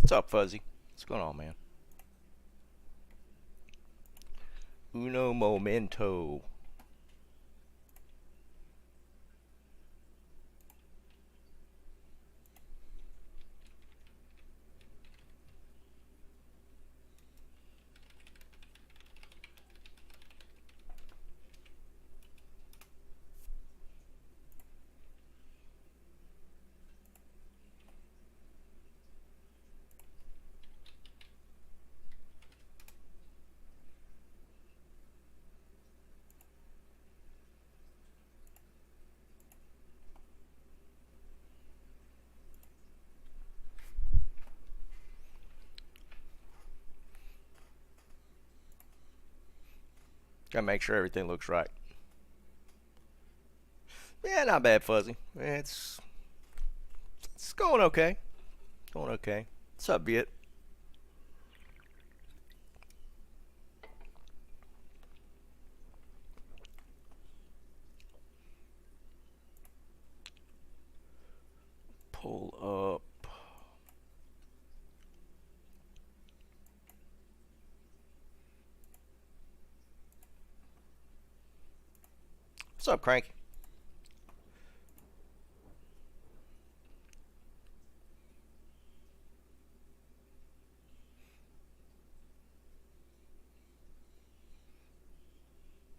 What's up, Fuzzy? What's going on, man? Uno momento. Gotta make sure everything looks right. Yeah, not bad, Fuzzy. It's going okay. Going okay. What's up, Viet? Pull up. What's up, Cranky?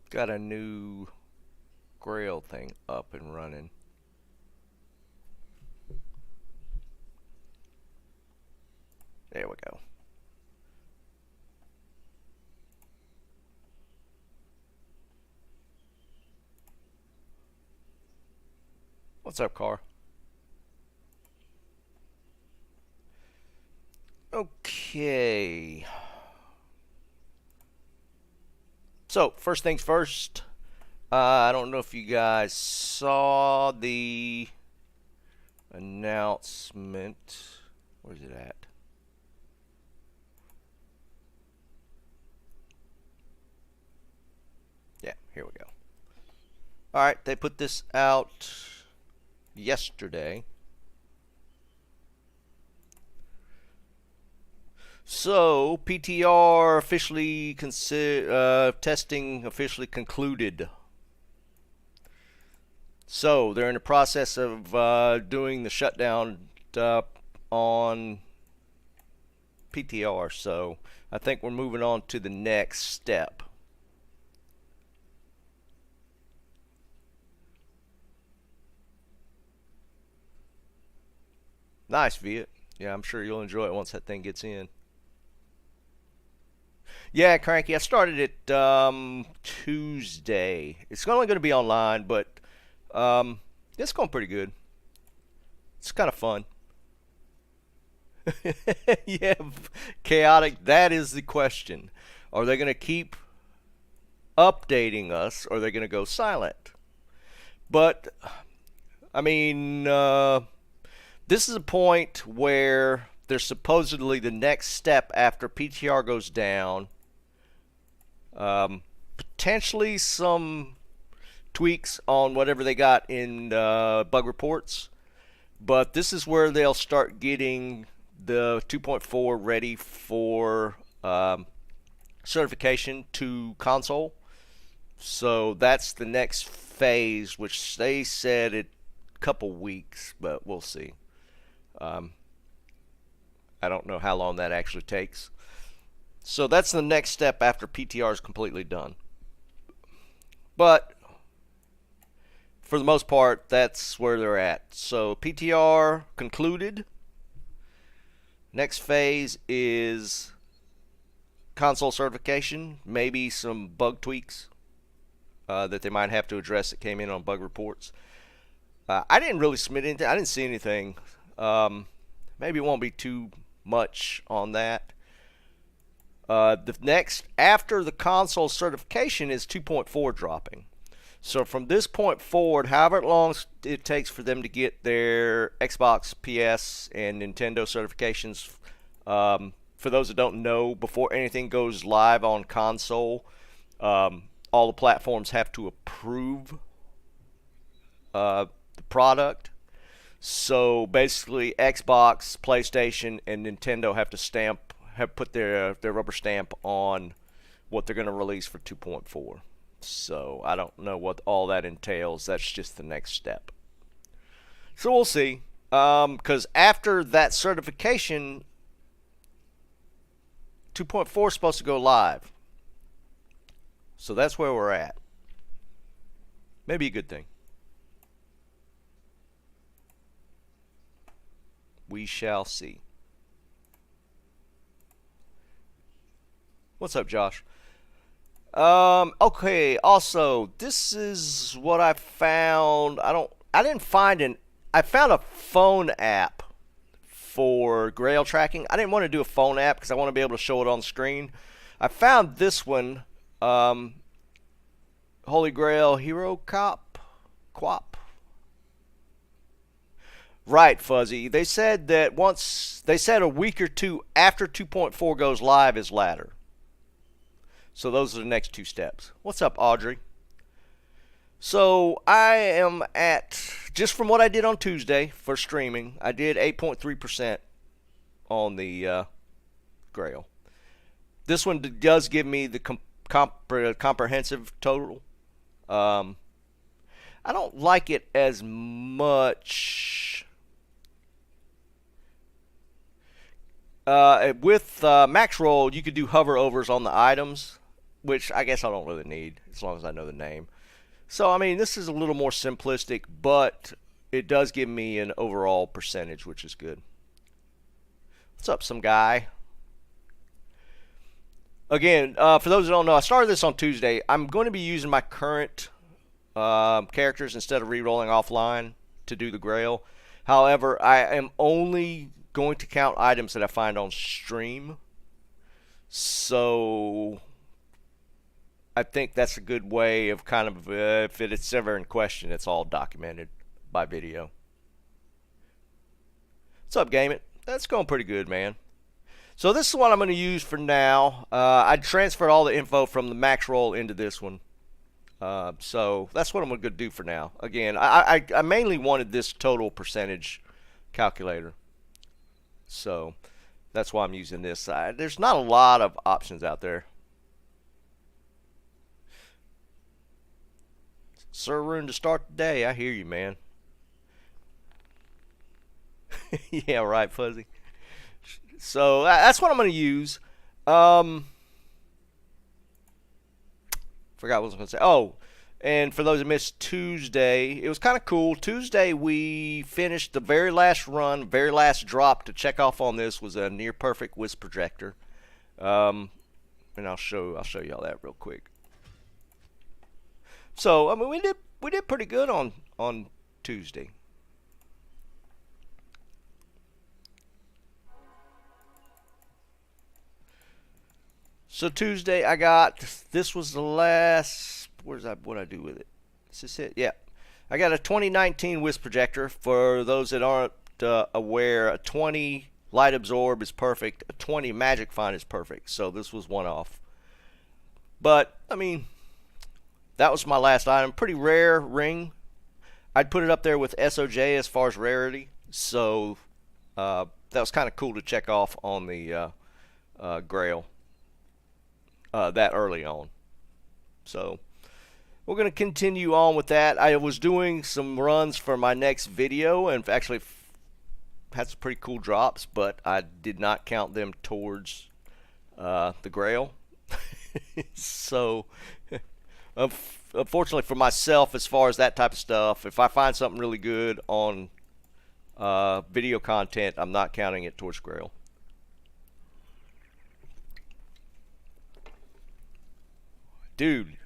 Got a new grail thing up and running. There we go. What's up, Car? Okay. So, first things first. I don't know if you guys saw the announcement. Where's it at? Yeah, here we go. Alright, they put this out yesterday. So, PTR officially testing officially concluded. So, they're in the process of doing the shutdown on PTR. So, I think we're moving on to the next step. Nice, Viet. Yeah, I'm sure you'll enjoy it once that thing gets in. Yeah, Cranky. I started it Tuesday. It's only going to be online, but it's going pretty good. It's kind of fun. Yeah, chaotic. That is the question. Are they going to keep updating us, or are they going to go silent? But I mean, this is a point where there's supposedly the next step after PTR goes down. Potentially some tweaks on whatever they got in bug reports. But this is where they'll start getting the 2.4 ready for certification to console. So that's the next phase, which they said a couple weeks, but we'll see. I don't know how long that actually takes. So that's the next step after PTR is completely done. But for the most part, that's where they're at. So PTR concluded. Next phase is console certification, maybe some bug tweaks that they might have to address that came in on bug reports. I didn't really submit anything. I didn't see anything. Maybe it won't be too much on that. The next, after the console certification, is 2.4 dropping. So from this point forward, however long it takes for them to get their Xbox, PS, and Nintendo certifications, for those that don't know, before anything goes live on console, all the platforms have to approve the product. So basically, Xbox, PlayStation, and Nintendo have put their rubber stamp on what they're going to release for 2.4. So I don't know what all that entails. That's just the next step. So we'll see. Because after that certification, 2.4 is supposed to go live. So that's where we're at. Maybe a good thing. We shall see. What's up, Josh? Okay, also, this is what I found. I found a phone app for grail tracking. I didn't want to do a phone app because I want to be able to show it on the screen. I found this one, Holy Grail Hero Quap. Right, Fuzzy. They said that a week or two after 2.4 goes live is ladder. So those are the next two steps. What's up, Audrey? So I am at, just from what I did on Tuesday for streaming, I did 8.3% on the Grail. This one does give me the comprehensive total. I don't like it as much. With Max Roll, you could do hover overs on the items, which I guess I don't really need as long as I know the name. So, I mean, this is a little more simplistic, but it does give me an overall percentage, which is good. What's up, some guy? Again, for those that don't know, I started this on Tuesday. I'm going to be using my current characters instead of re-rolling offline to do the Grail. However, I am only going to count items that I find on stream. So I think that's a good way of kind of, if it's ever in question, it's all documented by video. What's up, Game It? That's going pretty good, man. So this is what I'm going to use for now. I transferred all the info from the Max Roll into this one. So that's what I'm going to do for now. Again, I mainly wanted this total percentage calculator. So that's why I'm using this. There's not a lot of options out there. Sir Rune to start the day. I hear you, man. Yeah, right, Fuzzy. So that's what I'm going to use. Forgot what I was going to say. Oh, and for those that missed Tuesday, it was kind of cool. Tuesday we finished the very last run, very last drop to check off on this was a near perfect wisp projector. And I'll show y'all that real quick. So I mean we did pretty good on Tuesday. So Tuesday I got, this was the last, what'd I do with it? Is this it? Yeah. I got a 2019 Wisp projector. For those that aren't aware, a 20 light absorb is perfect. A 20 magic find is perfect. So this was one off. But, I mean, that was my last item. Pretty rare ring. I'd put it up there with SOJ as far as rarity. So that was kind of cool to check off on the Grail. That early on. So we're going to continue on with that. I was doing some runs for my next video and actually had some pretty cool drops, but I did not count them towards the Grail. So unfortunately for myself, as far as that type of stuff, if I find something really good on video content, I'm not counting it towards Grail. Dude,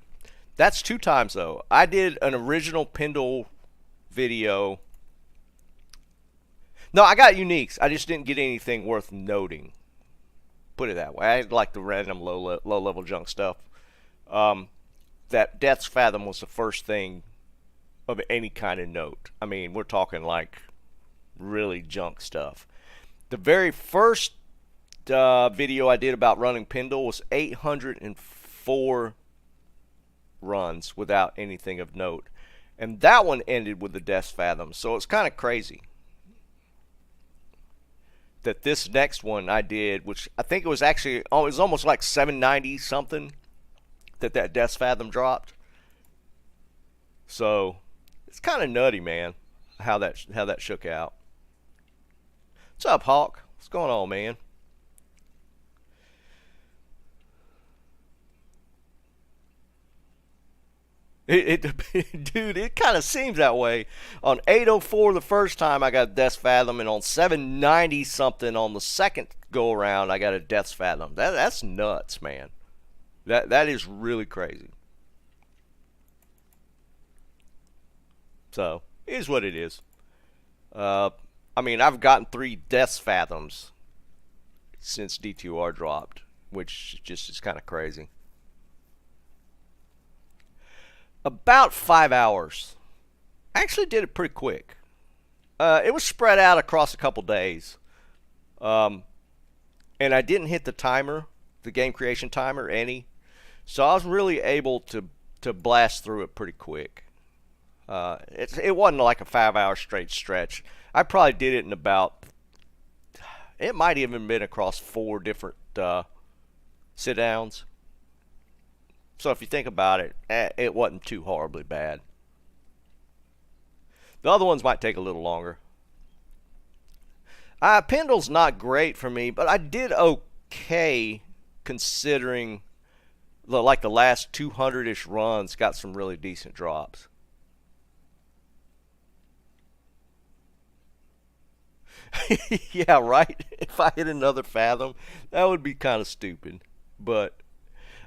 that's 2 times though. I did an original Pendle video. No, I got uniques. I just didn't get anything worth noting. Put it that way. I like the random low level junk stuff. That Death's Fathom was the first thing of any kind of note. I mean, we're talking like really junk stuff. The very first video I did about running Pendle was 804 runs without anything of note, and that one ended with the Death's Fathom. So it's kind of crazy. that this next one I did, which I think it was actually, oh, it was almost like 790 something that Death's Fathom dropped. So it's kind of nutty, man, how that shook out. What's up, Hawk? What's going on, man? Dude, it kind of seems that way. On 804 the first time I got Death's Fathom, and on 790 something on the second go around I got a Death's Fathom. That's nuts, man. That is really crazy. So it is what it is. I mean, I've gotten 3 Death's Fathoms since D2R dropped, which just is kind of crazy. About 5 hours. I actually did it pretty quick. It was spread out across a couple days. And I didn't hit the timer, the game creation timer, any. So I was really able to blast through it pretty quick. It wasn't like a 5 hour straight stretch. I probably did it in about, it might even been across 4 different sit downs. So if you think about it, it wasn't too horribly bad. The other ones might take a little longer. Pendle's not great for me, but I did okay considering the last 200-ish runs got some really decent drops. Yeah, right? If I hit another Fathom, that would be kind of stupid. But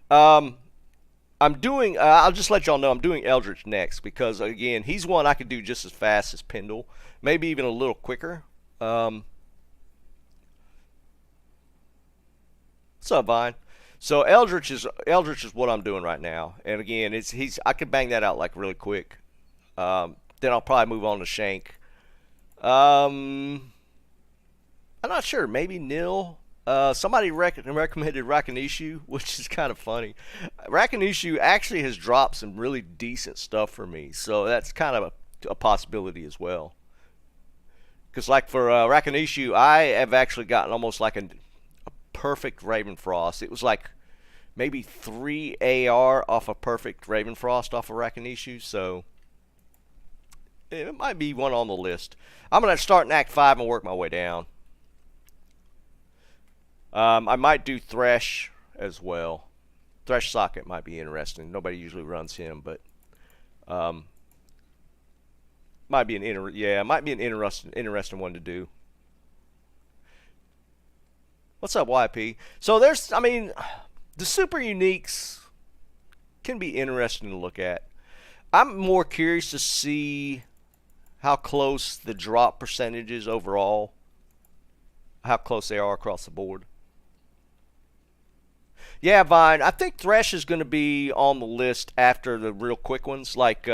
I'm doing, I'll just let y'all know I'm doing Eldritch next because, again, he's one I could do just as fast as Pendle. Maybe even a little quicker. What's up, Vine? So Eldritch is what I'm doing right now. And, again, I could bang that out like really quick. Then I'll probably move on to Shank. I'm not sure. Maybe Nil. Somebody recommended Rakinishu, which is kind of funny. Rakinishu actually has dropped some really decent stuff for me, so that's kind of a possibility as well. Because like for Rakinishu, I have actually gotten almost like a perfect Ravenfrost. It was like maybe 3 AR off a perfect Ravenfrost off of Rakinishu, so it might be one on the list. I'm going to start in Act 5 and work my way down. I might do Thresh as well. Thresh Socket might be interesting. Nobody usually runs him, but might be an interesting one to do. What's up, YP? So I mean, the super uniques can be interesting to look at. I'm more curious to see how close the drop percentages overall, how close they are across the board. Yeah, Vine, I think Thresh is going to be on the list after the real quick ones. Like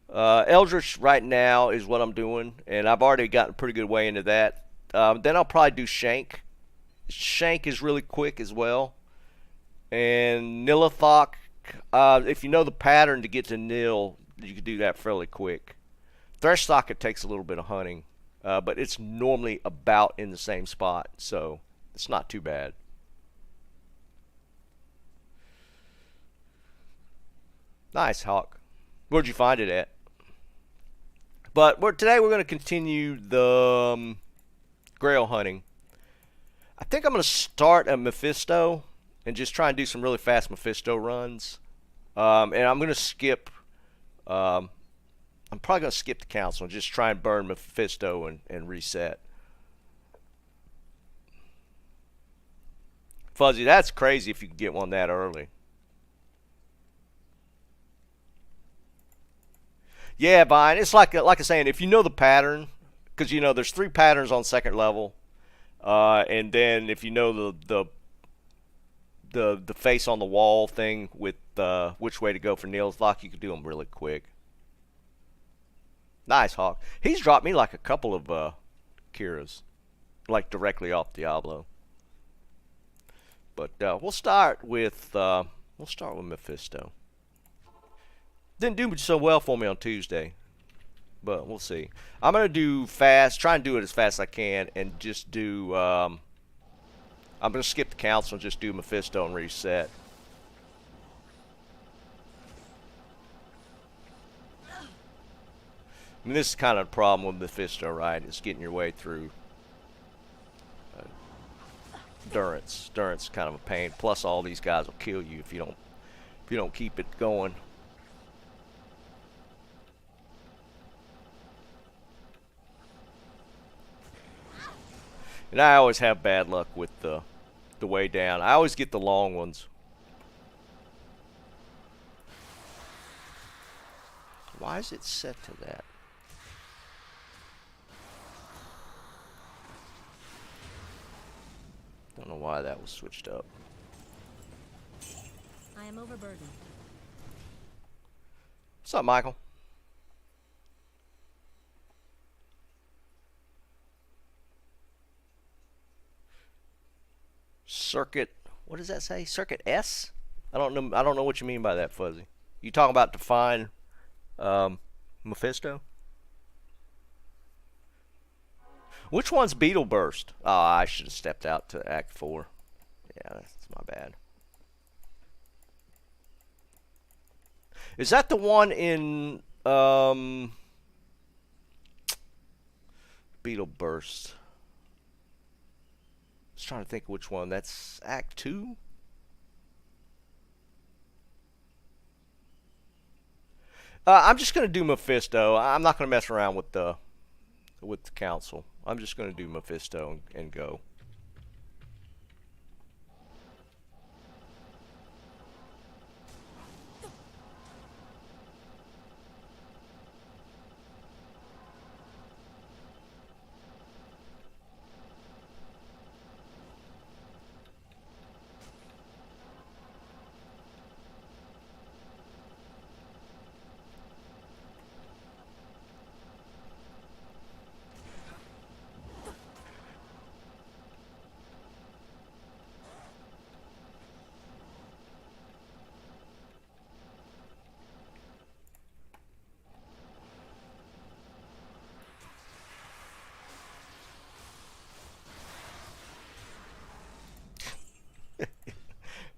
Eldritch right now is what I'm doing, and I've already gotten a pretty good way into that. Then I'll probably do Shank. Shank is really quick as well. And Nilithok, if you know the pattern to get to Nil, you can do that fairly quick. Thresh Socket takes a little bit of hunting, but it's normally about in the same spot, so it's not too bad. Nice, Hawk. Where'd you find it at? But today we're going to continue the grail hunting. I think I'm going to start a Mephisto and just try and do some really fast Mephisto runs. And I'm going to skip... I'm probably going to skip the council and just try and burn Mephisto and reset. Fuzzy, that's crazy if you can get one that early. Yeah, Vine, it's like I'm saying, if you know the pattern, because you know there's 3 patterns on second level, and then if you know the face on the wall thing with which way to go for Nilithok, you can do them really quick. Nice, Hawk. He's dropped me like a couple of Kiras, like directly off Diablo. But we'll start with Mephisto. Didn't do so well for me on Tuesday, but we'll see. I'm gonna do fast, try and do it as fast as I can, and just do. I'm gonna skip the council and just do Mephisto and reset. I mean, this is kind of a problem with Mephisto, right? It's getting your way through Durance. Durance is kind of a pain. Plus, all these guys will kill you if you don't keep it going. And I always have bad luck with the way down. I always get the long ones. Why is it set to that? Don't know why that was switched up. I am overburdened. What's up, Michael? Circuit, what does that say? Circuit S? I don't know what you mean by that, Fuzzy. You talking about define Mephisto? Which one's Beetle Burst? Oh, I should have stepped out to Act 4. Yeah, that's my bad. Is that the one in Beetle Burst? I was trying to think of which one. That's Act 2? I'm just going to do Mephisto. I'm not going to mess around with the council. I'm just going to do Mephisto and go.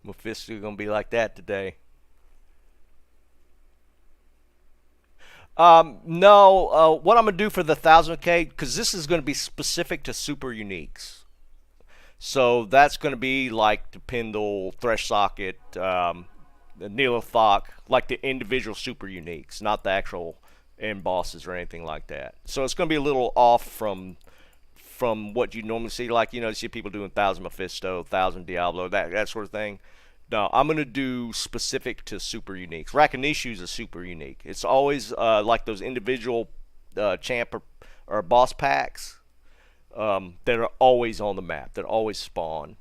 Mephisto gonna be like that today. No, what I'm gonna do for the 1000K, because this is gonna be specific to super uniques. So that's gonna be like the Pendle, Thresh Socket, the Neolothok, like the individual super uniques, not the actual end bosses or anything like that. So it's gonna be a little off from what you normally see, like, you know, you see people doing 1000 Mephisto, 1000 Diablo, that sort of thing. No, I'm gonna do specific to super uniques. Rakinishu is a super unique. It's always like those individual champ or boss packs that are always on the map, that always spawn.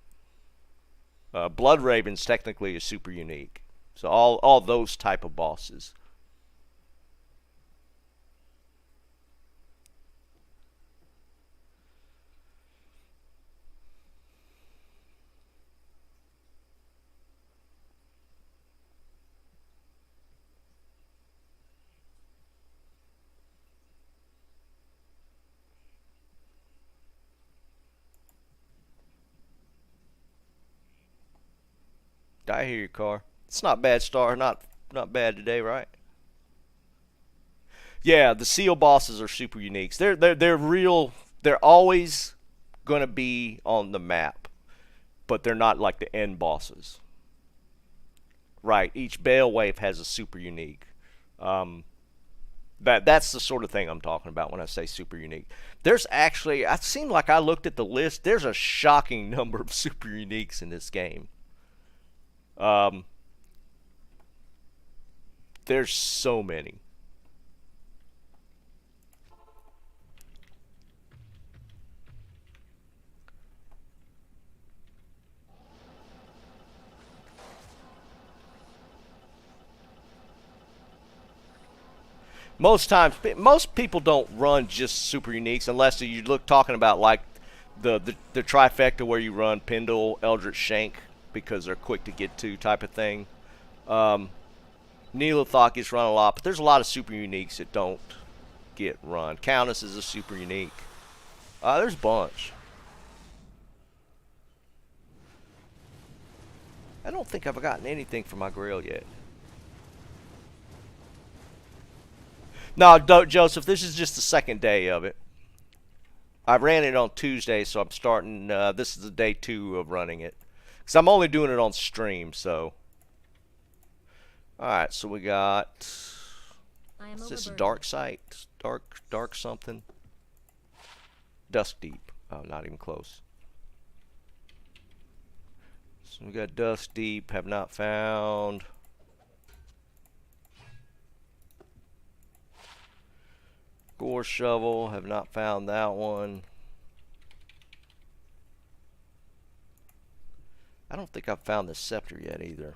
Blood Raven's technically a super unique. So all those type of bosses. I hear you, Car. It's not bad, Star. Not bad today, right? Yeah, the seal bosses are super uniques. They're real. They're always gonna be on the map, but they're not like the end bosses. Right. Each Bale wave has a super unique. That's the sort of thing I'm talking about when I say super unique. There's actually, it seemed like I looked at the list. There's a shocking number of super uniques in this game. There's so many. Most times, most people don't run just super uniques unless you look talking about like the trifecta where you run Pendle, Eldritch Shank, because they're quick to get to type of thing. Neolothok gets run a lot, but there's a lot of super uniques that don't get run. Countess is a super unique. There's a bunch. I don't think I've gotten anything from my grail yet. No, Joseph, this is just the second day of it. I ran it on Tuesday, so I'm starting, this is the day 2 of running it. Because I'm only doing it on stream, so. Alright, so we got, is this a dark site? Dark something? Dusk Deep. Oh, not even close. So we got Dusk Deep, have not found. Gore Shovel, have not found that one. I don't think I've found the Scepter yet either.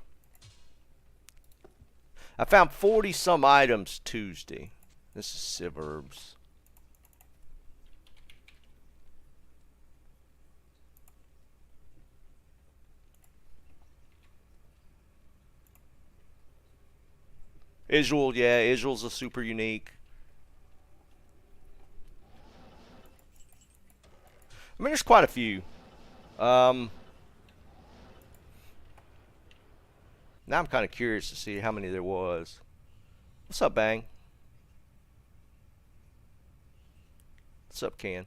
I found 40 some items Tuesday. This is Suburbs. Israel, yeah, Israel's a super unique. I mean, there's quite a few. Now I'm kind of curious to see how many there was. What's up, Bang? What's up, Ken?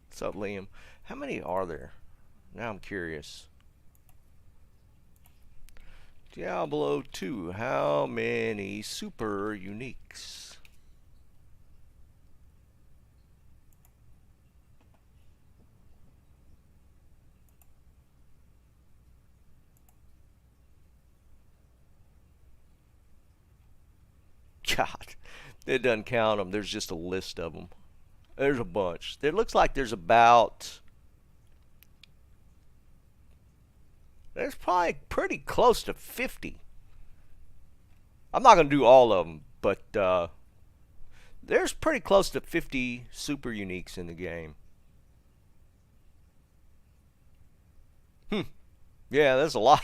What's up, Liam? How many are there? Now I'm curious. Diablo 2, how many super uniques? God, it doesn't count them. There's just a list of them. There's a bunch. It looks like there's about... There's probably pretty close to 50. I'm not going to do all of them, but there's pretty close to 50 super uniques in the game. Yeah, that's a lot.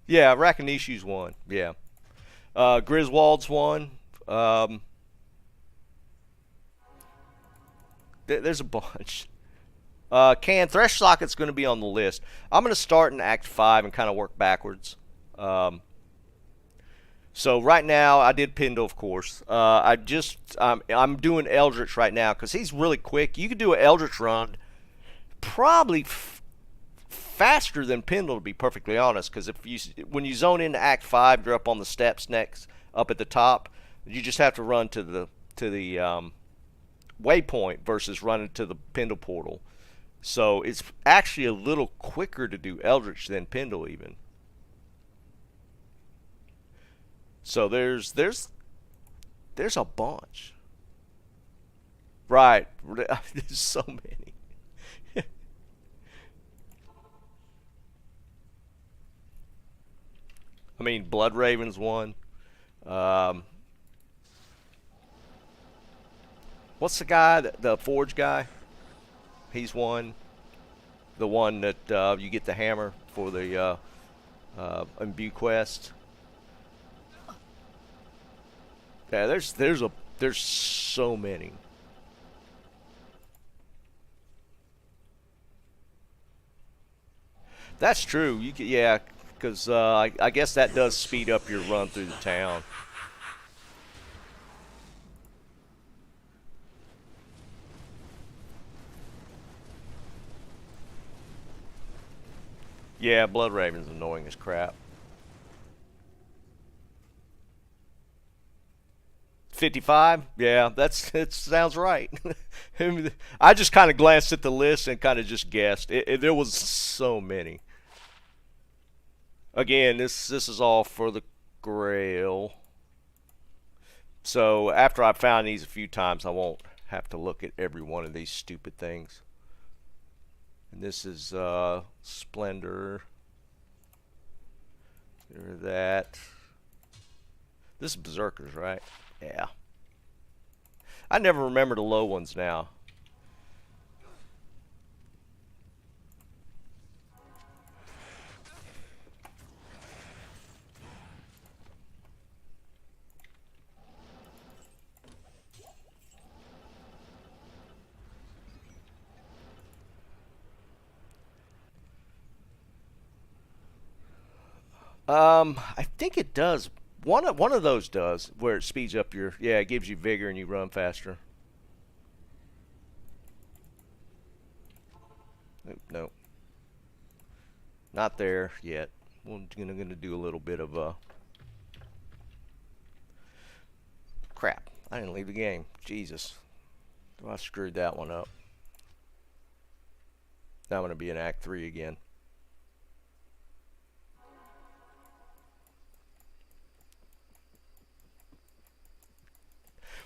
Yeah, Rakanishu's one. Yeah. Griswold's one. There's a bunch. Thresh Socket's going to be on the list. I'm going to start in Act 5 and kind of work backwards. So right now, I did Pendle, of course. I'm doing Eldritch right now because he's really quick. You could do an Eldritch run probably faster than Pendle, to be perfectly honest, because when you zone into Act 5, you're up on the steps next, up at the top. You just have to run to the waypoint versus running to the Pendle portal. So it's actually a little quicker to do Eldritch than Pendle even. So there's a bunch. Right. There's so many. I mean, Blood Raven's one. What's the guy, the Forge guy? He's one. The one that you get the hammer for the Imbue quest. Yeah, there's so many. That's true. Yeah, because I guess that does speed up your run through the town. Yeah, Blood Raven's annoying as crap. 55? Yeah, it sounds right. I just kind of glanced at the list and kind of just guessed. There was so many. Again, this is all for the Grail. So after I've found these a few times, I won't have to look at every one of these stupid things. And this is Splendor. That. This is Berserkers, right? Yeah. I never remember the low ones now. I think it does. One of those does, where it speeds up your, yeah, it gives you vigor and you run faster. Nope, nope. Not there yet. We're gonna do a little bit of crap. I didn't leave the game. Jesus. I screwed that one up. Now I'm gonna be in Act 3 again.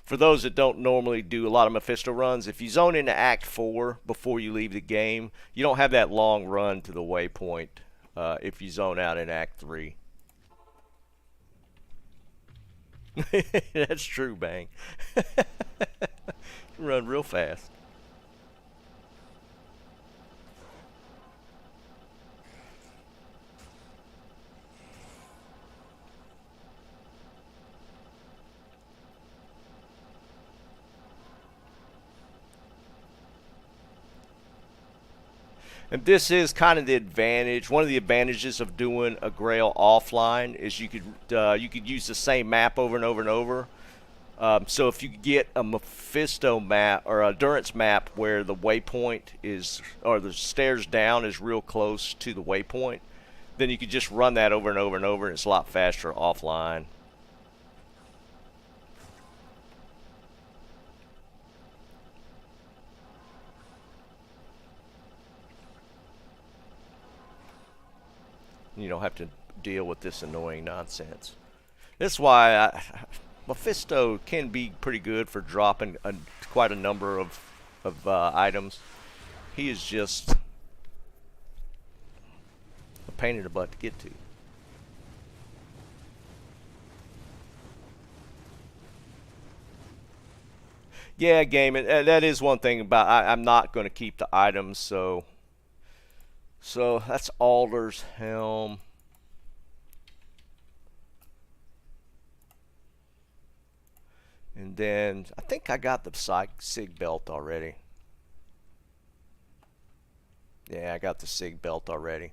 For those that don't normally do a lot of Mephisto runs, if you zone into Act 4 before you leave the game, you don't have that long run to the waypoint if you zone out in Act 3. That's true, Bang. You run real fast. And this is kind of the advantage. One of the advantages of doing a Grail offline is you could use the same map over and over and over. So if you get a Mephisto map or a Durance map where the waypoint is, or the stairs down is real close to the waypoint, then you could just run that over and over and over, and it's a lot faster offline. You don't have to deal with this annoying nonsense. That's why Mephisto can be pretty good for dropping quite a number of items. He is just a pain in the butt to get to. Yeah, game. That is one thing about I'm not going to keep the items, so that's Alder's Helm. And then I think I got the Sig belt already. Yeah, I got the Sig belt already.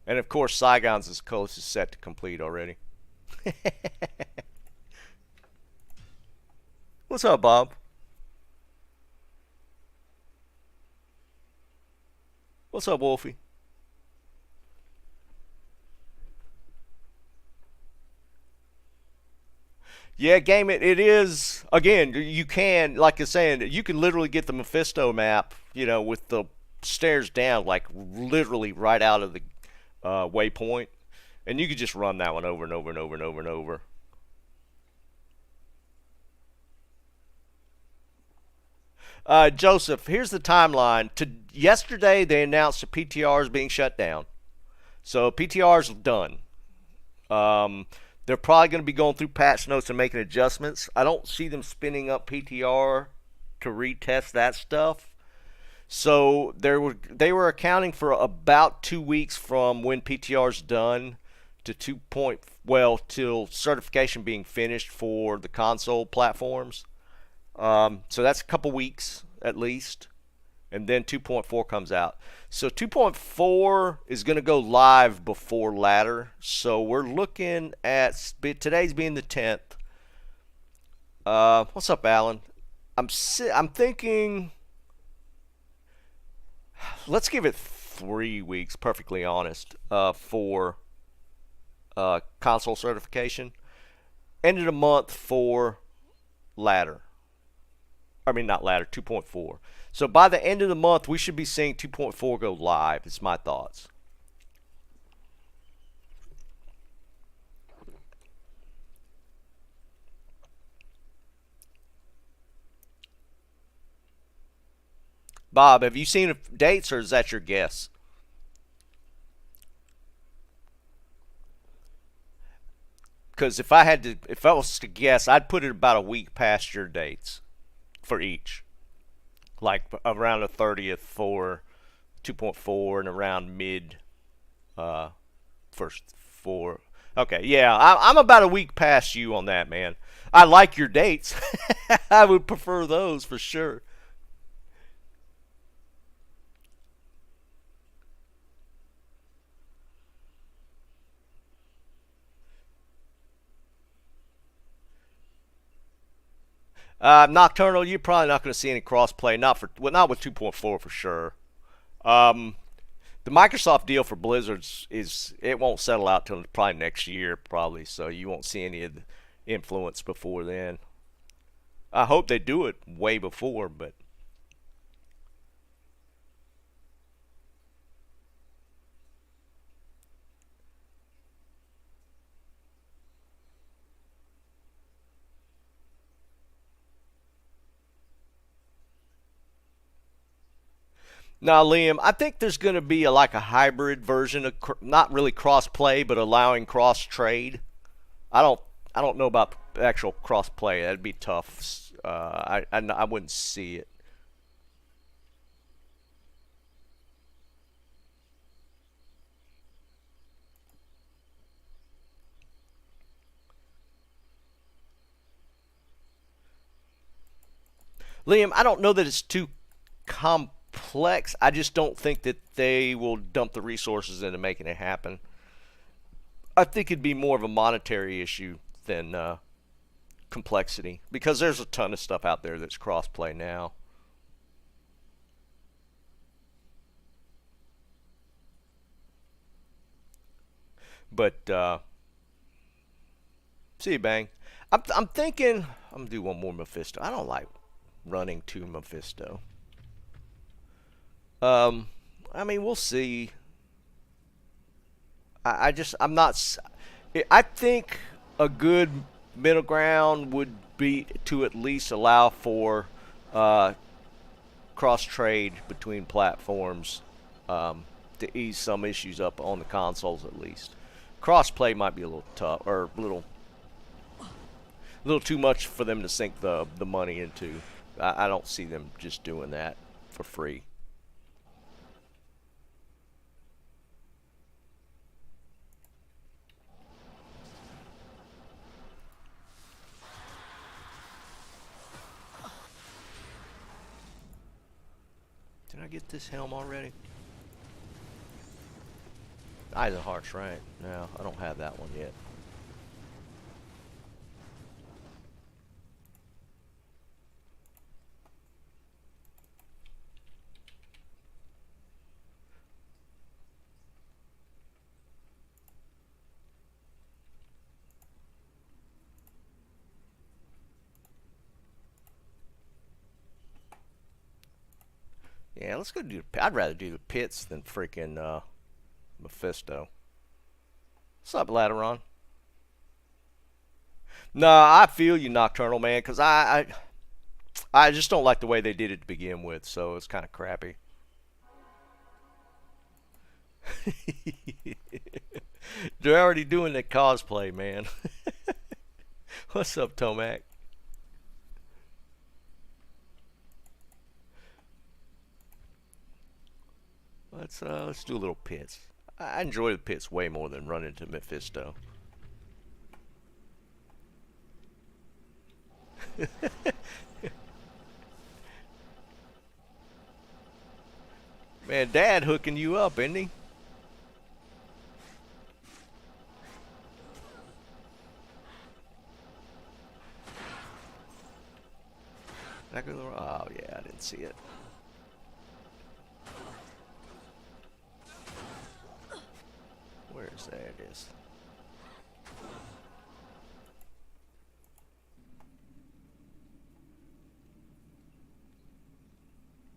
And of course, Saigon's is closest set to complete already. What's up, Bob? What's up, Wolfie? Yeah, game it is. Again, you can, like I was saying, you can literally get the Mephisto map, with the stairs down, like literally right out of the waypoint, and you could just run that one over and over and over and over and over. Joseph, here's the timeline. Yesterday, they announced the PTR is being shut down, so PTR is done. They're probably going to be going through patch notes and making adjustments. I don't see them spinning up PTR to retest that stuff. So they were accounting for about 2 weeks from when PTR's done to till certification being finished for the console platforms. So that's a couple weeks at least. And then 2.4 comes out. So 2.4 is going to go live before ladder. So we're looking at today's being the 10th. What's up, Alan? I'm thinking. Let's give it 3 weeks. Perfectly honest, for console certification. End of the month for ladder. I mean, not ladder. 2.4. So by the end of the month, we should be seeing 2.4 go live. It's my thoughts. Bob, have you seen dates, or is that your guess? Because if I was to guess, I'd put it about a week past your dates for each. Like around the 30th for 2.4 and around mid first for. Okay, yeah, I'm about a week past you on that, man. I like your dates. I would prefer those for sure. Nocturnal, you're probably not going to see any crossplay. Not with 2.4 for sure. Um, the Microsoft deal for Blizzard's is it won't settle out till probably next year, probably. So you won't see any of the influence before then. I hope they do it way before, but now, Liam, I think there's going to be like a hybrid version of not really cross play, but allowing cross trade. I don't I don't know about actual cross play. That'd be tough. I wouldn't see it. Liam, I don't know that it's too complex. I just don't think that they will dump the resources into making it happen. I think it'd be more of a monetary issue than complexity because there's a ton of stuff out there that's crossplay now. But see, bang. I'm thinking I'm gonna do one more Mephisto. I don't like running to Mephisto. Um, I mean, we'll see. I'm not. I think a good middle ground would be to at least allow for uh, cross trade between platforms to ease some issues up on the consoles at least. Cross play might be a little tough or a little too much for them to sink the money into. I don't see them just doing that for free. Did I get this helm already? Eyes and Hearts, right? No, I don't have that one yet. Yeah, let's go do. I'd rather do the pits than freaking Mephisto. What's up, Lateron? Nah, I feel you, Nocturnal man, because I just don't like the way they did it to begin with, so it's kind of crappy. They're already doing the cosplay, man. What's up, Tomac? Let's do a little pits. I enjoy the pits way more than running to Mephisto. Man, Dad hooking you up, isn't he? Oh yeah, I didn't see it. Where is that? It is.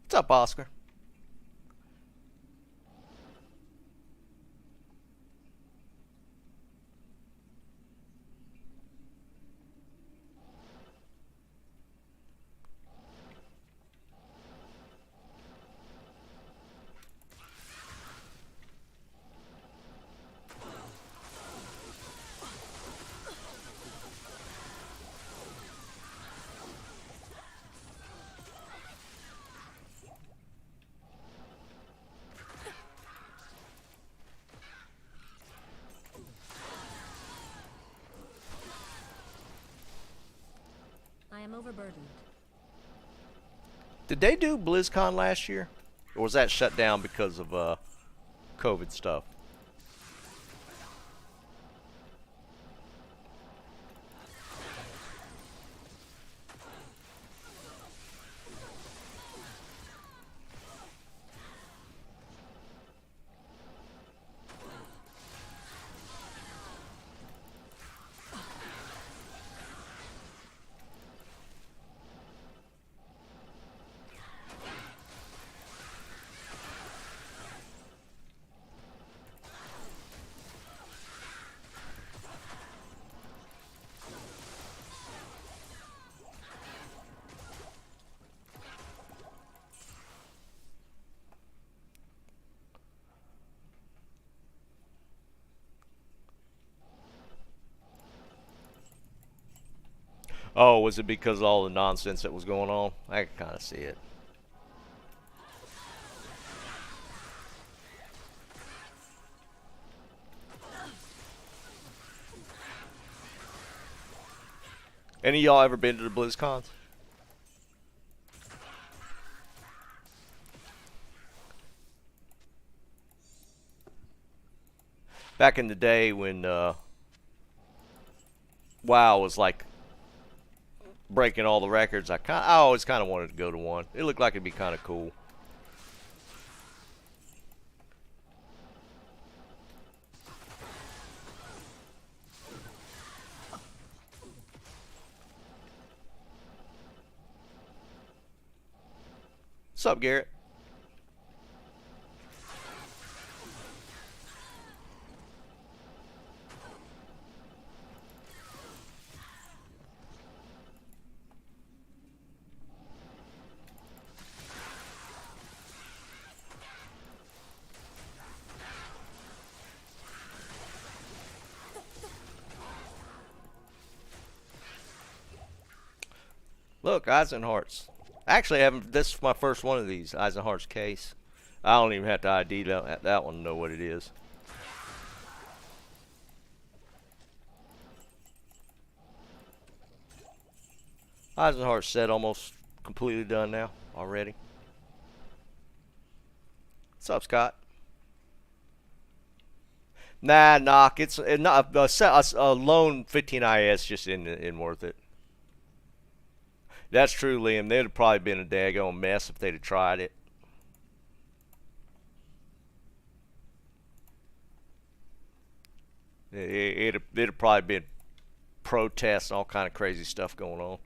What's up, Oscar? overburdened. Did they do BlizzCon last year? Or was that shut down because of COVID stuff? Oh, was it because of all the nonsense that was going on? I can kind of see it. Any of y'all ever been to the BlizzCons? Back in the day when WoW was like breaking all the records, I always kind of wanted to go to one. It looked like it'd be kind of cool. What's up, Garrett? Look, Eyes and Hearts. Actually, this is my first one of these Eyes and Hearts case. I don't even have to ID that one to know what it is. Eyes and Hearts set almost completely done now already. What's up, Scott? Nah, knock. It's not a lone 15IS just isn't worth it. That's true, Liam. They'd have probably been a daggone mess if they'd have tried it. It'd have probably been protests and all kind of crazy stuff going on.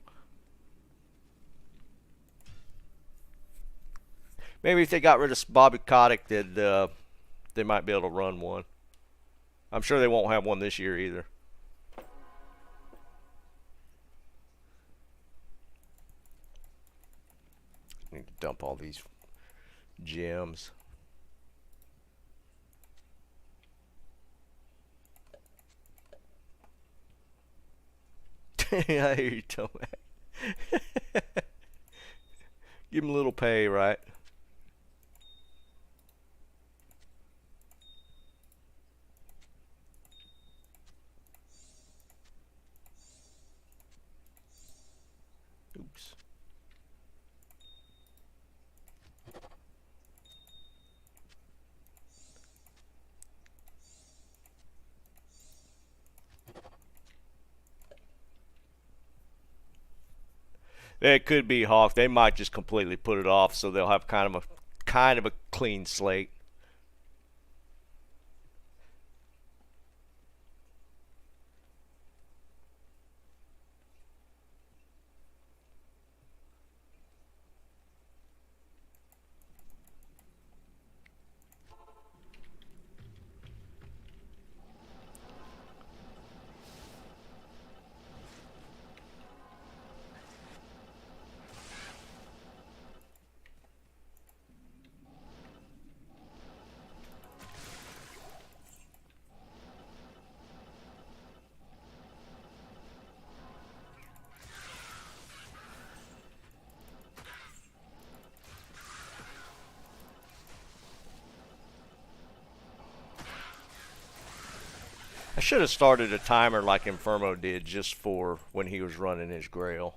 Maybe if they got rid of Bobby Kotick, they might be able to run one. I'm sure they won't have one this year either. Need to dump all these gems. I hear you, Tomac. Give him a little pay, right? Oops. It could be Hawk. They might just completely put it off, so they'll have kind of a clean slate. I should have started a timer like Infermo did just for when he was running his grail.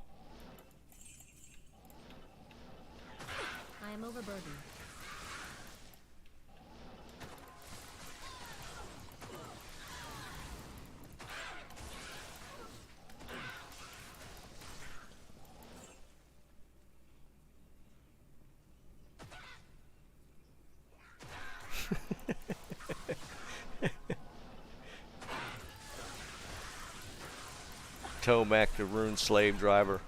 Tomac, the Rune slave driver.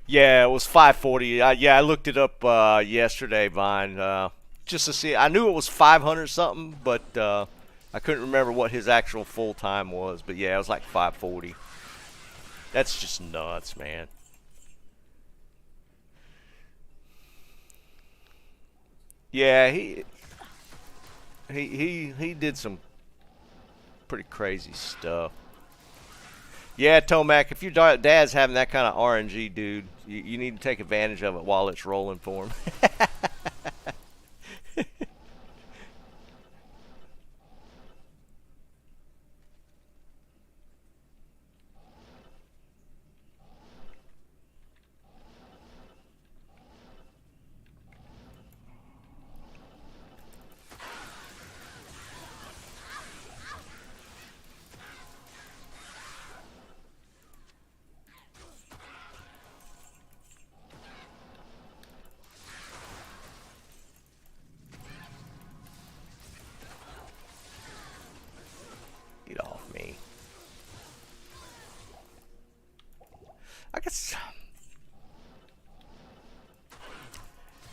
Yeah, it was 540. Yeah, I looked it up yesterday, Vine, just to see. I knew it was 500 something, but I couldn't remember what his actual full time was. But yeah, it was like 540. That's just nuts, man. Yeah, he did some pretty crazy stuff. Yeah, Tomac, if your dad's having that kind of RNG, dude, you need to take advantage of it while it's rolling for him. Get off me. I guess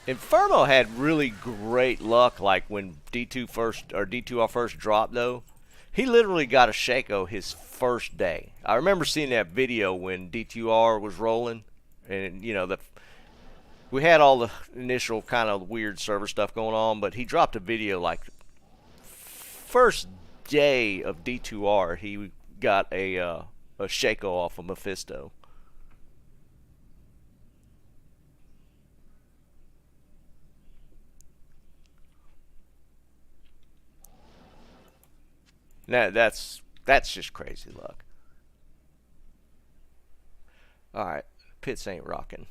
Inferno had really great luck, like when D2R first dropped though. He literally got a Shaco his first day. I remember seeing that video when D2R was rolling, and you know we had all the initial kind of weird server stuff going on, but he dropped a video like first day of D2R. He got a Shaco off of Mephisto. Now that's just crazy luck. All right, pits ain't rocking.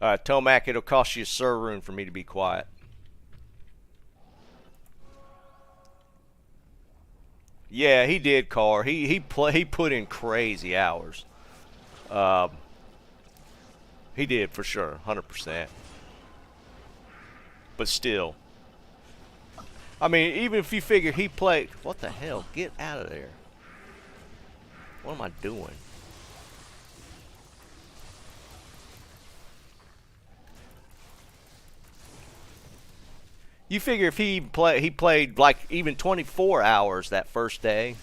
Tomac, it'll cost you a server room for me to be quiet. Yeah, he did, Car. He put in crazy hours. Um, he did for sure, 100%. But still, I mean, even if you figure he played, what the hell? Get out of there! What am I doing? You figure if he played like even 24 hours that first day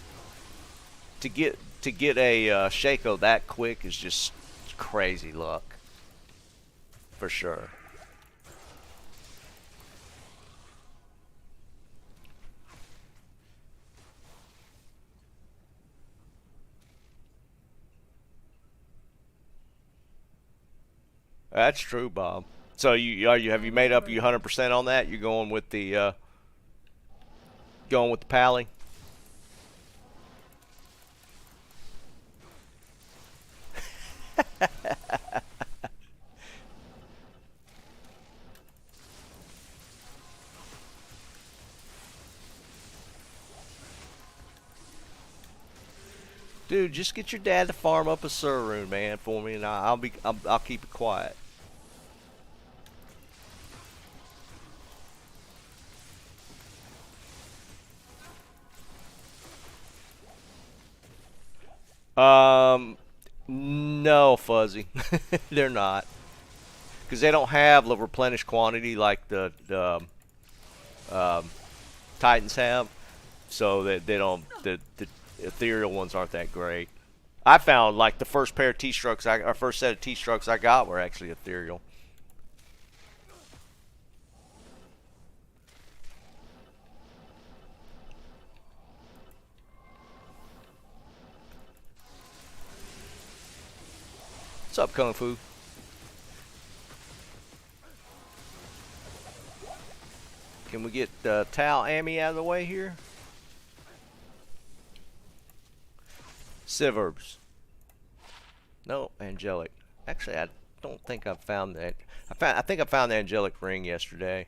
to get a Shaco that quick is just crazy luck for sure. That's true, Bob. So have you made up you 100% on that? You're going with the pally? Dude, just get your dad to farm up a server room, man, for me, and I'll keep it quiet. No, Fuzzy, they're not, because they don't have the replenished quantity like the Titans have, so that they don't. The ethereal ones aren't that great. I found like the first pair of T-Strucks, our first set of T-Strucks I got were actually ethereal. What's up, Kung Fu? Can we get Tal Amy out of the way here? Sivers. No, angelic. Actually, I don't think I've found that. I think I found the angelic ring yesterday.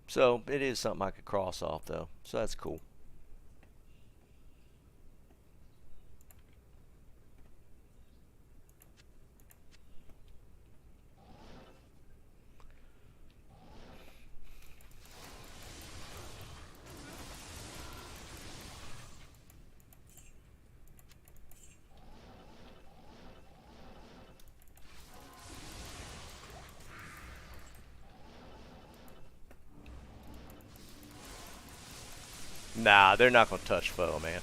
So it is something I could cross off though. So that's cool. Nah, they're not going to touch foe, man.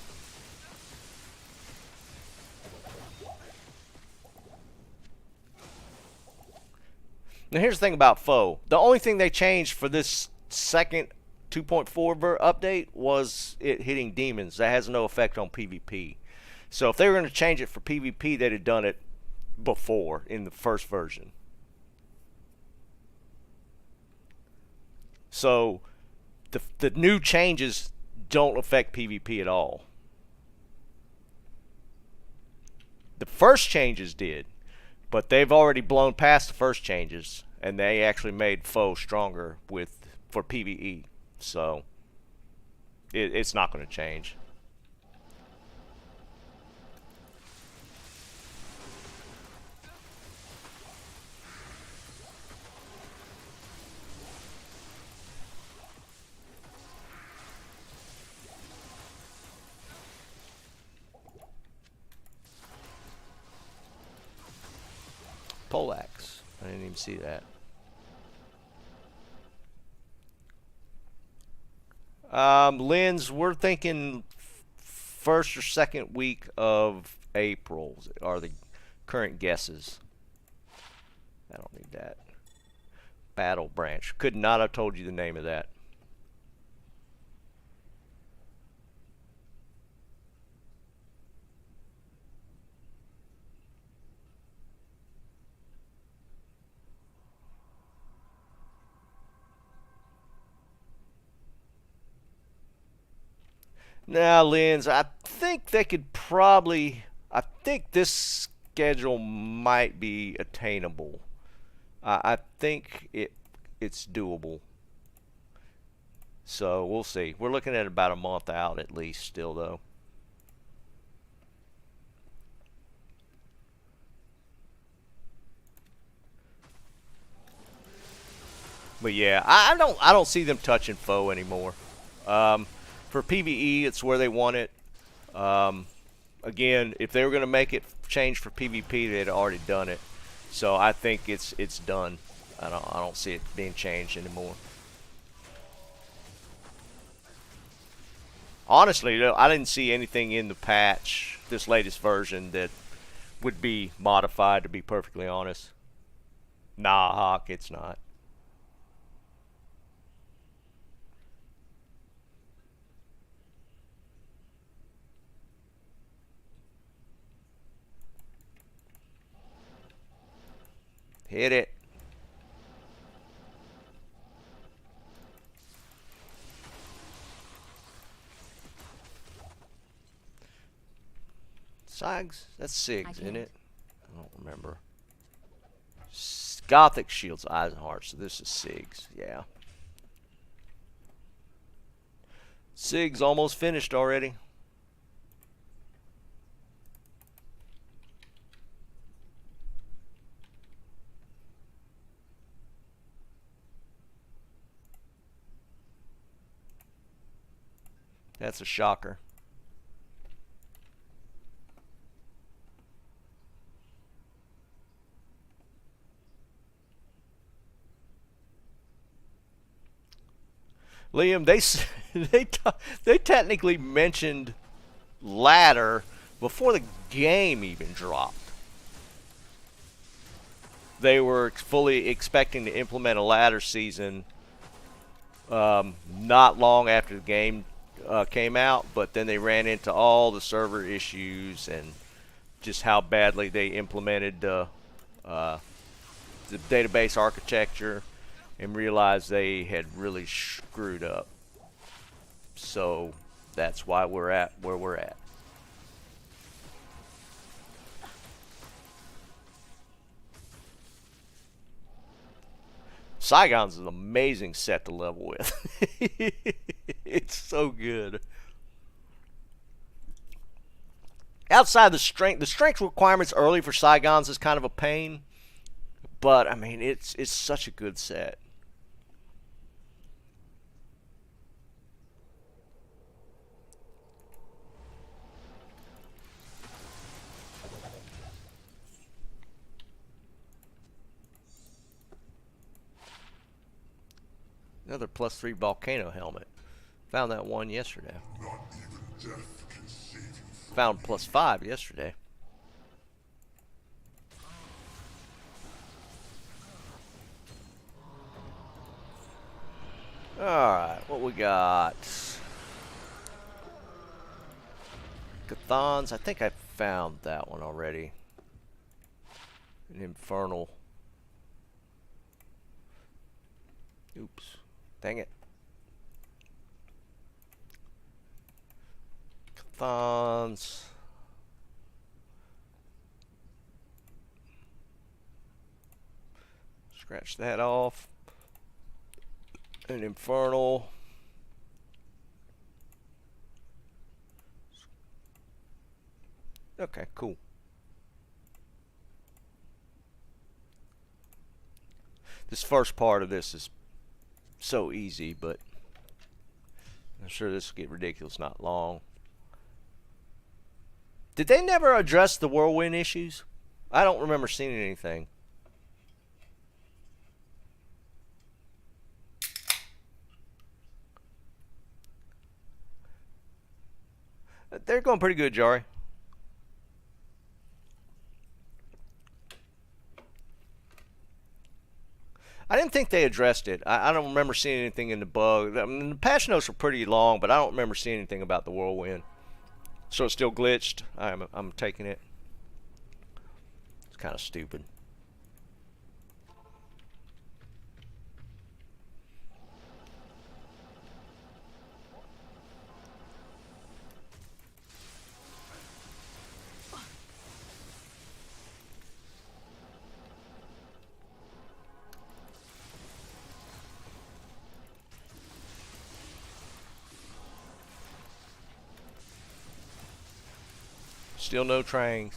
Now here's the thing about foe. The only thing they changed for this second 2.4 update was it hitting demons. That has no effect on PvP. So if they were going to change it for PvP, they'd have done it before in the first version. So the new changes don't affect PvP at all. The first changes did, but they've already blown past the first changes, and they actually made foe stronger for PvE. So it's not going to change. Poleaxe. I didn't even see that. Lens, we're thinking first or second week of April are the current guesses. I don't need that. Battle Branch. Could not have told you the name of that. Now, Lens, I think they could probably... I think this schedule might be attainable. I think it's doable. So, we'll see. We're looking at about a month out at least still, though. But yeah, I don't see them touching foe anymore. For PvE, it's where they want it. Again, if they were going to make it change for PvP, they'd already done it. So I think it's done. I don't see it being changed anymore. Honestly, I didn't see anything in the patch, this latest version, that would be modified, to be perfectly honest. Nah, Hawk, it's not. Hit it. Sigs? That's Sigs, isn't it? I don't remember. Gothic Shields, Eisenheart. So this is Sigs. Yeah. Sigs almost finished already. That's a shocker. Liam, they technically mentioned ladder before the game even dropped. They were fully expecting to implement a ladder season not long after the game came out, but then they ran into all the server issues and just how badly they implemented the database architecture and realized they had really screwed up. So that's why we're at where we're at. Saigon's an amazing set to level with. It's so good. Outside the strength requirements early for Saigons is kind of a pain, but I mean it's such a good set. Another +3 volcano helmet. Found that one yesterday. Found +5 yesterday. Alright, what we got? Cathons, I think I found that one already. An infernal. Oops. Dang it. Cathons. Scratch that off. An infernal. Okay, cool. This first part of this is so easy, but I'm sure this will get ridiculous not long. Did they never address the whirlwind issues? I don't remember seeing anything. They're going pretty good, Jari. I didn't think they addressed it. I don't remember seeing anything in the bug. I mean, the patch notes were pretty long, but I don't remember seeing anything about the whirlwind. So it's still glitched. I'm taking it. It's kind of stupid. Still no trains.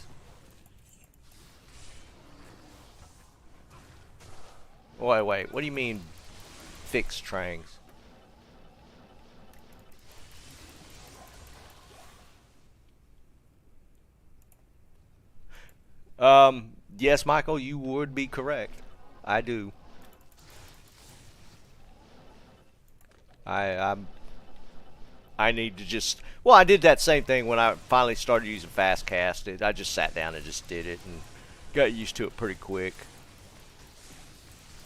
Wait. What do you mean fixed trains? Yes, Michael, you would be correct. I do. I need to just... Well, I did that same thing when I finally started using fast cast. I just sat down and just did it and got used to it pretty quick.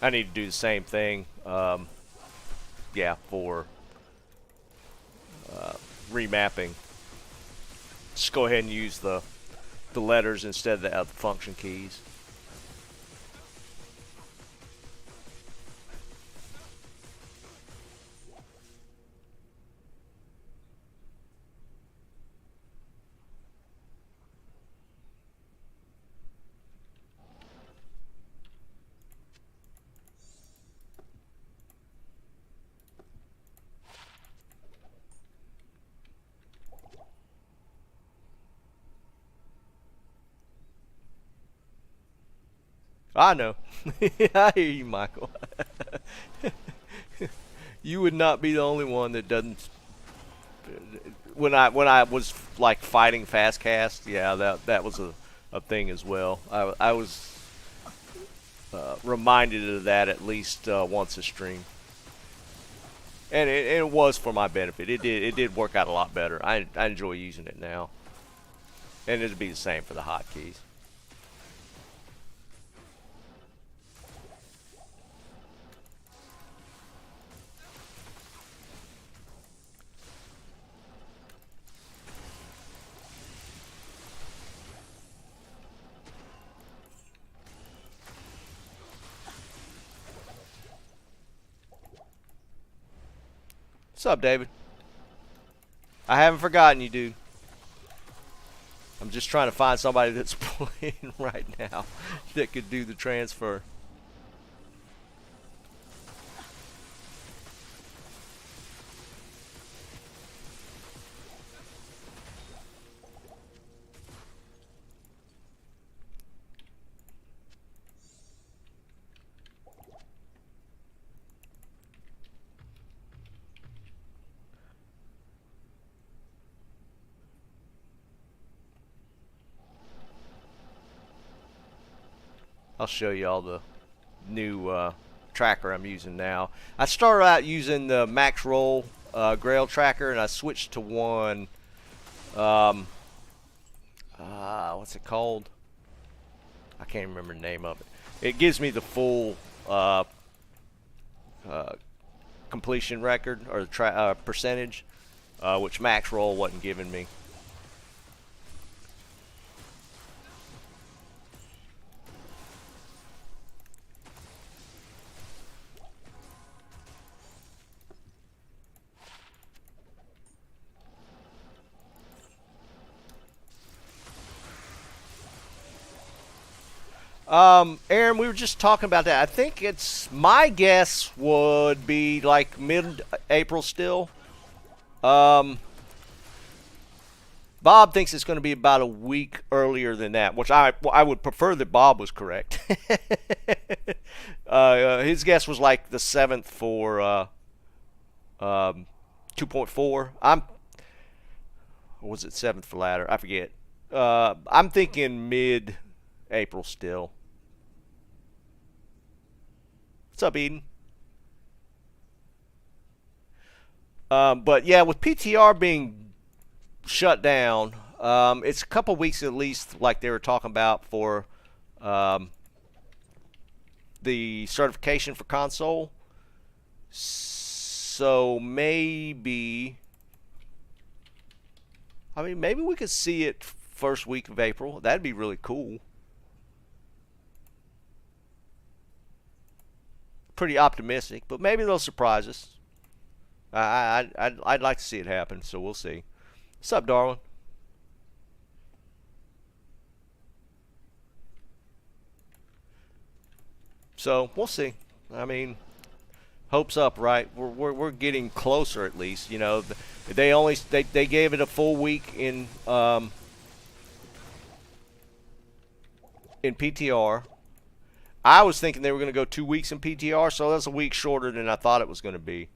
I need to do the same thing, yeah, for remapping. Just go ahead and use the letters instead of the function keys. I know. I hear you, Michael. You would not be the only one that doesn't. When I was like fighting fast cast, yeah, that was a thing as well. I was reminded of that at least once a stream, and it was for my benefit. It did work out a lot better. I enjoy using it now, and it'd be the same for the hotkeys. What's up, David? I haven't forgotten you, dude. I'm just trying to find somebody that's playing right now that could do the transfer. I'll show you all the new tracker I'm using now. I started out using the max roll grail tracker, and I switched to one. What's it called? I can't remember the name of it. It gives me the full completion record or the percentage, which max roll wasn't giving me. Aaron, we were just talking about that. I think my guess would be like mid-April still. Bob thinks it's going to be about a week earlier than that, which I would prefer that Bob was correct. His guess was like the 7th for 2.4. Or was it 7th for ladder? I forget. I'm thinking mid-April still. What's up, Eden? But yeah, with PTR being shut down, it's a couple weeks at least, like they were talking about for the certification for console. So maybe, maybe we could see it first week of April. That'd be really cool. Pretty optimistic, but maybe they'll surprise us. I'd like to see it happen, so we'll see. What's up, Darwin? So we'll see. I mean, hopes up, right? We're getting closer at least. You know, they gave it a full week in PTR. I was thinking they were going to go 2 weeks in PTR, so that's a week shorter than I thought it was going to be.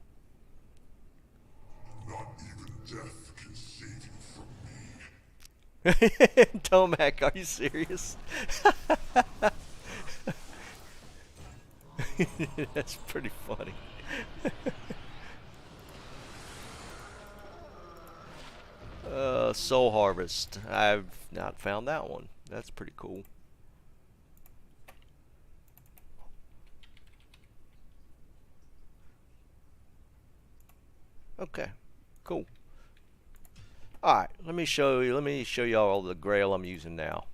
Not even death can save you from me. Tomac, are you serious? That's pretty funny. Soul Harvest. I've not found that one. That's pretty cool. Okay, cool. All right, let me show you all the grail I'm using now.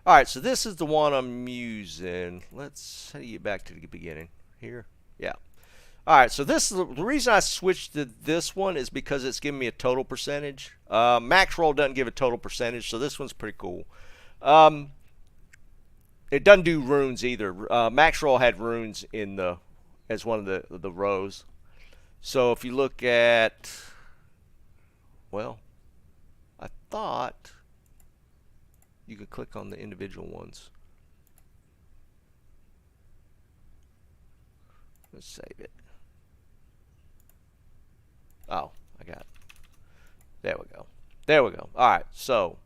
All right, so this is the one I'm using. How do you get back to the beginning here? Yeah. All right, so this is the reason I switched to this one is because it's giving me a total percentage. Max roll doesn't give a total percentage, so this one's pretty cool. It doesn't do runes either. Max roll had runes in as one of the rows. So if you look at, well, I thought you could click on the individual ones. Let's save it. Oh, I got it. There we go. There we go. All right, so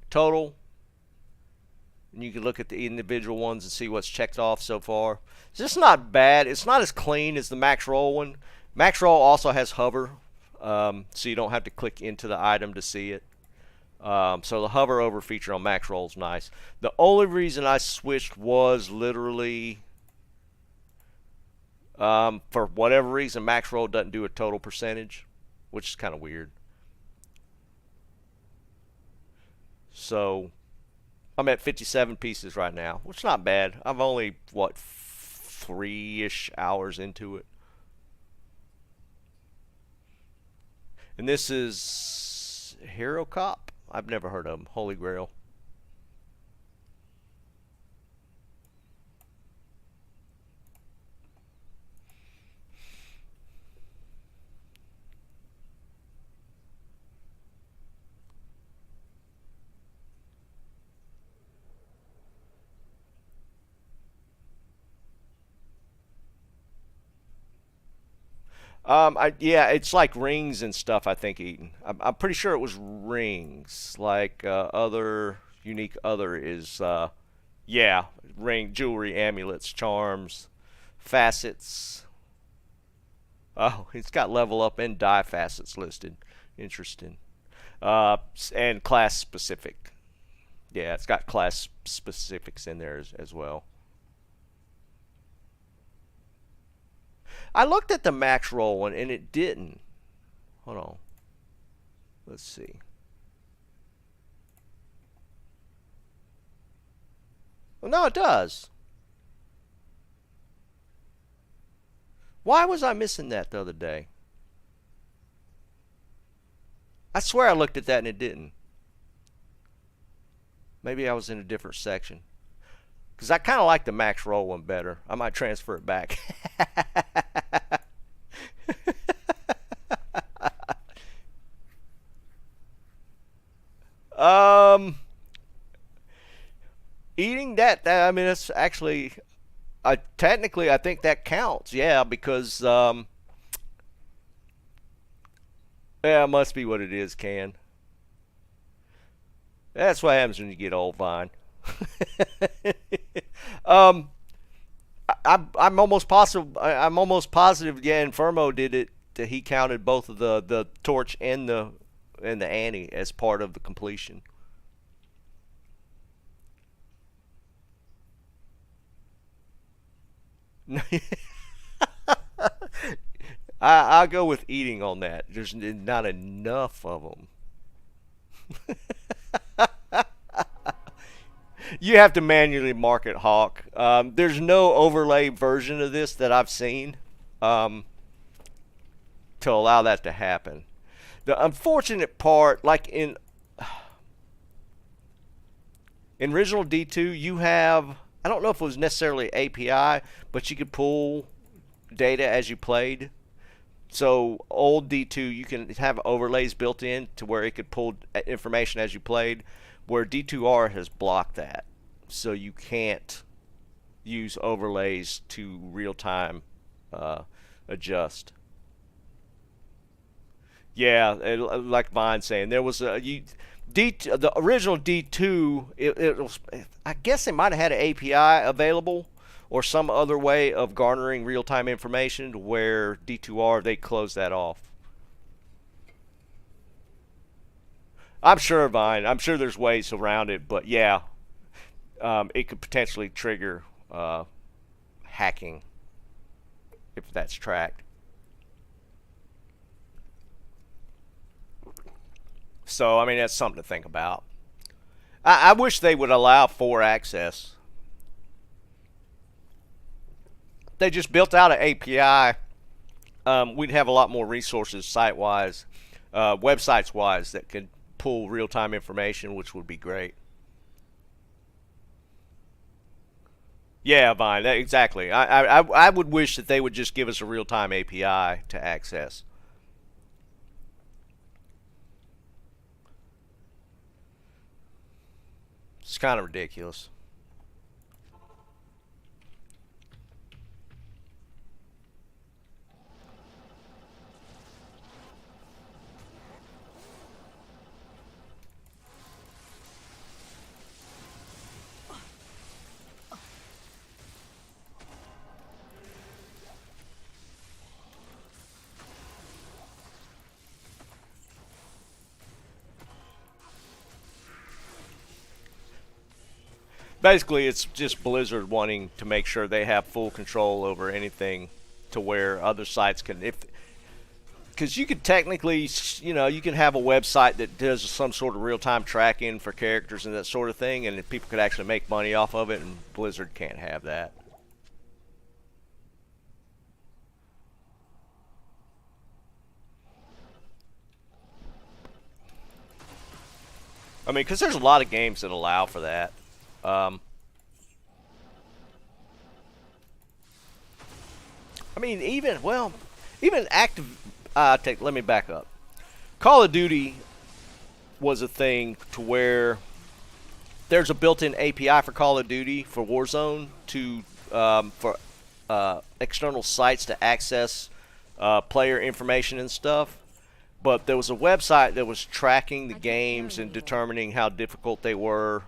total. And you can look at the individual ones and see what's checked off so far. It's just not bad. It's not as clean as the max roll one. Max roll also has hover, so you don't have to click into the item to see it. So the hover over feature on max roll is nice. The only reason I switched was literally for whatever reason max roll doesn't do a total percentage, which is kind of weird. So I'm at 57 pieces right now, which is not bad. I'm only, what, 3-ish hours into it. And this is Hero Cop. I've never heard of them. Holy Grail. Yeah, it's like rings and stuff. I think Eaton. I'm pretty sure it was rings. Like other unique other is yeah, ring, jewelry, amulets, charms, facets. Oh, it's got level up and die facets listed. Interesting. And class specific. Yeah, it's got class specifics in there as well. I looked at the max roll one and it didn't. Hold on. Let's see. Well, no, it does. Why was I missing that the other day? I swear I looked at that and it didn't. Maybe I was in a different section. Because I kind of like the max roll one better. I might transfer it back. um, eating that, I mean, it's actually, technically, I think that counts. Yeah, because, yeah, it must be what it is, Can. That's what happens when you get old, Vine. um, I'm almost positive. I'm almost positive. Yeah, Infermo did it. That he counted both of the torch and the Annie as part of the completion. I'll go with eating on that. There's not enough of them. You have to manually mark it, Hawk. There's no overlay version of this that I've seen to allow that to happen. The unfortunate part, like in original D2, you have, I don't know if it was necessarily API, but you could pull data as you played. So old D2, you can have overlays built in to where it could pull information as you played, where D2R has blocked that. So you can't use overlays to real-time adjust. Yeah, like Vine saying, there was the original D2. It was, I guess they might have had an API available or some other way of garnering real-time information to where D2R, they closed that off. I'm sure, Vine. I'm sure there's ways around it, but yeah, it could potentially trigger hacking if that's tracked. So, I mean, that's something to think about. I wish they would allow 4 access. They just built out an API. We'd have a lot more resources site-wise, websites-wise, that could pull real-time information, which would be great. Yeah, Vine, exactly. I would wish that they would just give us a real-time API to access. It's kind of ridiculous. Basically, it's just Blizzard wanting to make sure they have full control over anything to where other sites can, if, because you could technically, you know, you can have a website that does some sort of real-time tracking for characters and that sort of thing, and if people could actually make money off of it, and Blizzard can't have that. I mean, because there's a lot of games that allow for that. I mean, even active. Let me back up. Call of Duty was a thing to where there's a built-in API for Call of Duty for Warzone to for external sites to access player information and stuff. But there was a website that was tracking the games and determining how difficult they were,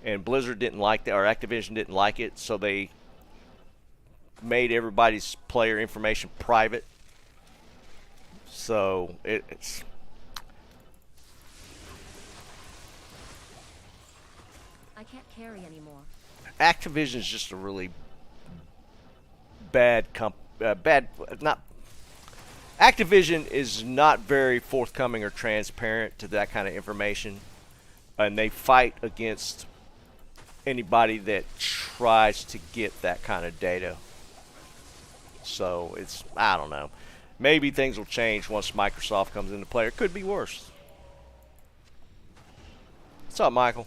and Blizzard didn't like that, or Activision didn't like it, so they made everybody's player information private. So it's I can't carry anymore. Activision's just a really bad not Activision is not very forthcoming or transparent to that kind of information, and they fight against anybody that tries to get that kind of data. So it's, I don't know. Maybe things will change once Microsoft comes into play. It could be worse. What's up, Michael?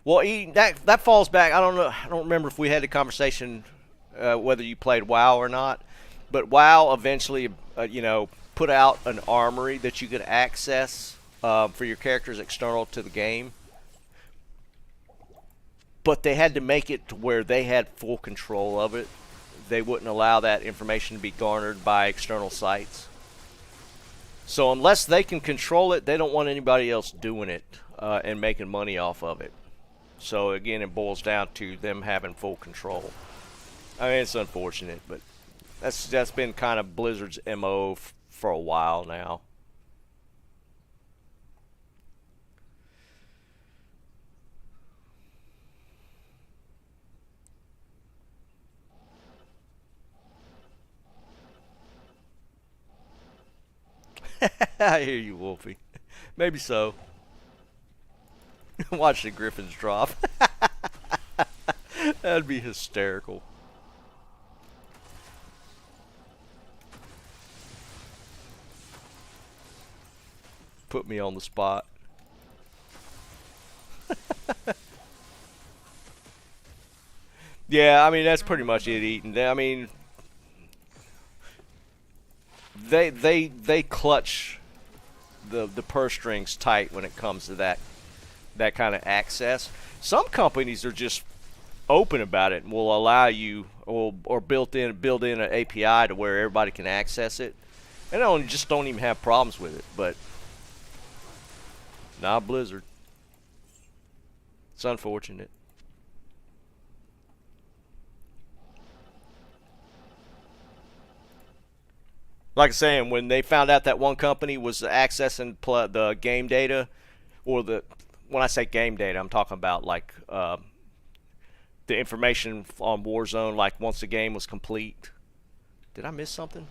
Well, that falls back. I don't know. I don't remember if we had a conversation whether you played WoW or not. But WoW eventually, put out an armory that you could access for your characters external to the game. But they had to make it to where they had full control of it. They wouldn't allow that information to be garnered by external sites. So unless they can control it, they don't want anybody else doing it and making money off of it. So again, it boils down to them having full control. I mean, it's unfortunate, but that's been kind of Blizzard's MO for a while now. I hear you, Wolfie. Maybe so. Watch the Griffins drop. That'd be hysterical. Put me on the spot. Yeah, I mean, that's pretty much it, Eaton. I mean, they clutch the purse strings tight when it comes to that kind of access. Some companies are just open about it and will allow you or build in an API to where everybody can access it, and don't even have problems with it. But not Blizzard. It's unfortunate. Like I'm saying, when they found out that one company was accessing the game data, or when I say game data, I'm talking about like the information on Warzone, like once the game was complete. Did I miss something?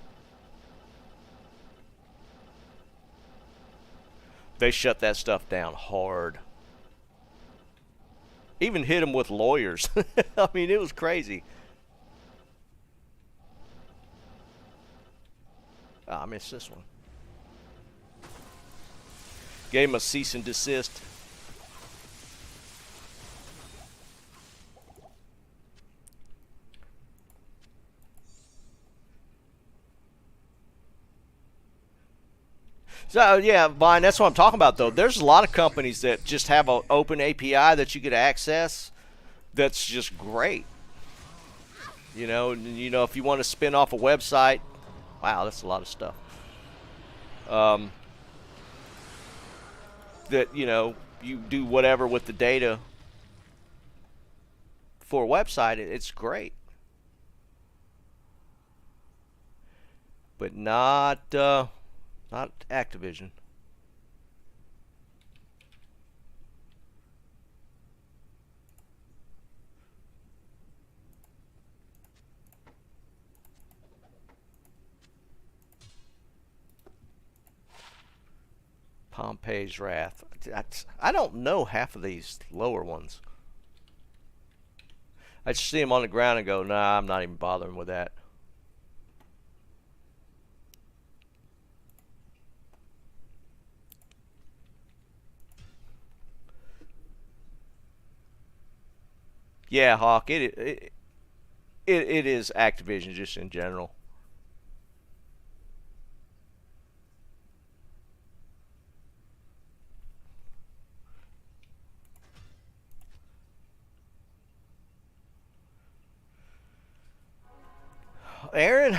They shut that stuff down hard. Even hit them with lawyers. I mean, it was crazy. Oh, I missed this one. Gave him a cease and desist. So yeah, Vine, that's what I'm talking about though. There's a lot of companies that just have an open API that you could access that's just great. You know, if you want to spin off a website, wow, that's a lot of stuff. That, you do whatever with the data for a website, it's great. But not Activision. Pompey's Wrath. I don't know half of these lower ones. I just see them on the ground and go, nah, I'm not even bothering with that. Yeah, Hawk, it is Activision just in general. Aaron,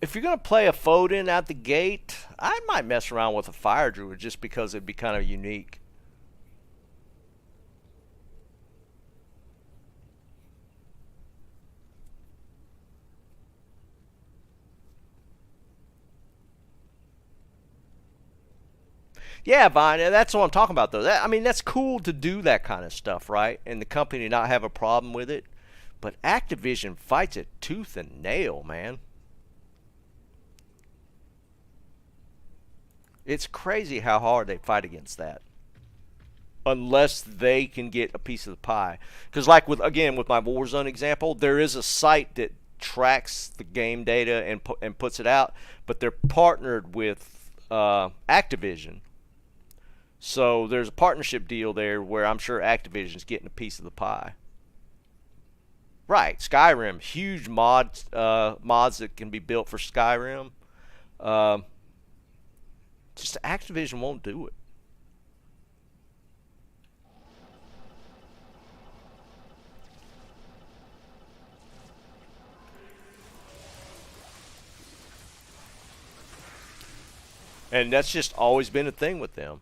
if you're going to play a Foden out the gate, I might mess around with a Fire Druid just because it'd be kind of unique. Yeah, Vine, that's what I'm talking about, though. I mean, that's cool to do that kind of stuff, right? And the company not have a problem with it. But Activision fights it tooth and nail, man. It's crazy how hard they fight against that. Unless they can get a piece of the pie. Because like with my Warzone example, there is a site that tracks the game data and puts it out, but they're partnered with Activision. So there's a partnership deal there where I'm sure Activision's getting a piece of the pie. Right, Skyrim, huge mods that can be built for Skyrim. Just Activision won't do it. And that's just always been a thing with them.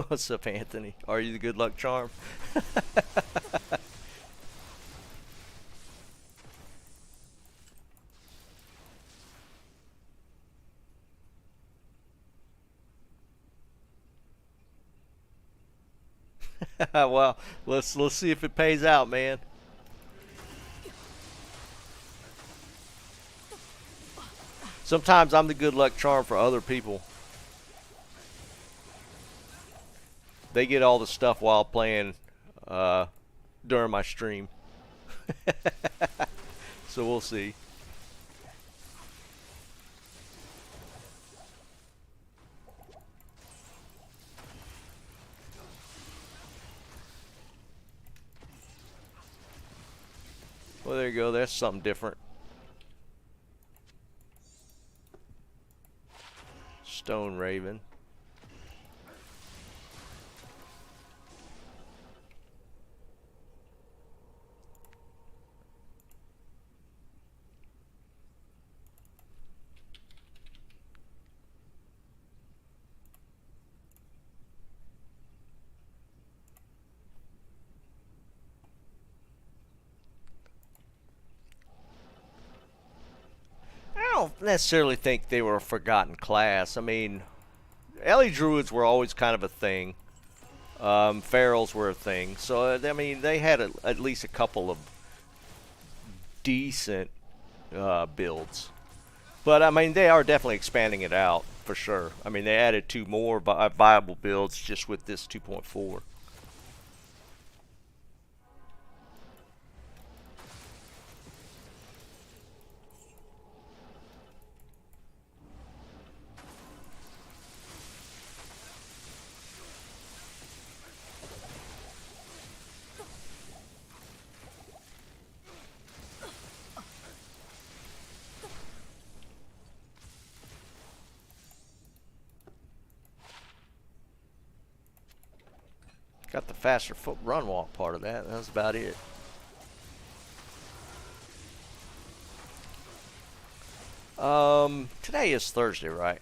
What's up, Anthony? Are you the good luck charm? Well, let's see if it pays out, man. Sometimes I'm the good luck charm for other people. They get all the stuff while playing during my stream. So we'll see. Well, there you go. That's something different. Stone Raven. I don't necessarily think they were a forgotten class. I mean, Ellie Druids were always kind of a thing. Ferals were a thing. So, I mean, they had at least a couple of decent builds. But, I mean, they are definitely expanding it out, for sure. I mean, they added 2 more viable builds just with this 2.4. Got the faster foot run walk part of that. That's about it. Today is Thursday, right?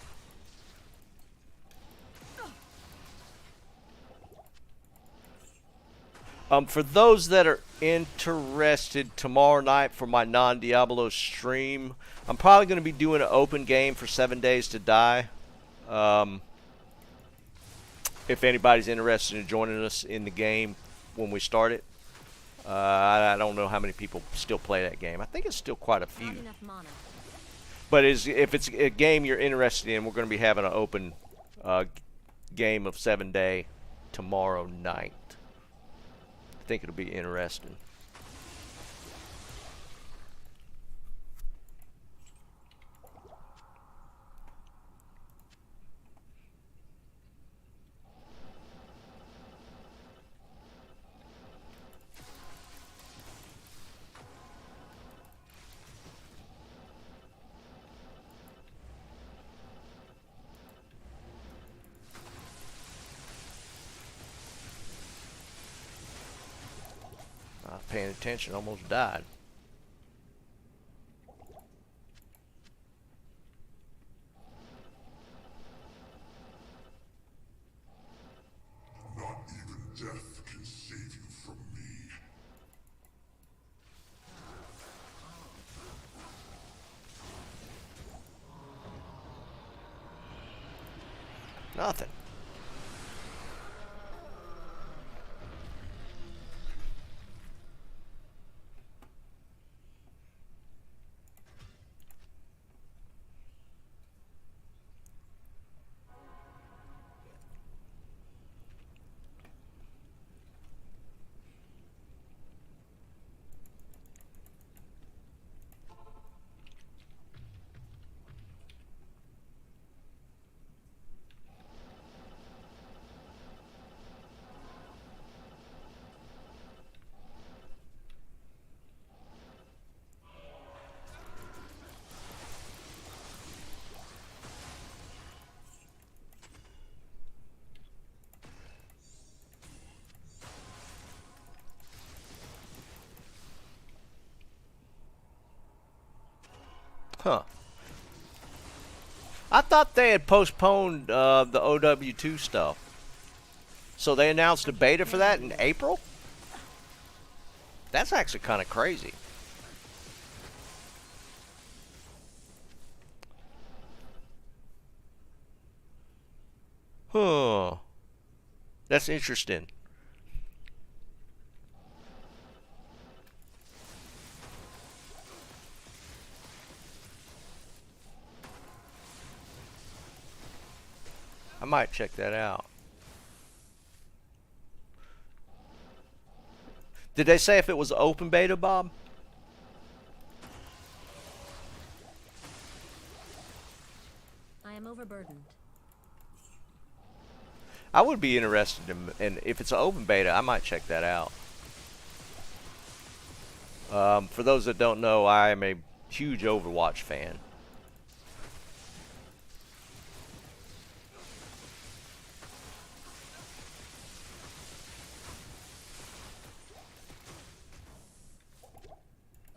For those that are interested, tomorrow night for my Non-Diablo stream, I'm probably going to be doing an open game for 7 Days to Die. If anybody's interested in joining us in the game when we start it. I don't know how many people still play that game. I think it's still quite a few. Not enough mana. But if it's a game you're interested in, we're going to be having an open game of 7 Day tomorrow night. I think it'll be interesting. Not paying attention, almost died. Not even death can save you from me. Nothing. Huh. I thought they had postponed the OW2 stuff. So they announced a beta for that in April? That's actually kind of crazy. Huh. That's interesting. I might check that out. Did they say if it was open beta, Bob? I am overburdened. I would be interested in if it's an open beta, I might check that out. For those that don't know, I am a huge Overwatch fan.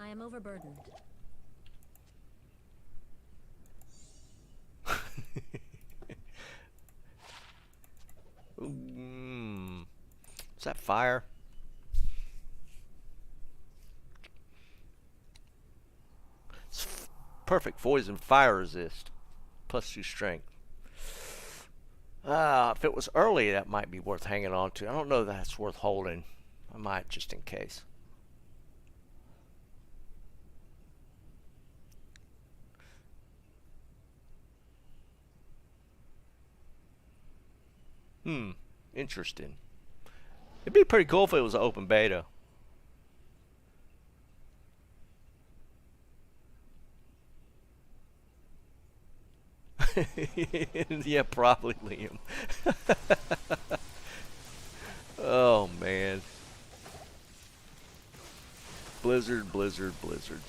I am overburdened. Is that fire? It's perfect poison, fire resist, +2 strength. If it was early, that might be worth hanging on to. I don't know if that's worth holding. I might just in case. Interesting. It'd be pretty cool if it was an open beta. Yeah, probably, Liam. Oh, man. Blizzard, blizzard, blizzard.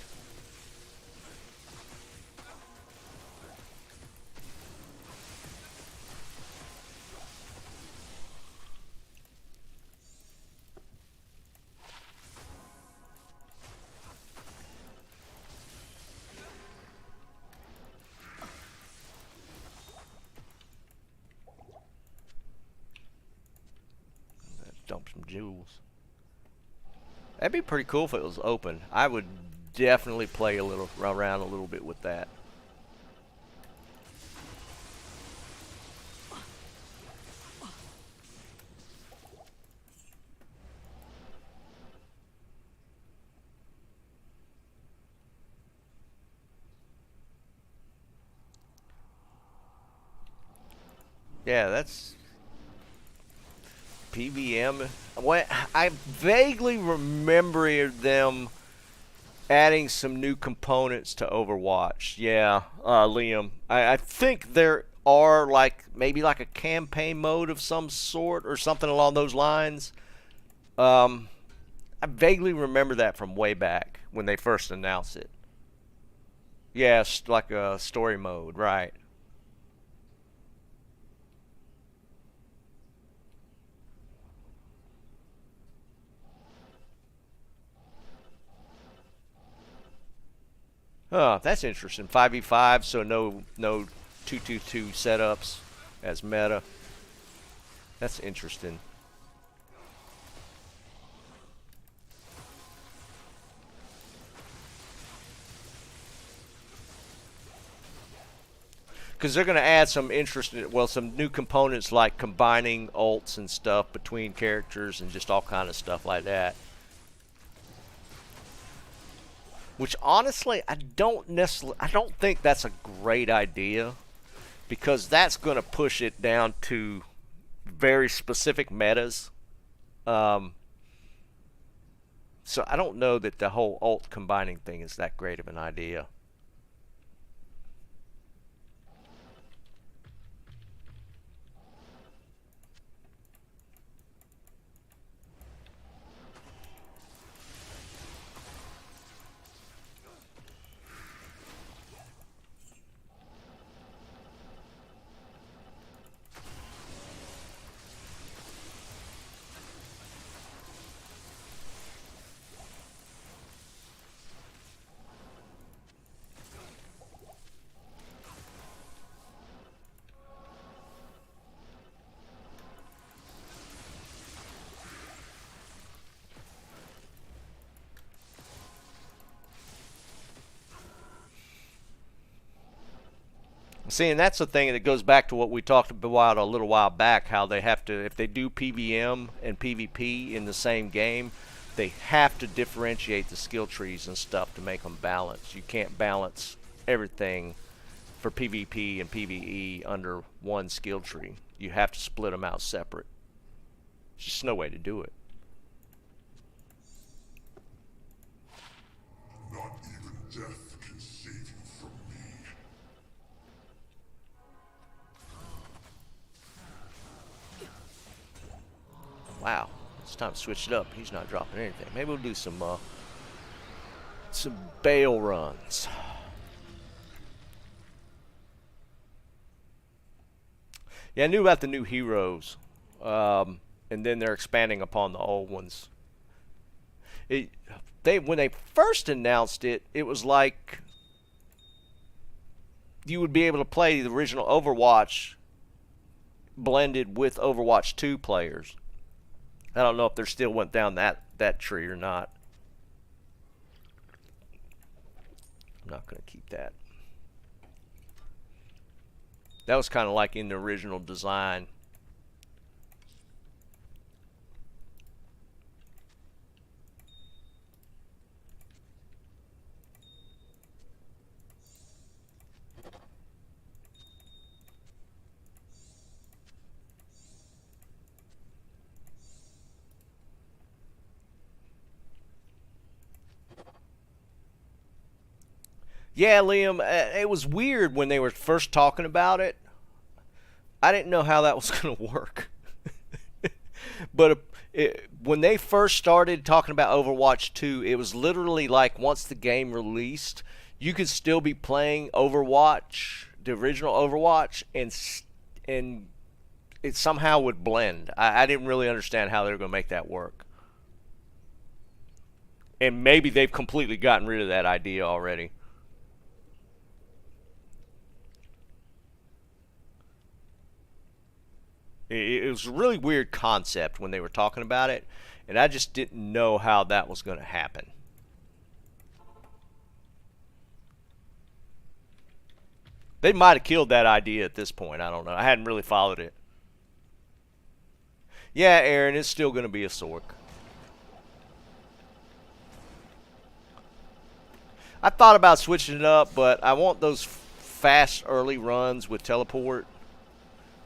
jewels. That'd be pretty cool if it was open. I would definitely play around a little bit with that. Yeah, that's PVM. What I vaguely remember them adding some new components to Overwatch. Yeah, Liam. I think there are maybe a campaign mode of some sort or something along those lines. I vaguely remember that from way back when they first announced it. Yes, like a story mode, right? Oh, that's interesting. 5v5, so no 2-2-2 setups as meta. That's interesting. Because they're going to add some interesting, well, some new components like combining ults and stuff between characters and just all kind of stuff like that. Which honestly, I don't think that's a great idea, because that's going to push it down to very specific metas. So I don't know that the whole ult combining thing is that great of an idea. See, and that's the thing that goes back to what we talked about a little while back, how they have to, if they do PVM and PvP in the same game, they have to differentiate the skill trees and stuff to make them balanced. You can't balance everything for PvP and PvE under one skill tree. You have to split them out separate. There's just no way to do it. Not even death can save you from me. Wow, it's time to switch it up. He's not dropping anything. Maybe we'll do some bail runs. Yeah, I knew about the new heroes, and then they're expanding upon the old ones. When they first announced it, it was like you would be able to play the original Overwatch blended with Overwatch 2 players. I don't know if they still went down that tree or not. I'm not going to keep that. That was kind of like in the original design. Yeah, Liam, it was weird when they were first talking about it. I didn't know how that was going to work. But when they first started talking about Overwatch 2, it was literally like once the game released, you could still be playing Overwatch, the original Overwatch, and it somehow would blend. I didn't really understand how they were going to make that work. And maybe they've completely gotten rid of that idea already. It was a really weird concept when they were talking about it, and I just didn't know how that was going to happen. They might have killed that idea at this point. I don't know. I hadn't really followed it. Yeah, Aaron, it's still going to be a Sork. I thought about switching it up, but I want those fast early runs with teleport.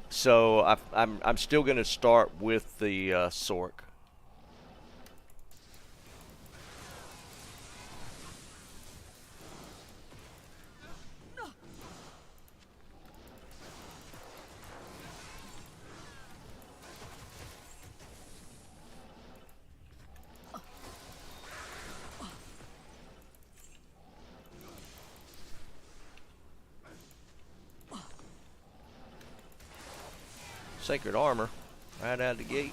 So I'm still going to start with the Sork. Sacred armor right out of the gate.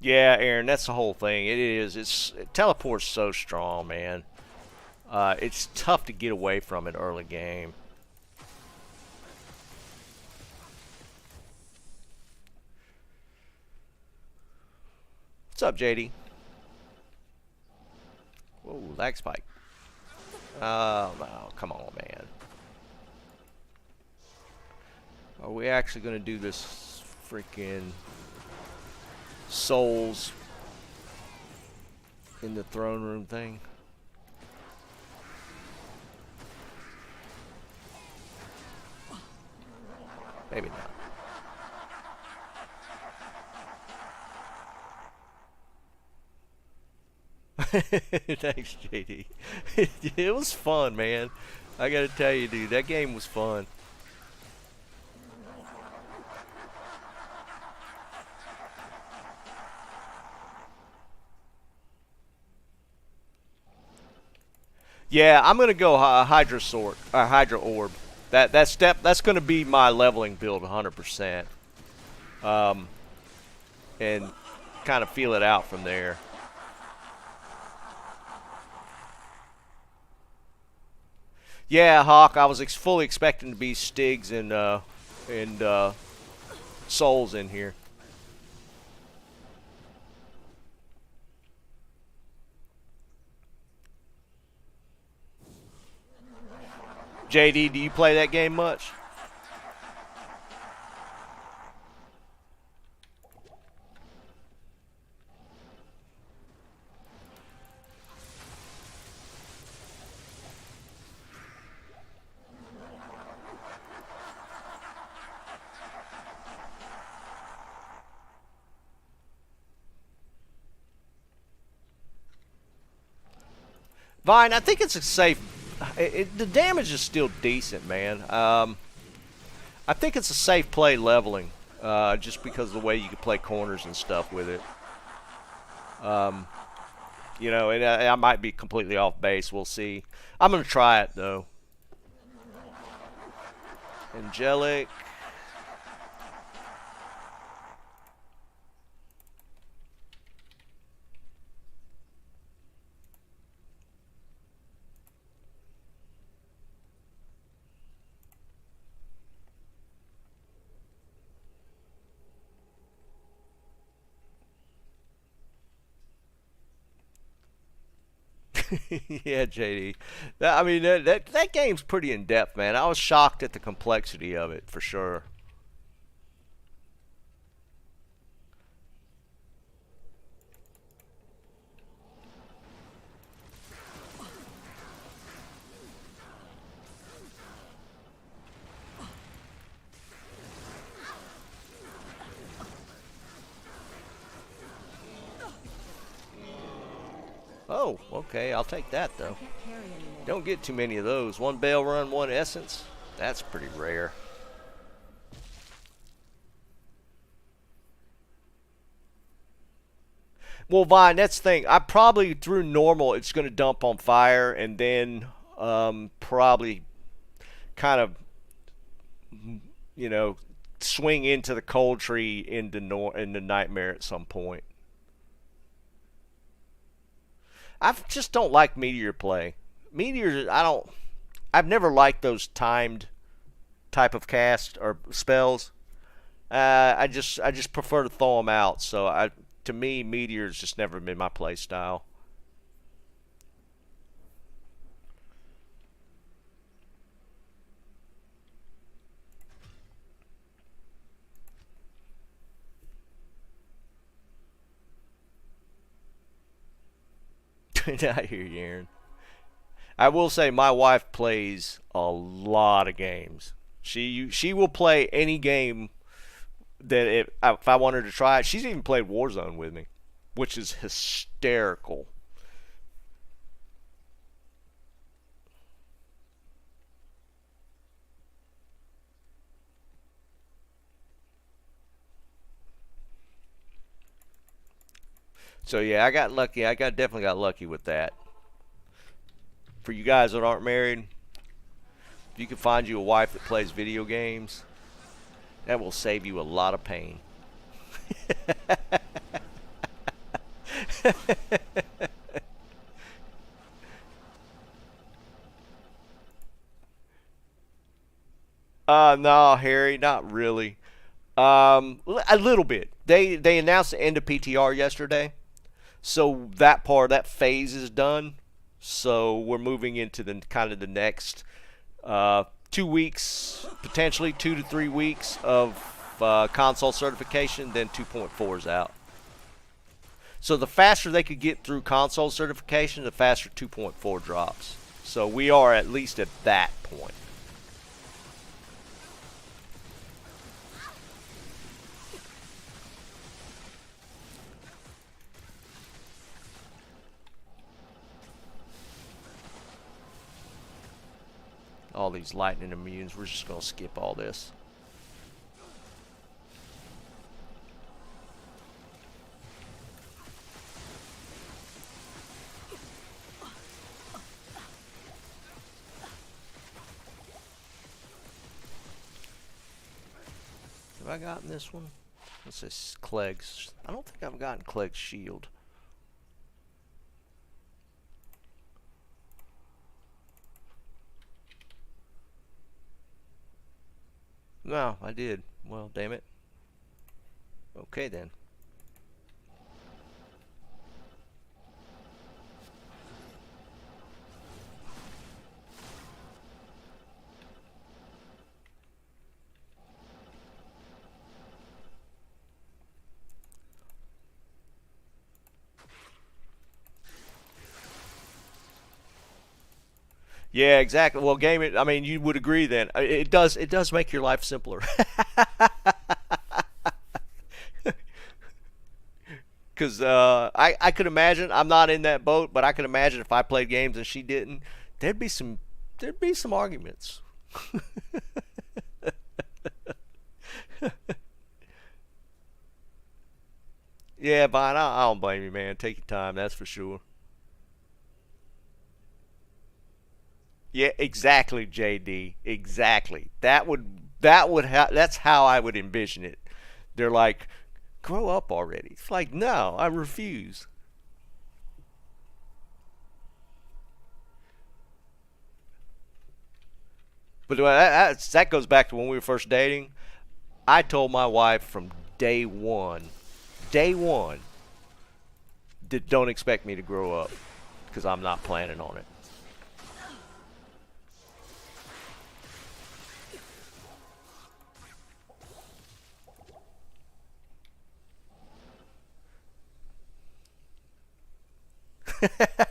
Yeah, Aaron, that's the whole thing. It is. Teleport's so strong, man. It's tough to get away from it early game. What's up, JD? Whoa, lag spike. Oh, no, come on, man. Are we actually going to do this freaking souls in the throne room thing? Maybe not. Thanks, JD. It was fun, man. I gotta tell you, dude, that game was fun. Yeah, I'm gonna go Hydra Sword, Hydra Orb. That's gonna be my leveling build 100%. And kind of feel it out from there. Yeah, Hawk, I was fully expecting to be Styx and Souls in here. JD, do you play that game much? Vine, I think it's a safe. The damage is still decent, man. I think it's a safe play leveling, just because of the way you can play corners and stuff with it. You know, and I might be completely off base. We'll see. I'm gonna try it though. Angelic. Yeah, JD. I mean, that game's pretty in depth, man. I was shocked at the complexity of it, for sure. Oh, okay, I'll take that though. Don't get too many of those. One Bell Run, one Essence. That's pretty rare. Well, Vine, that's the thing. I probably, through normal, it's going to dump on fire, and then probably kind of, you know, swing into the cold tree into nightmare at some point. I just don't like meteor play. Meteors, I've never liked those timed type of cast or spells. I just prefer to throw them out. So to me, meteors just never been my play style. I hear you, Aaron. I will say my wife plays a lot of games. She will play any game that if I want her to try it. She's even played Warzone with me, which is hysterical. So yeah, I got lucky. Definitely got lucky with that. For you guys that aren't married, if you can find you a wife that plays video games, that will save you a lot of pain. No, Harry, not really. A little bit. They announced the end of PTR yesterday, so that phase is done. So we're moving into the kind of the next 2 weeks, potentially 2 to 3 weeks of console certification. Then 2.4 is out. So the faster they could get through console certification, the faster 2.4 drops. So we are at least at that point. All these lightning immunes, we're just going to skip all this. Have I gotten this one? What's this? Clegg's. I don't think I've gotten Clegg's shield. No, I did. Well, damn it. Okay, then. Yeah, exactly. Well, game it. I mean, you would agree then. It does make your life simpler. Because I could imagine. I'm not in that boat, but I could imagine if I played games and she didn't, there'd be some arguments. Yeah, Vine, I don't blame you, man. Take your time. That's for sure. Yeah, exactly, JD. Exactly. That's how I would envision it. They're like, grow up already. It's like, no, I refuse. But that goes back to when we were first dating. I told my wife from day one, that don't expect me to grow up because I'm not planning on it.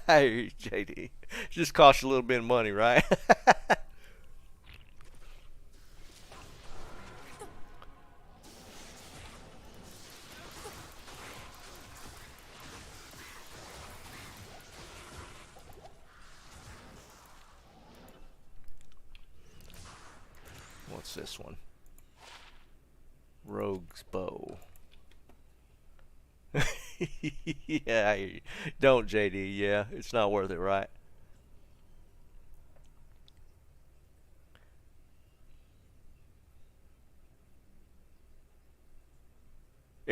Hey, JD. Just cost you a little bit of money, right? What's this one? Rogue's bow. Yeah, don't, JD. Yeah, it's not worth it, right?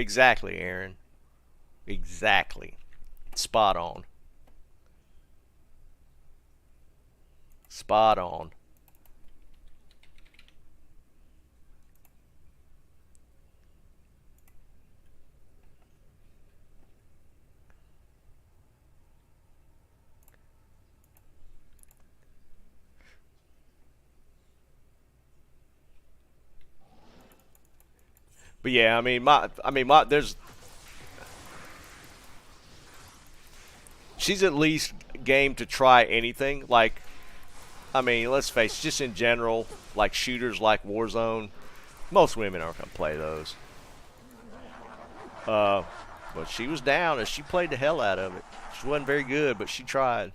Exactly, Aaron. Exactly. Spot on. Spot on. But yeah, there's. She's at least game to try anything. Like, I mean, let's face it, just in general, like shooters like Warzone, most women aren't gonna play those. But she was down and she played the hell out of it. She wasn't very good, but she tried.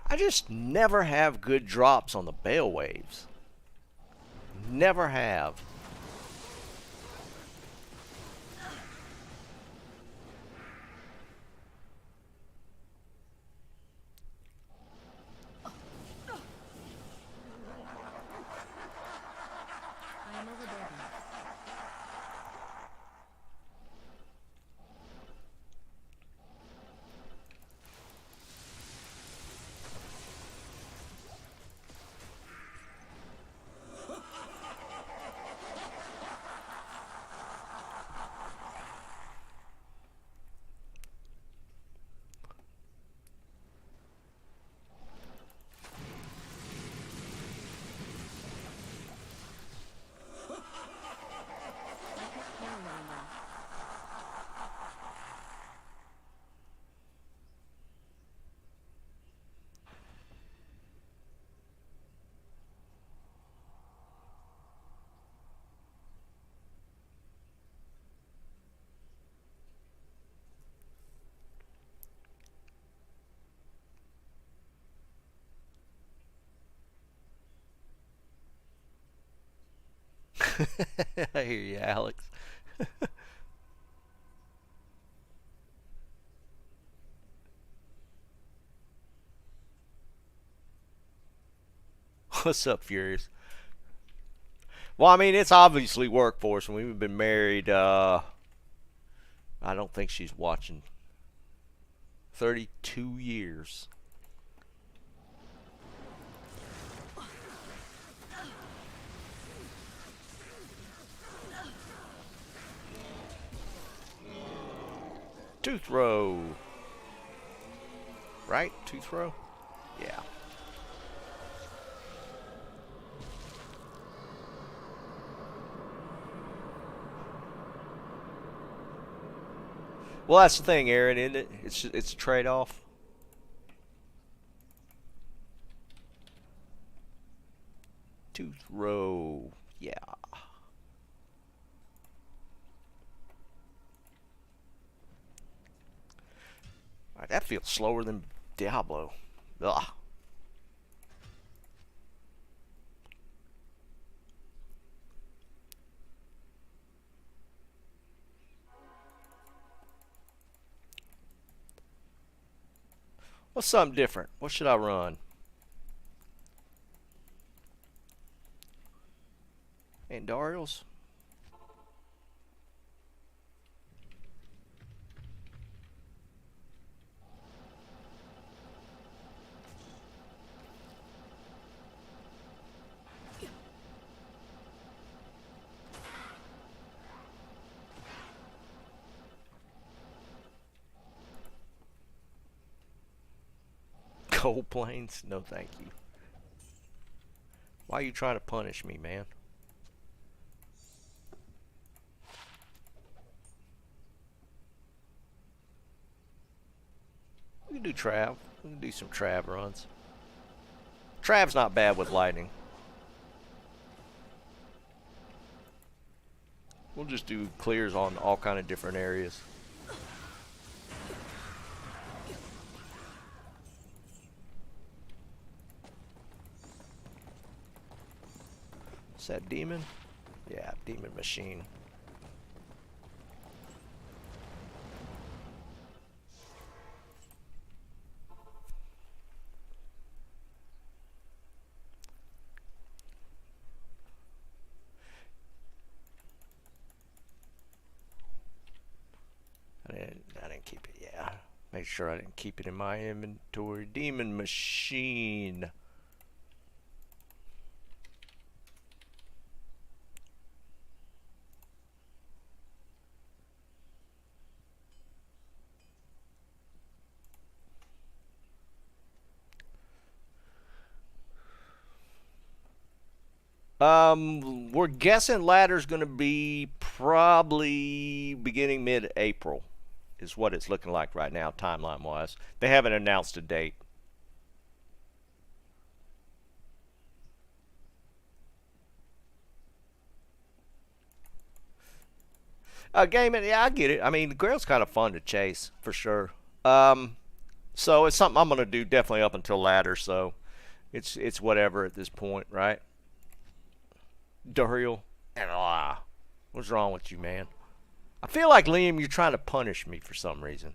I just never have good drops on the bale waves. Never have. I am overburdened. I can't heal anymore. I hear you, Alex. What's up, Furious? Well, I mean, it's obviously work for us, and we've been married. I don't think she's watching. 32 years. Tooth row. Right? Tooth row? Yeah. Well, that's the thing, Aaron, isn't it? It's a trade-off. Tooth row. Yeah. Alright, that feels slower than Diablo. Ugh. What's something different? What should I run? Andariels? Cold plains? No, thank you. Why are you trying to punish me, man? We can do Trav. We can do some Trav runs. Trav's not bad with lightning. We'll just do clears on all kind of different areas. Is that demon? Yeah, demon machine. I didn't keep it, yeah. Make sure I didn't keep it in my inventory. Demon machine. We're guessing ladder's going to be probably beginning mid-April is what it's looking like right now, timeline-wise. They haven't announced a date. Gaming, yeah, I get it. I mean, the grail's kind of fun to chase, for sure. So it's something I'm going to do definitely up until ladder, so it's whatever at this point, right? Duriel. What's wrong with you, man? I feel like, Liam, you're trying to punish me for some reason.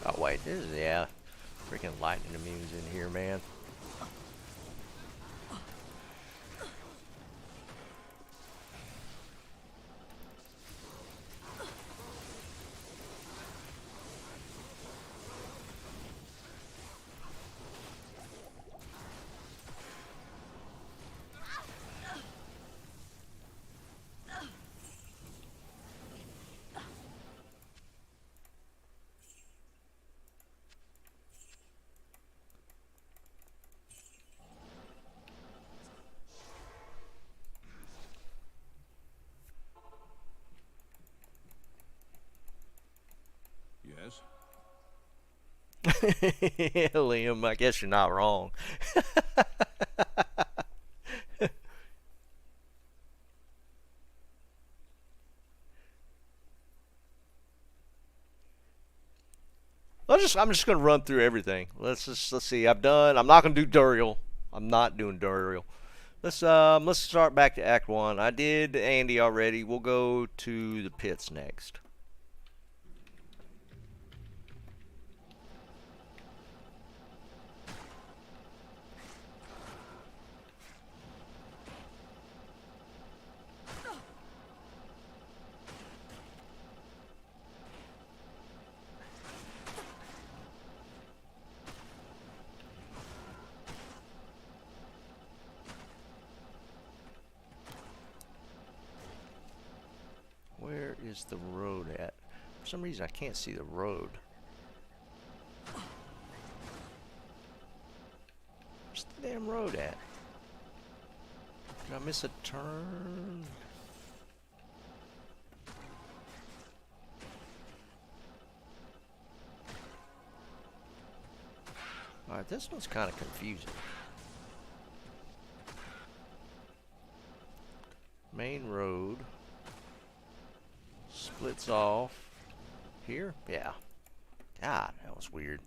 Oh, wait. This is, yeah. Freaking lightning immune's in here, man. Yes? Liam, I guess you're not wrong. I'm just gonna run through everything. Let's see. I'm not gonna do Duriel. I'm not doing Duriel. Let's start back to Act 1. I did Andy already. We'll go to the pits next. Where is the road at? For some reason I can't see the road. Where's the damn road at? Did I miss a turn? Alright, this one's kind of confusing. Main road. Splits off. Here? Yeah. God, that was weird.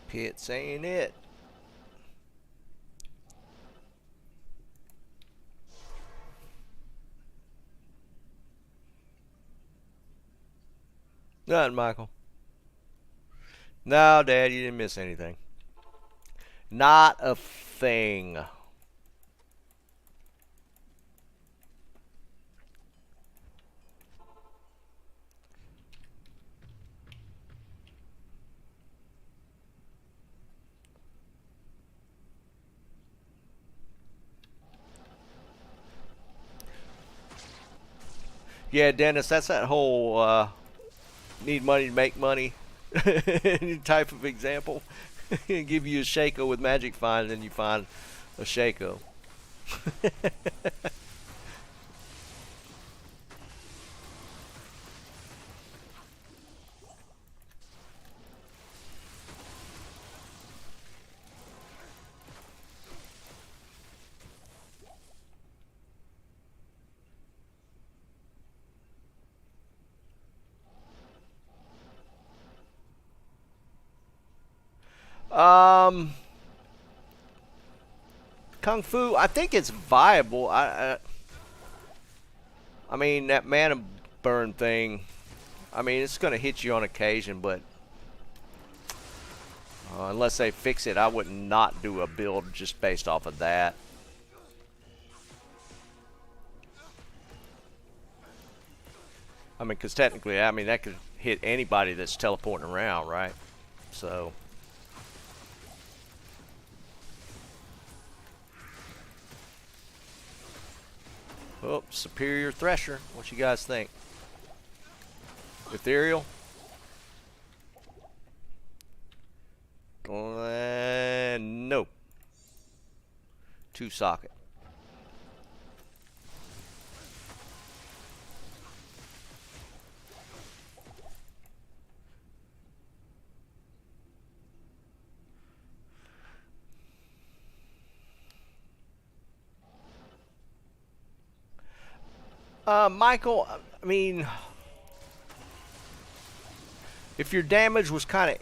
Pits ain't it. Nothing, Michael. No, Dad, you didn't miss anything. Not a thing. Yeah, Dennis, that's that whole need money to make money type of example. Give you a Shaco with magic find, and then you find a Shaco. Kung Fu, I think it's viable. I mean, that mana burn thing, I mean, it's going to hit you on occasion, but unless they fix it, I would not do a build just based off of that. I mean, because technically, I mean, that could hit anybody that's teleporting around, right? So... Oh, Superior Thresher. What you guys think? Ethereal? Nope. 2 socket. Michael, I mean, if your damage was kind of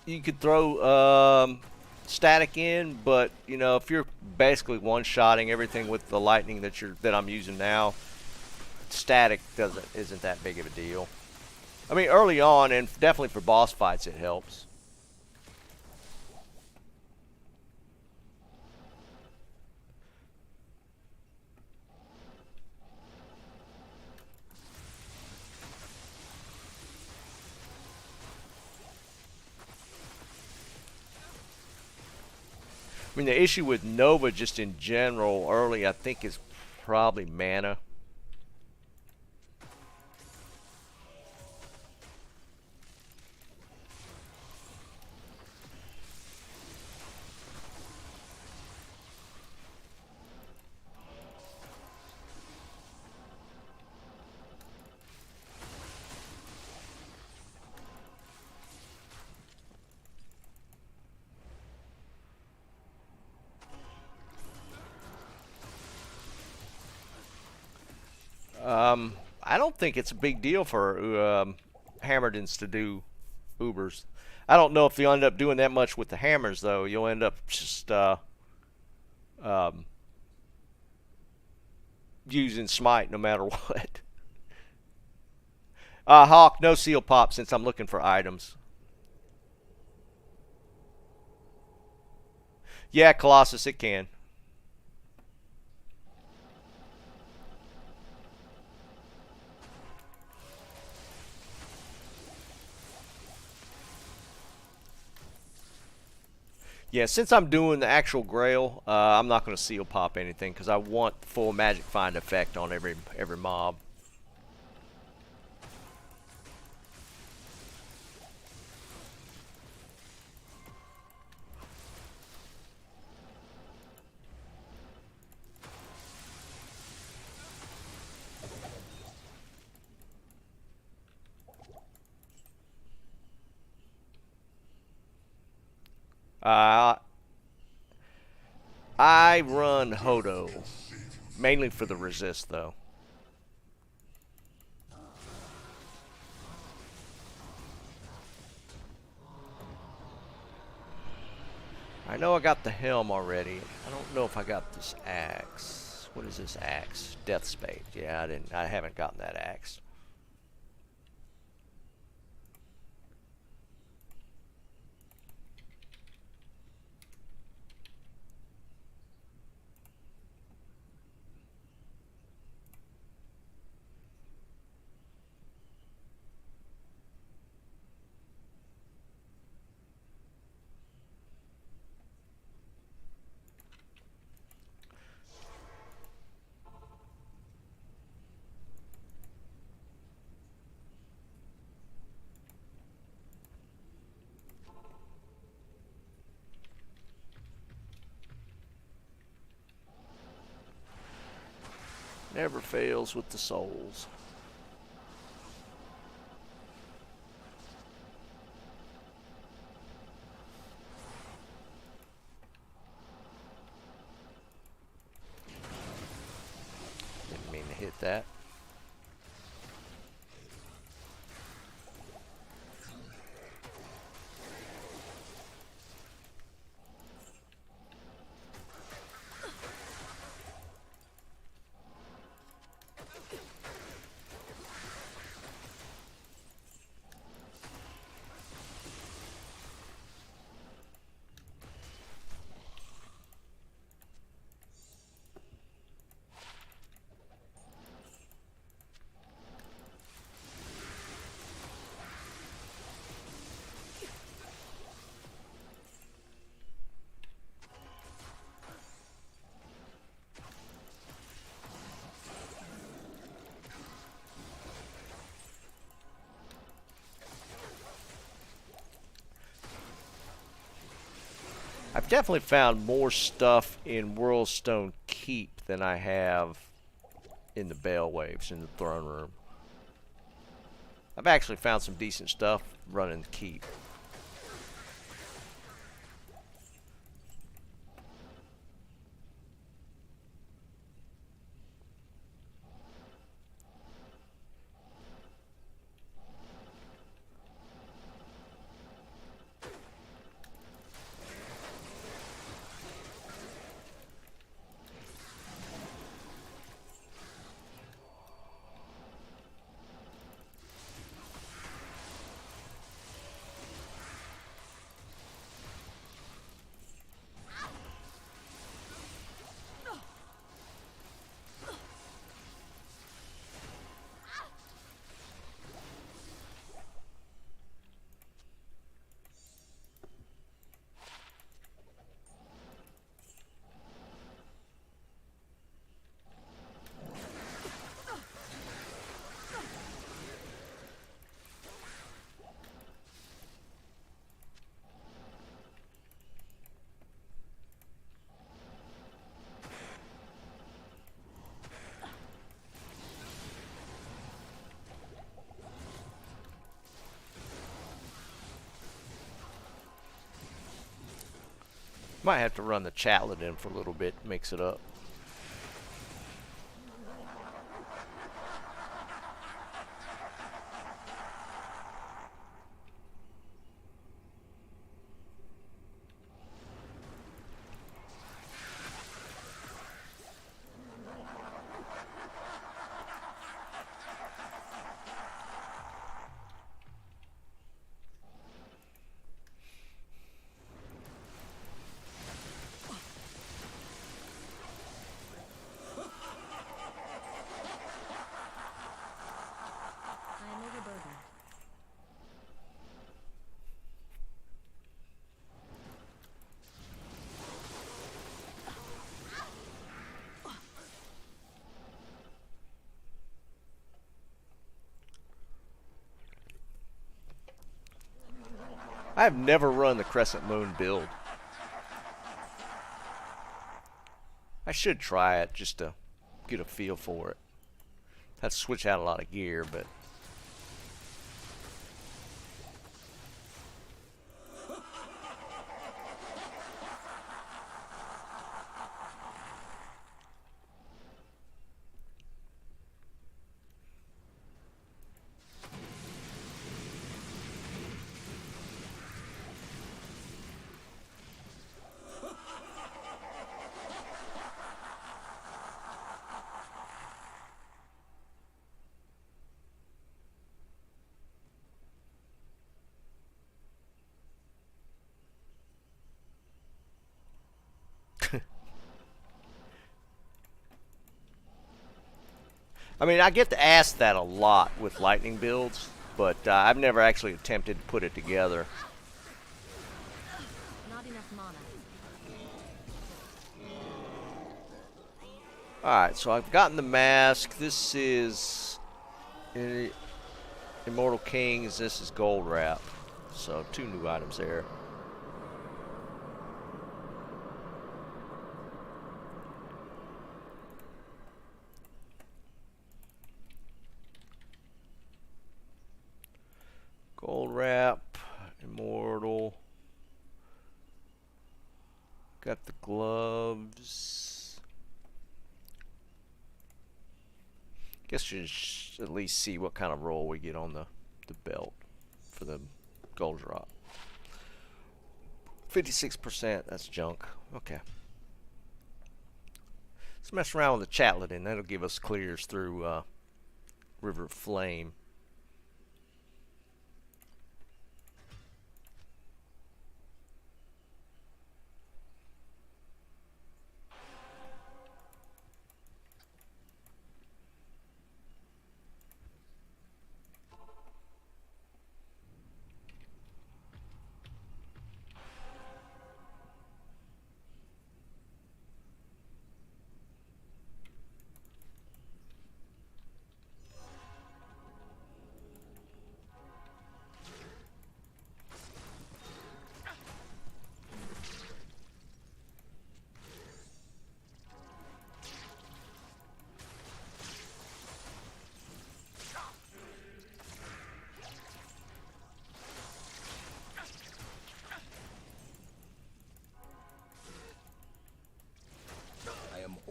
you could throw static in, but you know, if you're basically one-shotting everything with the lightning that I'm using now, static isn't that big of a deal. I mean, early on, and definitely for boss fights, it helps. I mean, the issue with Nova just in general early, I think, is probably mana. I don't think it's a big deal for Hammerdens to do Ubers. I don't know if you'll end up doing that much with the hammers, though. You'll end up just using Smite no matter what. Hawk, no seal pop since I'm looking for items. Yeah, Colossus, it can. Yeah, since I'm doing the actual grail, I'm not going to seal pop anything because I want full magic find effect on every mob. I run Hodo, mainly for the resist, though. I know I got the helm already. I don't know if I got this axe. What is this axe? Death Spade. Yeah, I haven't gotten that axe. Never fails with the souls. Didn't mean to hit that. I've definitely found more stuff in Worldstone Keep than I have in the Bale Waves in the throne room. I've actually found some decent stuff running the Keep. Might have to run the chatlet in for a little bit, mix it up. I am overburdened. I've never run the Crescent Moon build. I should try it just to get a feel for it. Had to switch out a lot of gear, but I mean, I get to ask that a lot with lightning builds, but I've never actually attempted to put it together. Not enough mana. Alright, so I've gotten the mask. This is Immortal Kings. This is Gold Wrap. So 2 new items there. Gold Wrap, Immortal. Got the gloves. Guess you should at least see what kind of roll we get on the belt for the gold drop. 56%, that's junk. Okay. Let's mess around with the chatlet and that'll give us clears through River of Flame.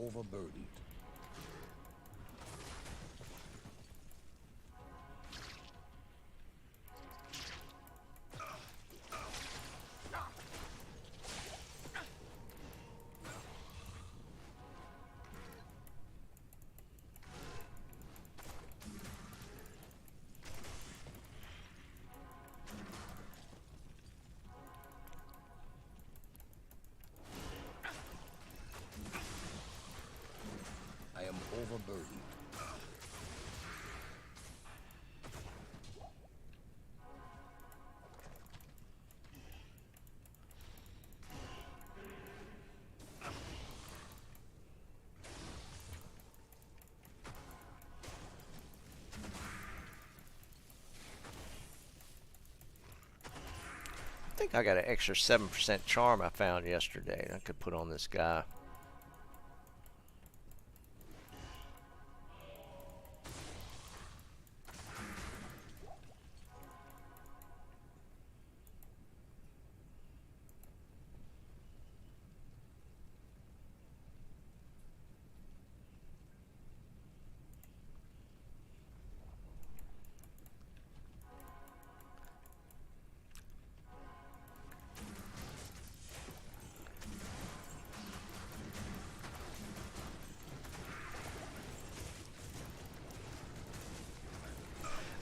Overburdened. Overburdened. I think I got an extra 7% charm I found yesterday I could put on this guy.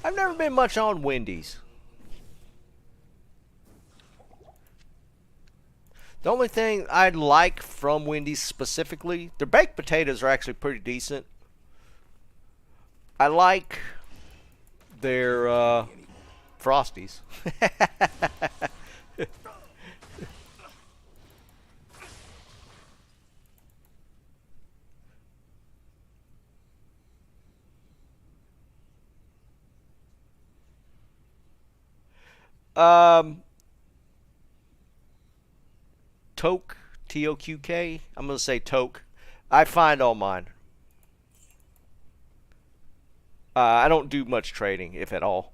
I've never been much on Wendy's. The only thing I like from Wendy's specifically, their baked potatoes are actually pretty decent. I like their Frosties. Toke, T-O-Q-K. I'm going to say Toke. I find all mine. I don't do much trading, if at all.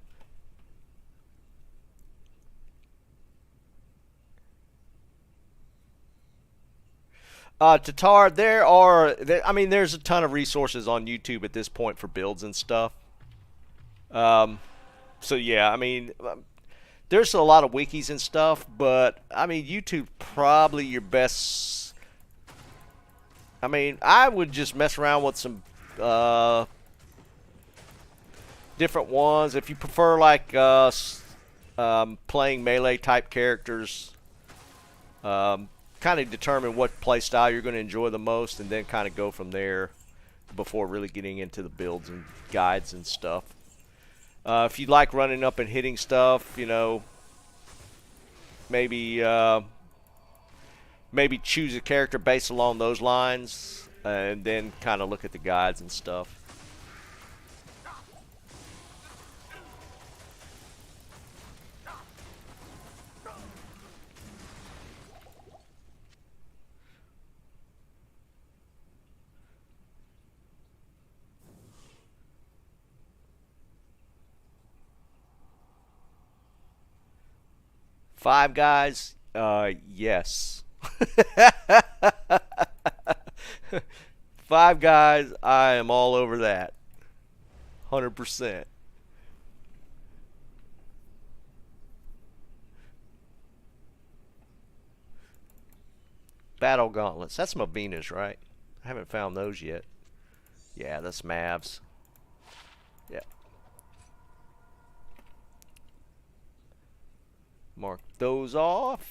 Tatar, I mean, there's a ton of resources on YouTube at this point for builds and stuff. So yeah, I mean, there's a lot of wikis and stuff, but I mean, YouTube probably your best. I mean, I would just mess around with some different ones. If you prefer like playing melee type characters, kind of determine what play style you're going to enjoy the most, and then kind of go from there. before really getting into the builds and guides and stuff. If you like running up and hitting stuff, you know, maybe maybe choose a character based along those lines, and then kind of look at the guides and stuff. Five Guys, yes. Five Guys, I am all over that. 100%. Battle Gauntlets. That's Mavina's, right? I haven't found those yet. Yeah, that's Mavs. Yeah. Mark those off.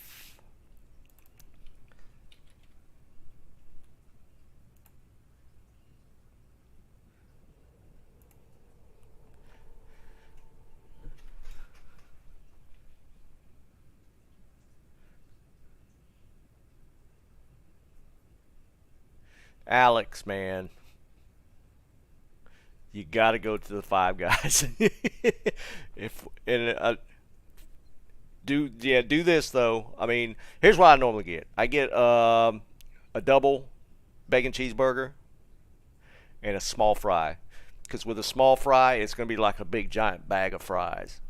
Alex, man. You got to go to the Five Guys. Do this though. I mean, here's what I normally get. I get a double bacon cheeseburger and a small fry. Because with a small fry, it's going to be like a big giant bag of fries.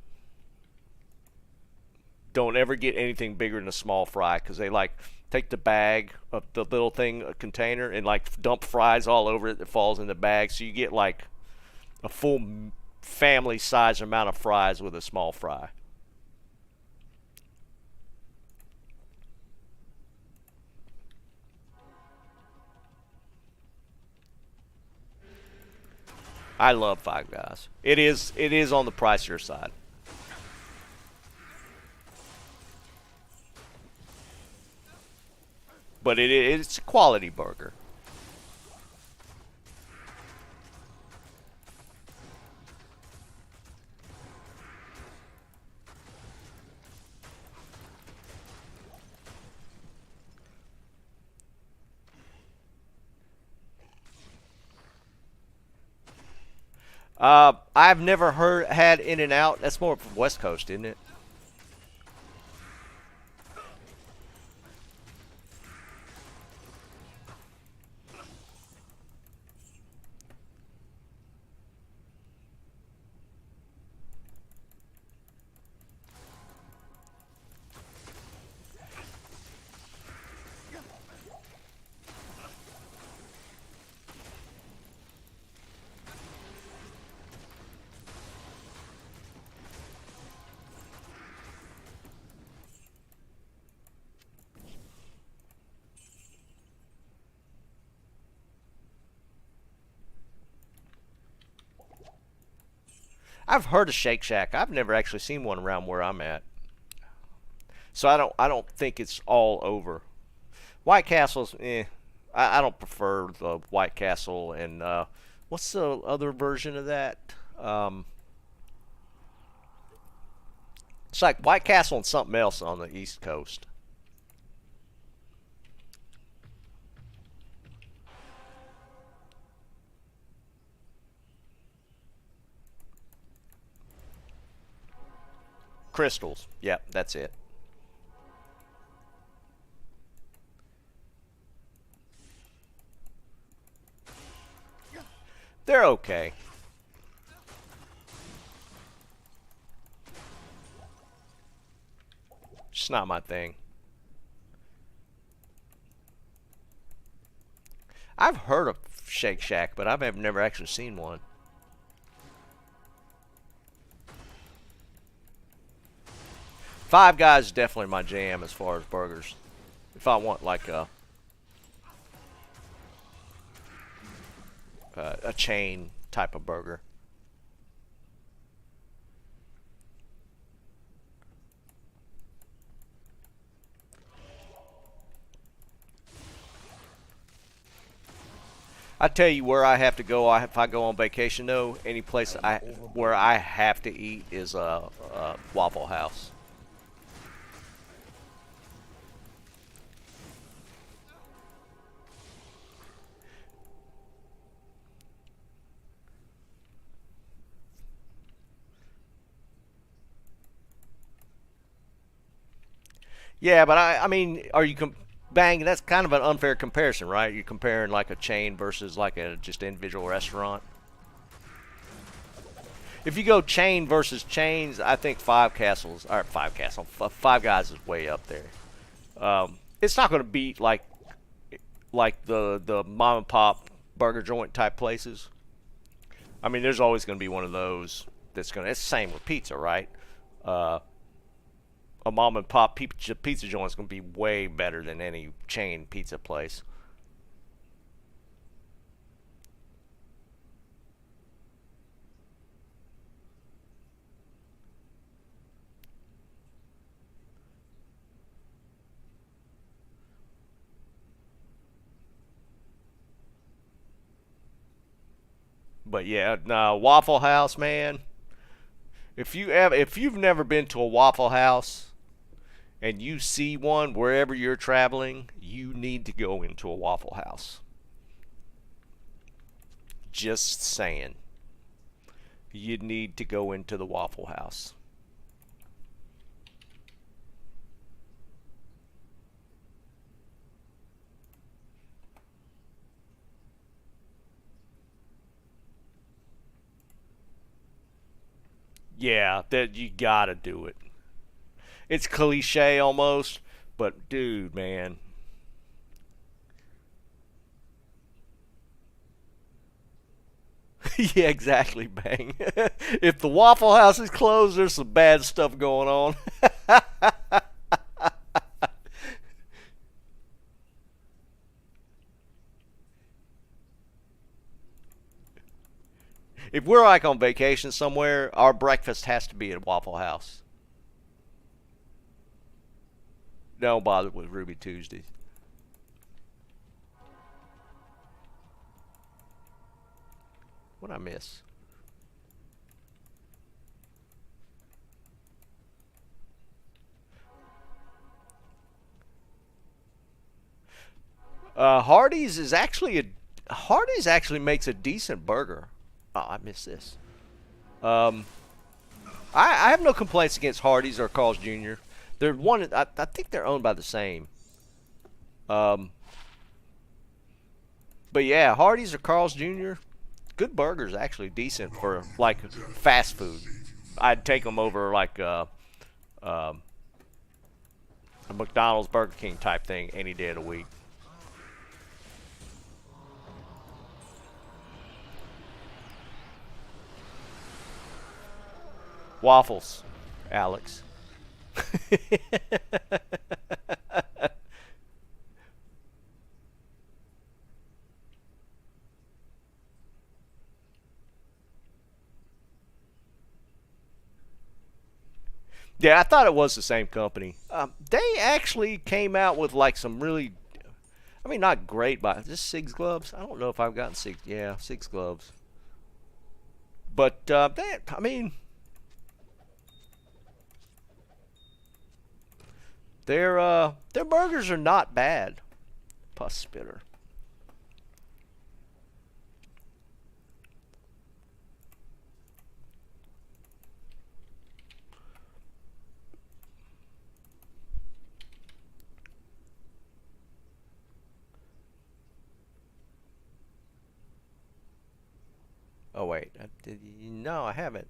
Don't ever get anything bigger than a small fry, because they like take the bag of the little thing, a container, and like dump fries all over it that falls in the bag. So you get like a full family size amount of fries with a small fry. I love Five Guys. It is on the pricier side. But it's a quality burger. I've never had In-N-Out. That's more from West Coast, isn't it? I've heard of Shake Shack. I've never actually seen one around where I'm at. So I don't think it's all over. White Castle's I don't prefer the White Castle, and what's the other version of that? It's like White Castle and something else on the East Coast. Crystals. Yep, that's it. They're okay. Just not my thing. I've heard of Shake Shack, but I've never actually seen one. Five Guys is definitely my jam as far as burgers. If I want like a chain type of burger. I tell you where I have to go. If I go on vacation, though, any place where I have to eat is a Waffle House. Yeah, but I mean, are you bang? That's kind of an unfair comparison, right? You're comparing like a chain versus like a just individual restaurant. If you go chain versus chains, I think Five Guys is way up there. It's not going to beat like the mom and pop burger joint type places. I mean, there's always going to be one of those that's going to. It's the same with pizza, right? A mom and pop pizza joint is going to be way better than any chain pizza place. But yeah, no, Waffle House, man. If you've never been to a Waffle House and you see one wherever you're traveling, you need to go into a Waffle House. Just saying. You need to go into the Waffle House. Yeah, that you gotta do it. It's cliche almost, but dude, man. Yeah, exactly, bang. If the Waffle House is closed, there's some bad stuff going on. If we're like on vacation somewhere, our breakfast has to be at Waffle House. Don't bother with Ruby Tuesdays. What'd I miss? Hardee's actually makes a decent burger. Oh, I missed this. Um, I have no complaints against Hardee's or Carl's Jr. They're one. I think they're owned by the same. Um, but yeah, Hardee's or Carl's Jr. Good burgers, actually decent for like fast food. I'd take them over like a McDonald's, Burger King type thing any day of the week. Waffles, Alex. Yeah, I thought it was the same company. They actually came out with like some really, I mean, not great, but just SIG's gloves. I don't know if I've gotten SIG. Yeah, SIG's gloves. But I mean, their burgers are not bad. Pus spitter. Oh wait, no, I haven't.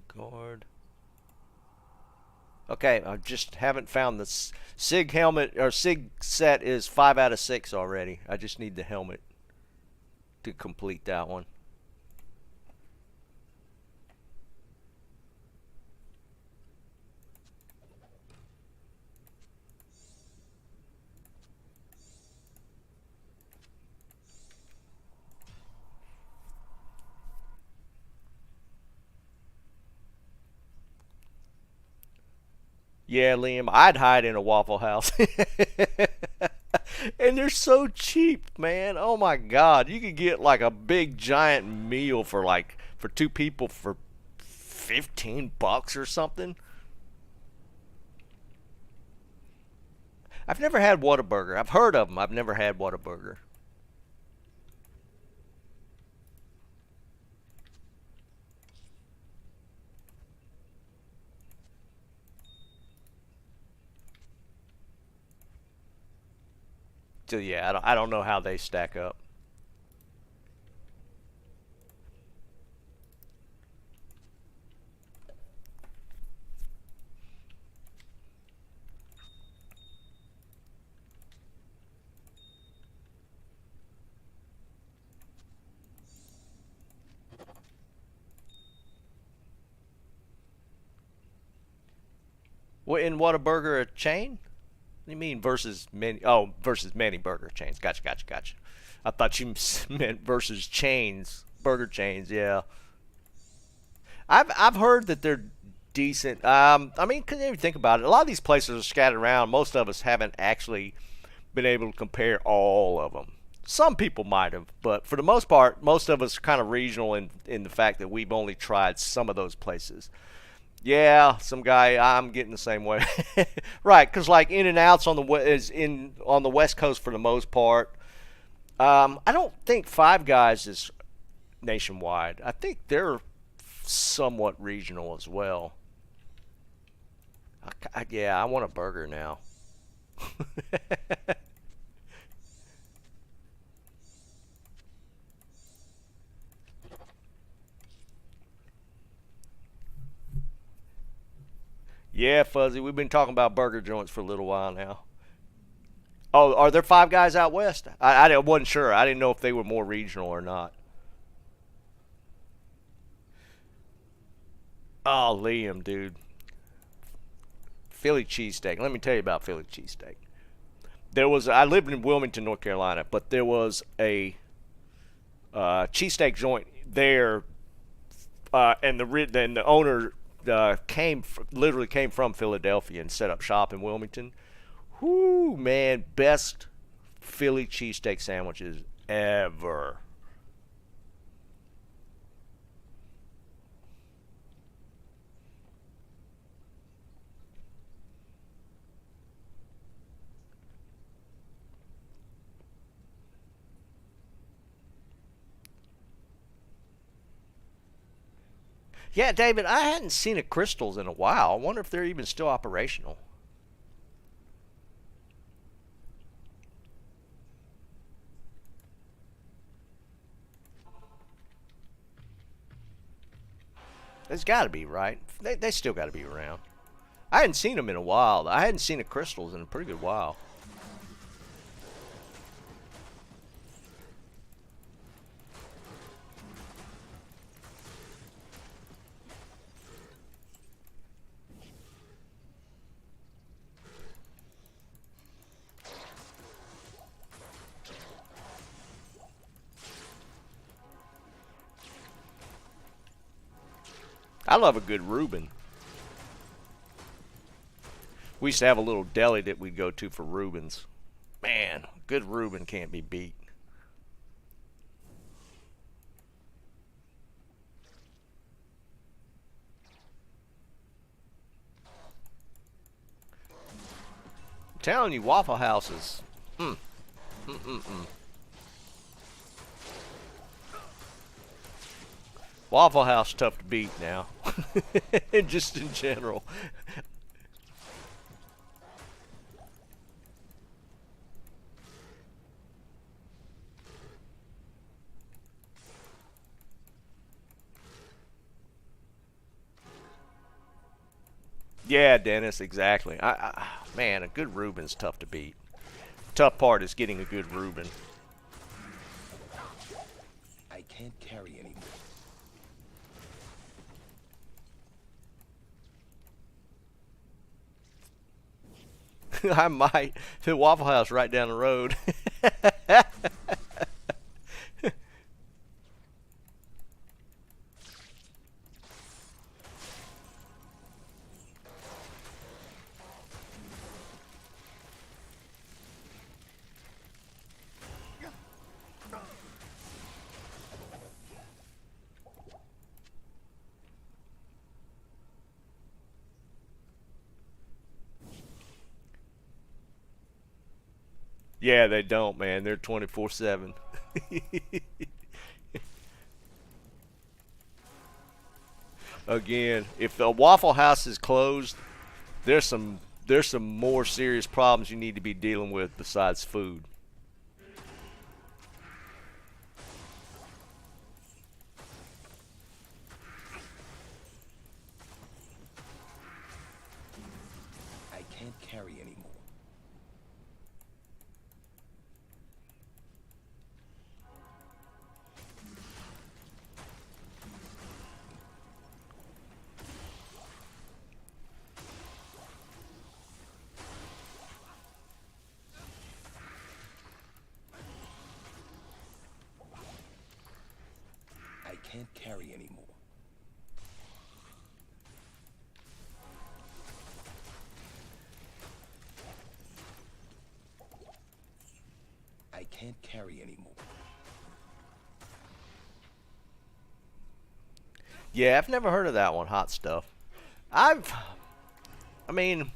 Guard. Okay, I just haven't found the SIG helmet or SIG set is 5 out of 6 already. I just need the helmet to complete that one. Yeah, Liam, I'd hide in a Waffle House. And they're so cheap, man. Oh my God, you could get like a big giant meal for two people for $15 or something. I've never had Whataburger. I've heard of them. I've never had Whataburger. So yeah, I don't know how they stack up. What in Whataburger a chain? What do you mean versus many? Oh, versus many burger chains. Gotcha, gotcha, gotcha. I thought you meant versus chains, burger chains. Yeah, I've heard that they're decent. I mean, can you think about it? A lot of these places are scattered around. Most of us haven't actually been able to compare all of them. Some people might have, but for the most part, most of us are kind of regional in the fact that we've only tried some of those places. Yeah, some guy. I'm getting the same way, right? Because like In and Outs on the West Coast for the most part. I don't think Five Guys is nationwide. I think they're somewhat regional as well. Yeah, I want a burger now. Yeah, Fuzzy, we've been talking about burger joints for a little while now. Oh, are there Five Guys out west? I wasn't sure. I didn't know if they were more regional or not. Oh, Liam, dude. Philly cheesesteak. Let me tell you about Philly cheesesteak. I lived in Wilmington, North Carolina, but there was a cheesesteak joint there, and the owner literally came from Philadelphia and set up shop in Wilmington. Whoo, man, best Philly cheesesteak sandwiches ever. Yeah, David, I hadn't seen a Crystals in a while. I wonder if they're even still operational. There's got to be, right? They still got to be around. I hadn't seen them in a while. I hadn't seen a Crystals in a pretty good while. I love a good Reuben. We used to have a little deli that we'd go to for Reubens. Man, good Reuben can't be beat. I'm telling you, Waffle Houses. Mm. Mm-mm-mm. Waffle House tough to beat now. Just in general. Yeah, Dennis, exactly. Man, a good Reuben's tough to beat. Tough part is getting a good Reuben. I can't carry anymore. I might. The Waffle House right down the road. Yeah, they don't, man. They're 24/7. Again, if a Waffle House is closed, there's some more serious problems you need to be dealing with besides food. I can't carry anymore. I can't carry anymore. I can't carry anymore. Yeah, I've never heard of that one, hot stuff. I mean,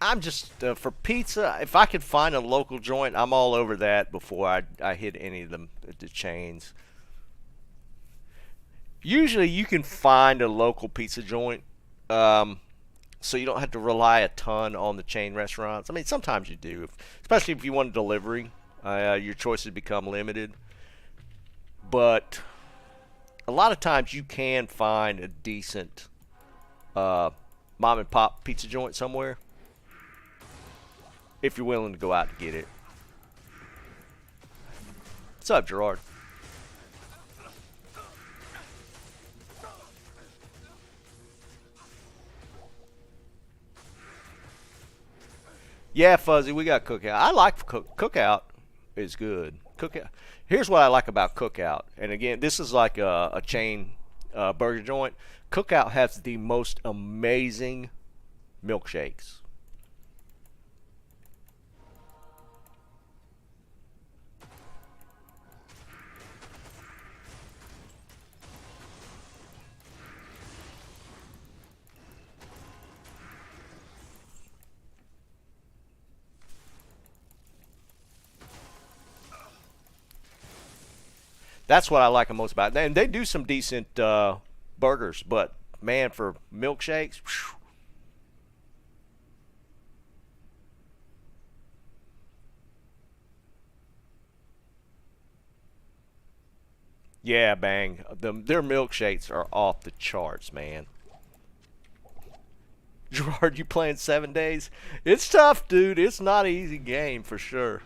I'm just for pizza. If I could find a local joint, I'm all over that before I hit any of the chains. Usually, you can find a local pizza joint, so you don't have to rely a ton on the chain restaurants. I mean, sometimes you do, especially if you want delivery. Your choices become limited, but a lot of times you can find a decent mom and pop pizza joint somewhere if you're willing to go out to get it. What's up, Gerard? Yeah, Fuzzy, we got Cookout. I like Cookout is good. Cookout. Here's what I like about Cookout, and again, this is like a chain burger joint. Cookout has the most amazing milkshakes. That's what I like the most about it. And they do some decent burgers, but man, for milkshakes, whew. Yeah, bang. Their milkshakes are off the charts, man. Gerard, you playing 7 days? It's tough, dude. It's not an easy game for sure.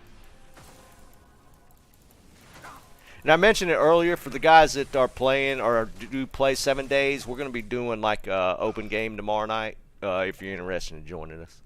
And I mentioned it earlier for the guys that are playing or do play 7 days. We're going to be doing like an open game tomorrow night. If you're interested in joining us.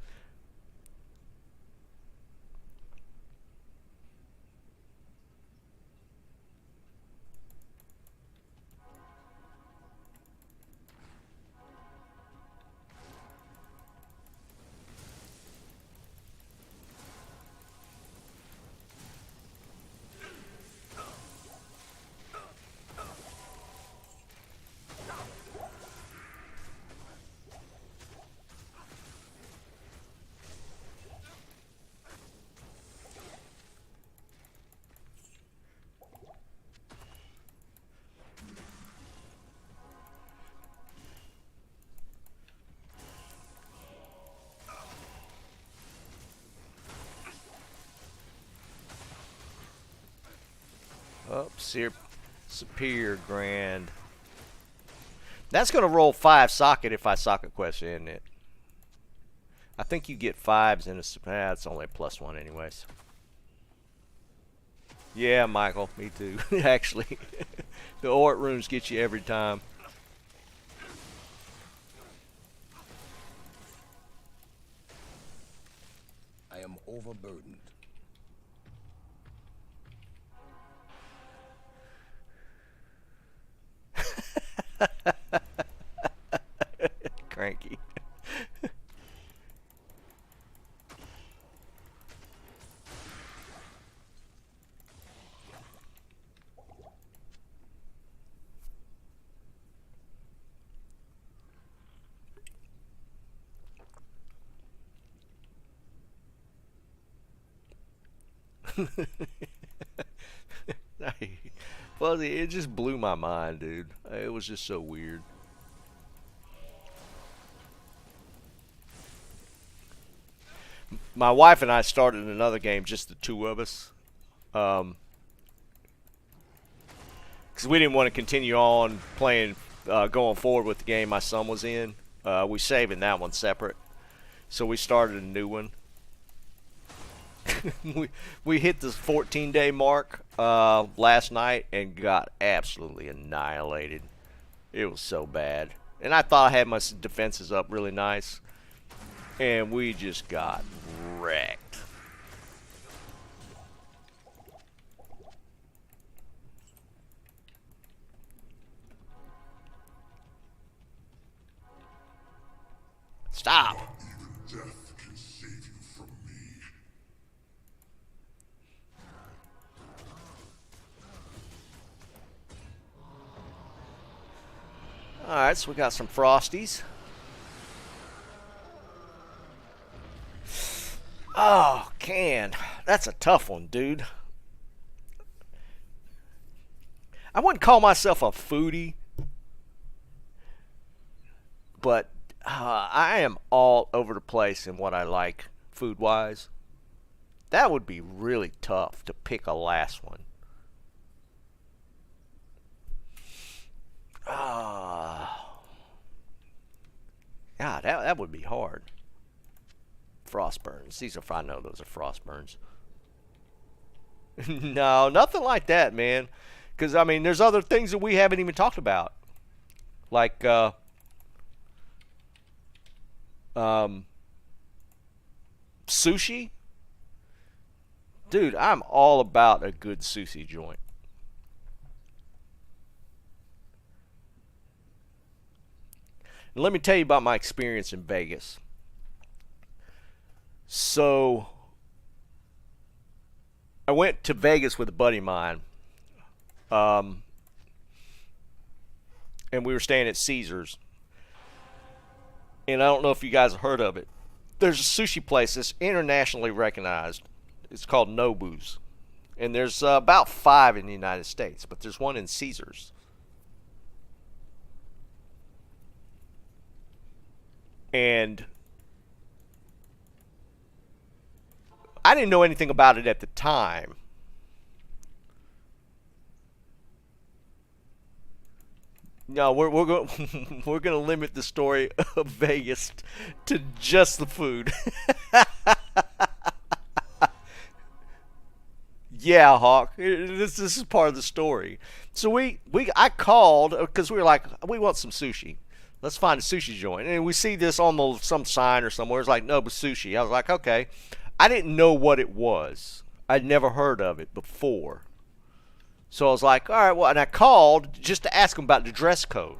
Oh, Superior Grand. That's going to roll 5 socket if I socket quest, isn't it? I think you get 5s in a... That's only a +1 anyways. Yeah, Michael. Me too. Actually. The Ort runes get you every time. I am overburdened. Cranky. Fuzzy, it just blew my mind, dude. It was just so weird. My wife and I started another game, just the two of us. Because we didn't want to continue on playing, going forward with the game my son was in. We saving that one separate. So we started a new one. we hit the 14-day mark last night and got absolutely annihilated. It was so bad. And I thought I had my defenses up really nice. And we just got wrecked. Stop! Not even death can save you from me. Alright, so we got some Frosties. Oh, can. That's a tough one, dude. I wouldn't call myself a foodie, but I am all over the place in what I like food-wise. That would be really tough to pick a last one. Yeah, that would be hard. Frostburns. These are, I know those are frostburns. No, nothing like that, man. Because, I mean, there's other things that we haven't even talked about. Like, sushi. Dude, I'm all about a good sushi joint. And let me tell you about my experience in Vegas. So, I went to Vegas with a buddy of mine. And we were staying at Caesars. And I don't know if you guys have heard of it. There's a sushi place that's internationally recognized. It's called Nobu's. And there's about 5 in the United States, but there's one in Caesars. And I didn't know anything about it at the time. No, we're going we're going to limit the story of Vegas to just the food. Yeah, Hawk. This is part of the story. So I called because we were like, we want some sushi. Let's find a sushi joint. And we see this on some sign or somewhere. It's like Nobu Sushi. I was like, okay. I didn't know what it was. I'd never heard of it before. So I was like, all right, well, and I called just to ask him about the dress code.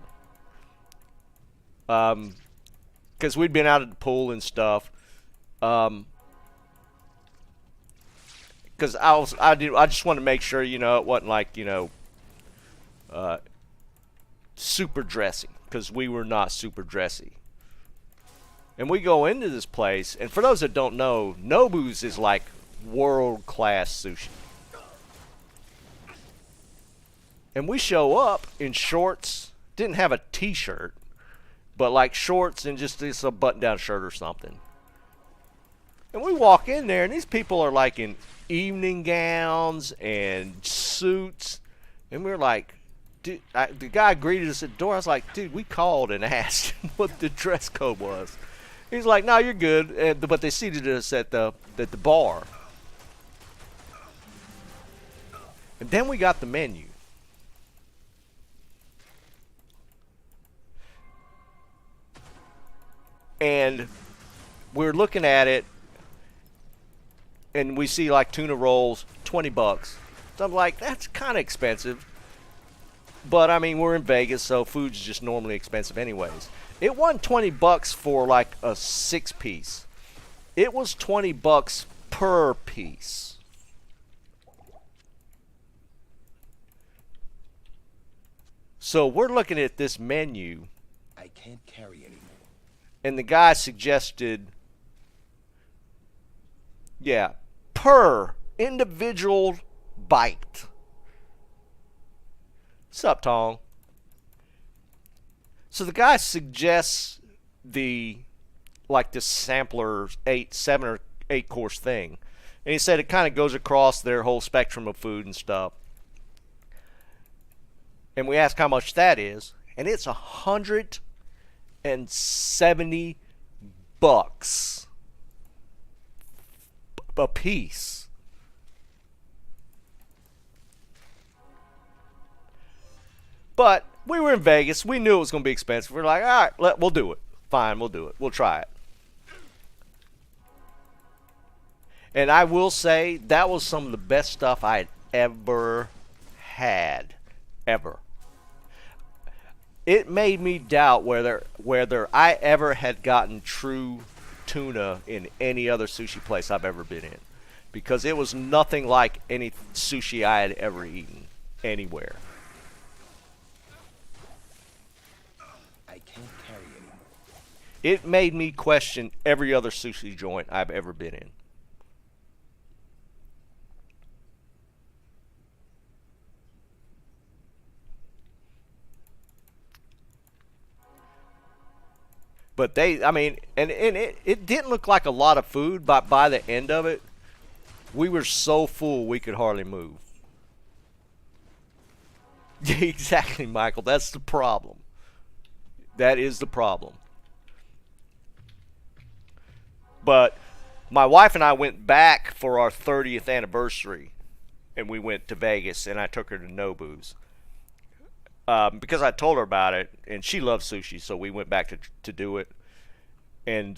Because we'd been out at the pool and stuff. Because I just wanted to make sure, you know, it wasn't like, you know, super dressy. Because we were not super dressy. And we go into this place, and for those that don't know, Nobu's is like world-class sushi. And we show up in shorts, didn't have a t-shirt, but like shorts and just a button-down shirt or something. And we walk in there, and these people are like in evening gowns and suits. And we're like, dude, the guy greeted us at the door. I was like, dude, we called and asked what the dress code was. He's like, no, you're good. But they seated us at the bar. And then we got the menu. And we're looking at it, and we see like tuna rolls, $20. So I'm like, that's kind of expensive. But I mean, we're in Vegas, so food's just normally expensive anyways. It wasn't $20 for like a 6-piece. It was $20 per piece. So we're looking at this menu. I can't carry anymore. And the guy suggested, yeah, per individual bite. Sup, Tong? So the guy suggests this sampler 7 or 8 course thing. And he said it kind of goes across their whole spectrum of food and stuff. And we asked how much that is, and it's $170 a piece. But we were in Vegas. We knew it was going to be expensive. We were like, all right, we'll do it. Fine, we'll do it. We'll try it. And I will say that was some of the best stuff I had ever had. Ever. It made me doubt whether I ever had gotten true tuna in any other sushi place I've ever been in. Because it was nothing like any sushi I had ever eaten anywhere. I can't carry anymore. It made me question every other sushi joint I've ever been in. But it didn't look like a lot of food, but by the end of it, we were so full we could hardly move. Exactly, Michael. That's the problem. That is the problem. But my wife and I went back for our 30th anniversary, and we went to Vegas, and I took her to Nobu's. Because I told her about it, and she loves sushi, so we went back to do it. And,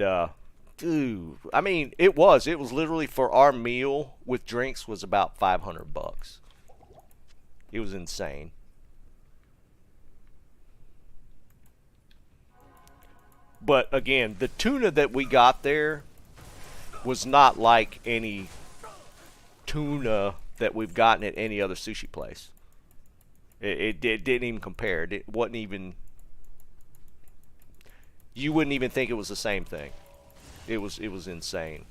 dude, I mean, it was literally for our meal with drinks was about $500. It was insane. But again, the tuna that we got there was not like any tuna that we've gotten at any other sushi place. It didn't even compare. It wasn't even... You wouldn't even think it was the same thing. It was insane.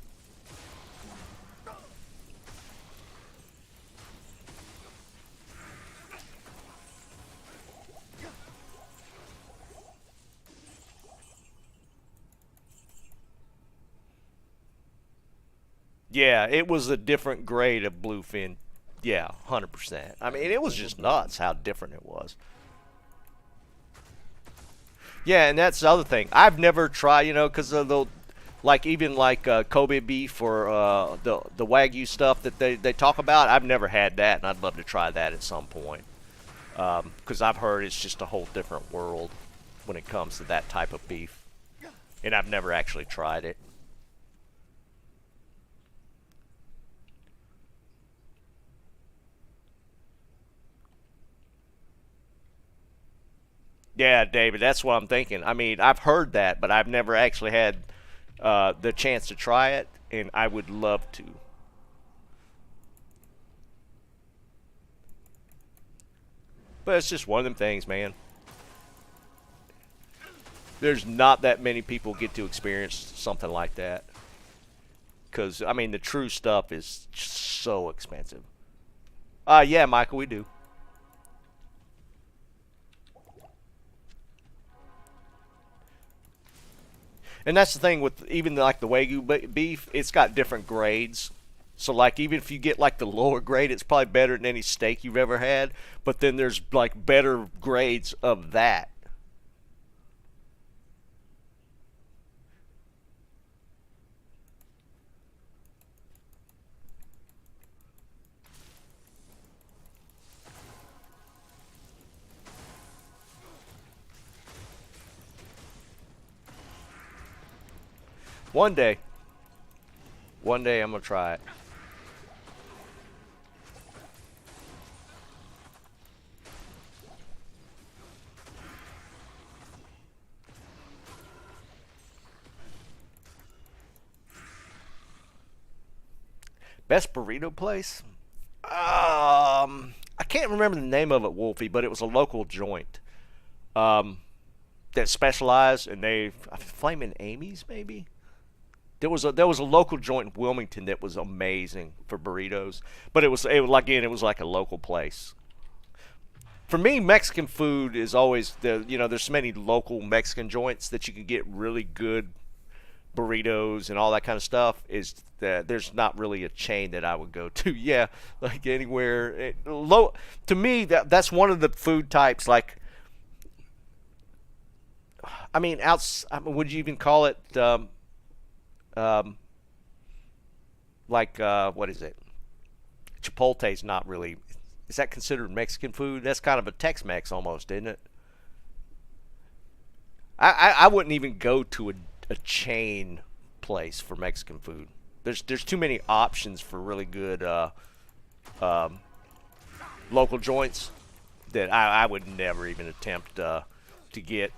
Yeah, it was a different grade of bluefin. Yeah, 100%. I mean, it was just nuts how different it was. Yeah, and that's the other thing. I've never tried, because of the, Kobe beef or the Wagyu stuff that they talk about. I've never had that, and I'd love to try that at some point. Because I've heard it's just a whole different world when it comes to that type of beef. And I've never actually tried it. Yeah, David, that's what I'm thinking. I mean, I've heard that, but I've never actually had the chance to try it, and I would love to. But it's just one of them things, man. There's not that many people get to experience something like that. Because, I mean, the true stuff is so expensive. Yeah, Michael, we do. And that's the thing with even like the Wagyu beef, it's got different grades. So like even if you get like the lower grade, it's probably better than any steak you've ever had. But then there's like better grades of that. One day I'm gonna try it. Best burrito place? I can't remember the name of it, Wolfie, but it was a local joint that specialized, and Flamin' Amy's maybe. There was a local joint in Wilmington that was amazing for burritos, but it was like a local place. For me, Mexican food is always there's so many local Mexican joints that you can get really good burritos and all that kind of stuff. Is that there's not really a chain that I would go to. Yeah, like anywhere. To me, that's one of the food types. Like, I mean, would you even call it what is it? Chipotle's not really. Is that considered Mexican food? That's kind of a Tex-Mex almost, isn't it? I wouldn't even go to a chain place for Mexican food. There's too many options for really good local joints that I would never even attempt to get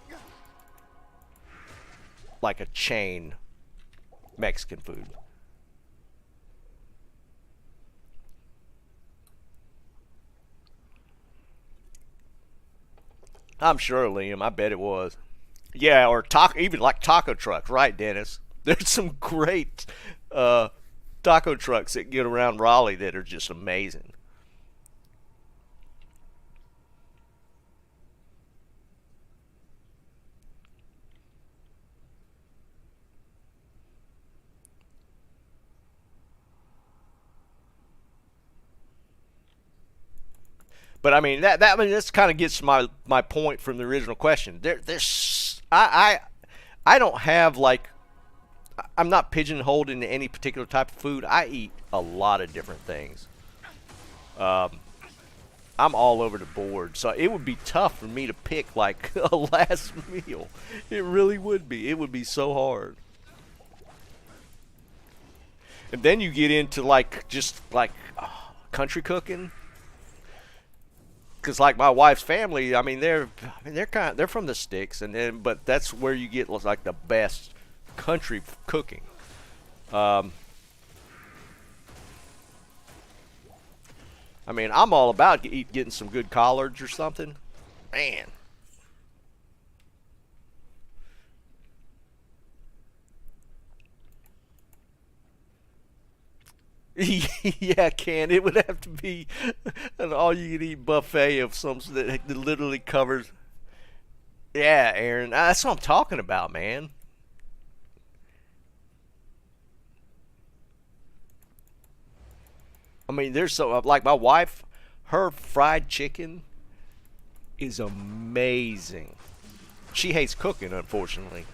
like a chain Mexican food. I'm sure, Liam. I bet it was. Yeah, or even like taco trucks, right, Dennis? There's some great taco trucks that get around Raleigh that are just amazing. But I mean this kind of gets my point from the original question. I don't have like I'm not pigeonholed into any particular type of food. I eat a lot of different things. I'm all over the board, so it would be tough for me to pick like a last meal. It really would be. It would be so hard. And then you get into like just like country cooking. Because like my wife's family, I mean they're from the sticks, but that's where you get like the best country cooking. I mean I'm all about getting some good collards or something, man. Yeah, Ken. It would have to be an all-you-can-eat buffet of some that literally covers. Yeah, Aaron. That's what I'm talking about, man. I mean, there's so like my wife, her fried chicken is amazing. She hates cooking, unfortunately,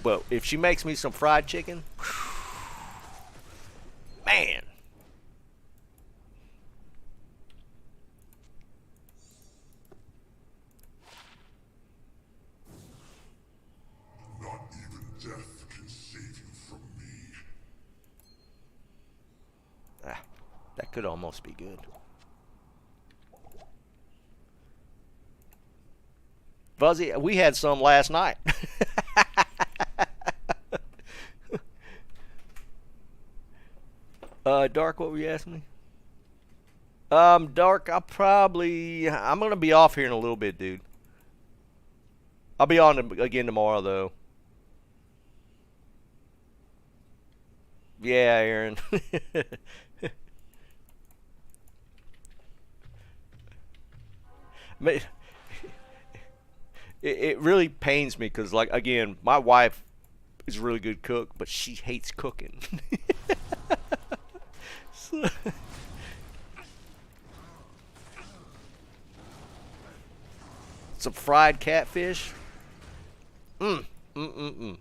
but if she makes me some fried chicken. Man. Not even death can save you from me. That could almost be good. Fuzzy, we had some last night. Dark, what were you asking me? Dark, I'm gonna be off here in a little bit, dude. I'll be on again tomorrow, though. Yeah, Aaron. It really pains me because, like, again, my wife is a really good cook, but she hates cooking. Some fried catfish. Mm. Mm. Mm.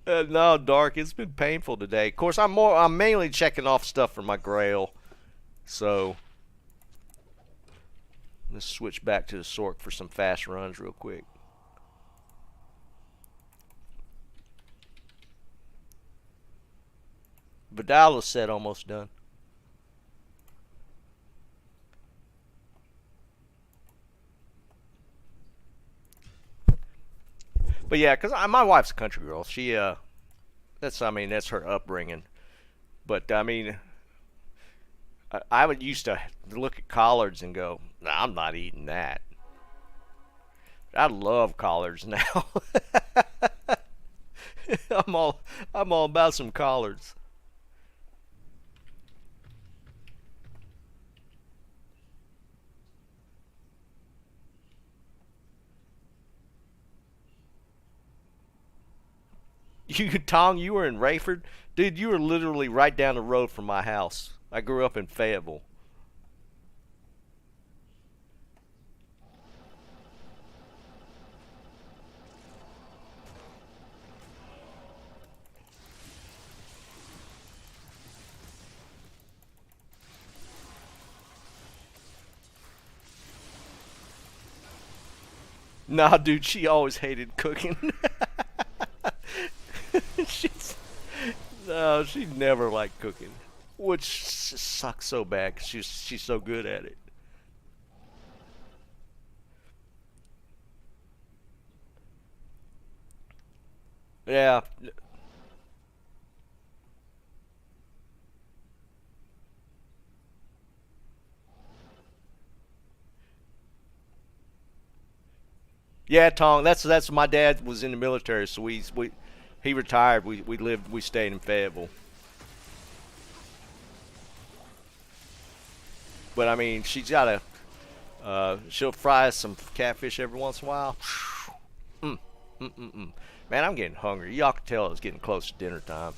Mm. No, Dark. It's been painful today. Of course, I'm mainly checking off stuff for my grail. So let's switch back to the Sork for some fast runs real quick. Vidala's set almost done. But yeah, because my wife's a country girl. She that's her upbringing. But I mean, I would used to look at collards and go, nah, I'm not eating that. I love collards now. I'm all about some collards. Tom, you were in Rayford? Dude, you were literally right down the road from my house. I grew up in Fayetteville. Nah, dude, she always hated cooking. She's, no, she never liked cooking, which sucks so bad 'cause she's so good at it. Yeah, yeah, Tong. That's my dad was in the military, so we he retired. We stayed in Fayetteville. But I mean, she'll fry us some catfish every once in a while. Mm, Man, I'm getting hungry. Y'all can tell it's getting close to dinner time.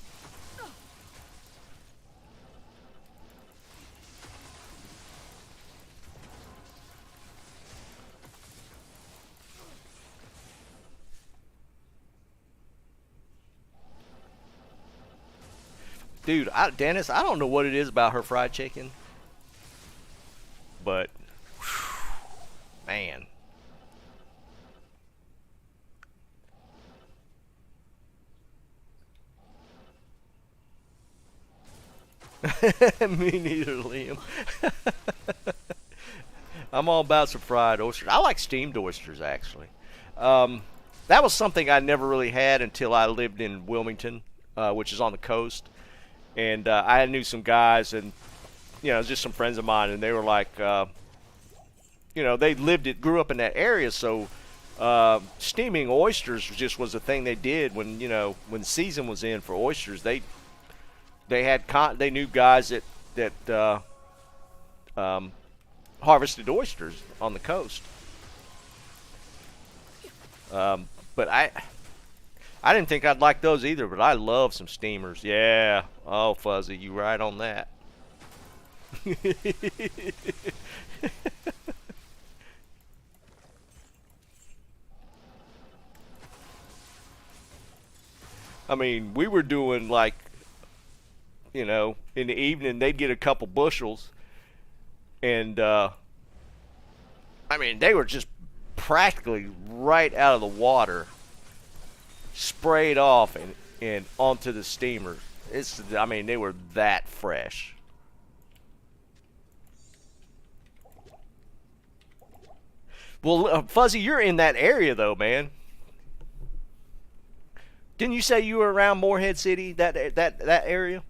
Dude, Dennis, I don't know what it is about her fried chicken, but man. Me neither, Liam. I'm all about some fried oysters. I like steamed oysters, actually. That was something I never really had until I lived in Wilmington, which is on the coast. And I knew some guys, and just some friends of mine, and they were like, they grew up in that area, so steaming oysters just was a thing they did when the season was in for oysters. They knew guys that harvested oysters on the coast. But I didn't think I'd like those either, but I love some steamers. Yeah. Oh, Fuzzy, you right on that. I mean, we were doing like, in the evening they'd get a couple bushels, and I mean, they were just practically right out of the water, sprayed off and onto the steamer. I mean, they were that fresh. Well, Fuzzy, you're in that area though, man. Didn't you say you were around Morehead City, that area?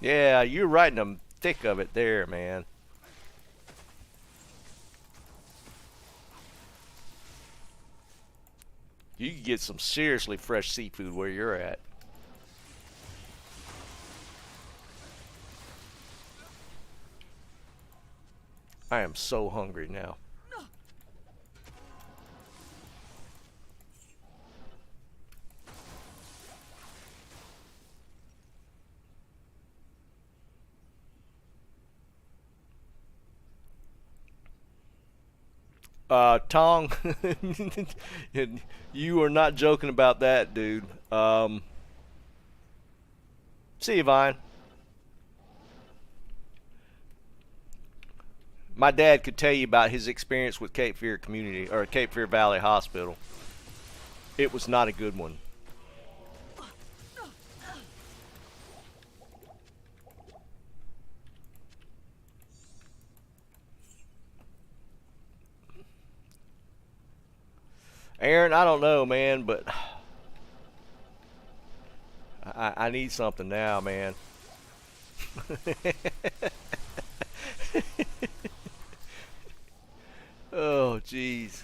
Yeah, you're right in the thick of it there, man. You can get some seriously fresh seafood where you're at. I am so hungry now. Tong, you are not joking about that, dude. See you, Vine. My dad could tell you about his experience with Cape Fear Community or Cape Fear Valley Hospital. It was not a good one. Aaron, I don't know, man, but I need something now, man. Oh, jeez.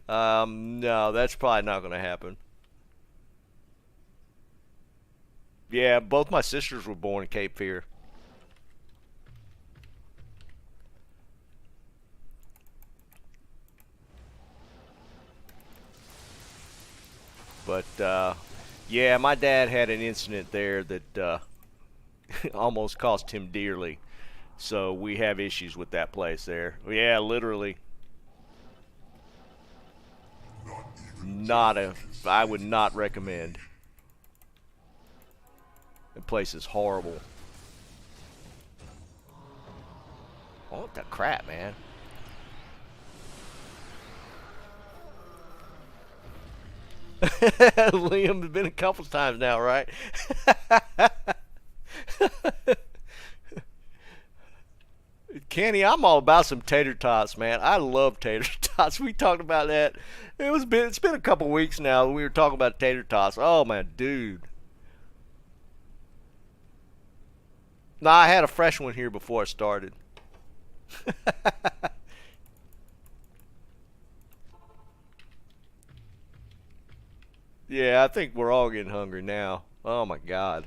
No, that's probably not going to happen. Yeah, both my sisters were born in Cape Fear. But, yeah, my dad had an incident there that almost cost him dearly. So we have issues with that place there. Yeah, literally. I would not recommend. The place is horrible. Oh, what the crap, man. Liam has been a couple times now, right? Kenny, I'm all about some tater tots, man. I love tater tots. We talked about that. It's been a couple weeks now. We were talking about tater tots. Oh man, dude. No, I had a fresh one here before I started. Yeah, I think we're all getting hungry now. Oh my God.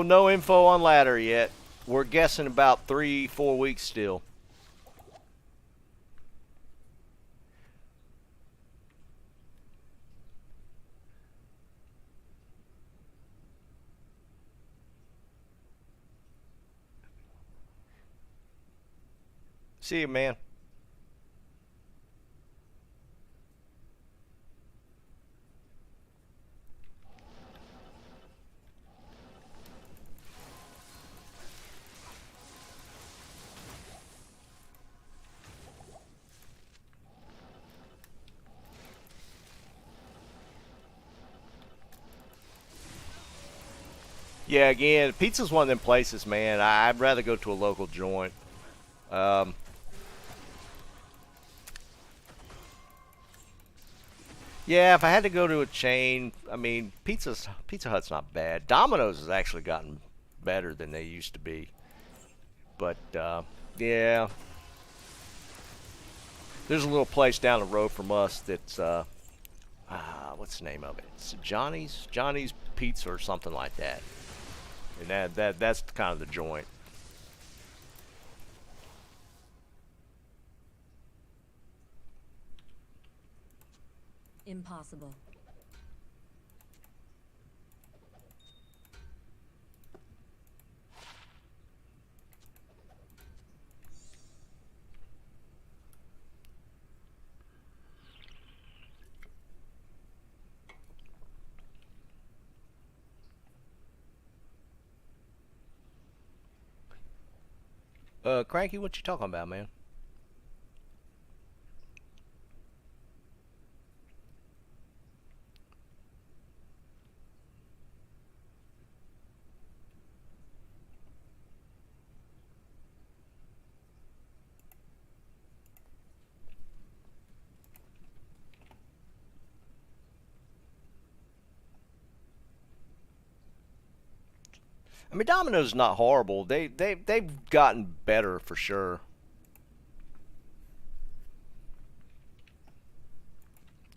No info on ladder yet. We're guessing about 3-4 weeks still. See you, man. Yeah, again, pizza's one of them places, man. I'd rather go to a local joint. Yeah, if I had to go to a chain, I mean, Pizza Hut's not bad. Domino's has actually gotten better than they used to be. But, yeah. There's a little place down the road from us that's, what's the name of it? It's Johnny's Pizza or something like that. And that's kind of the joint. Impossible. Cranky, what you talking about, man? I mean, Domino's not horrible. They've gotten better for sure.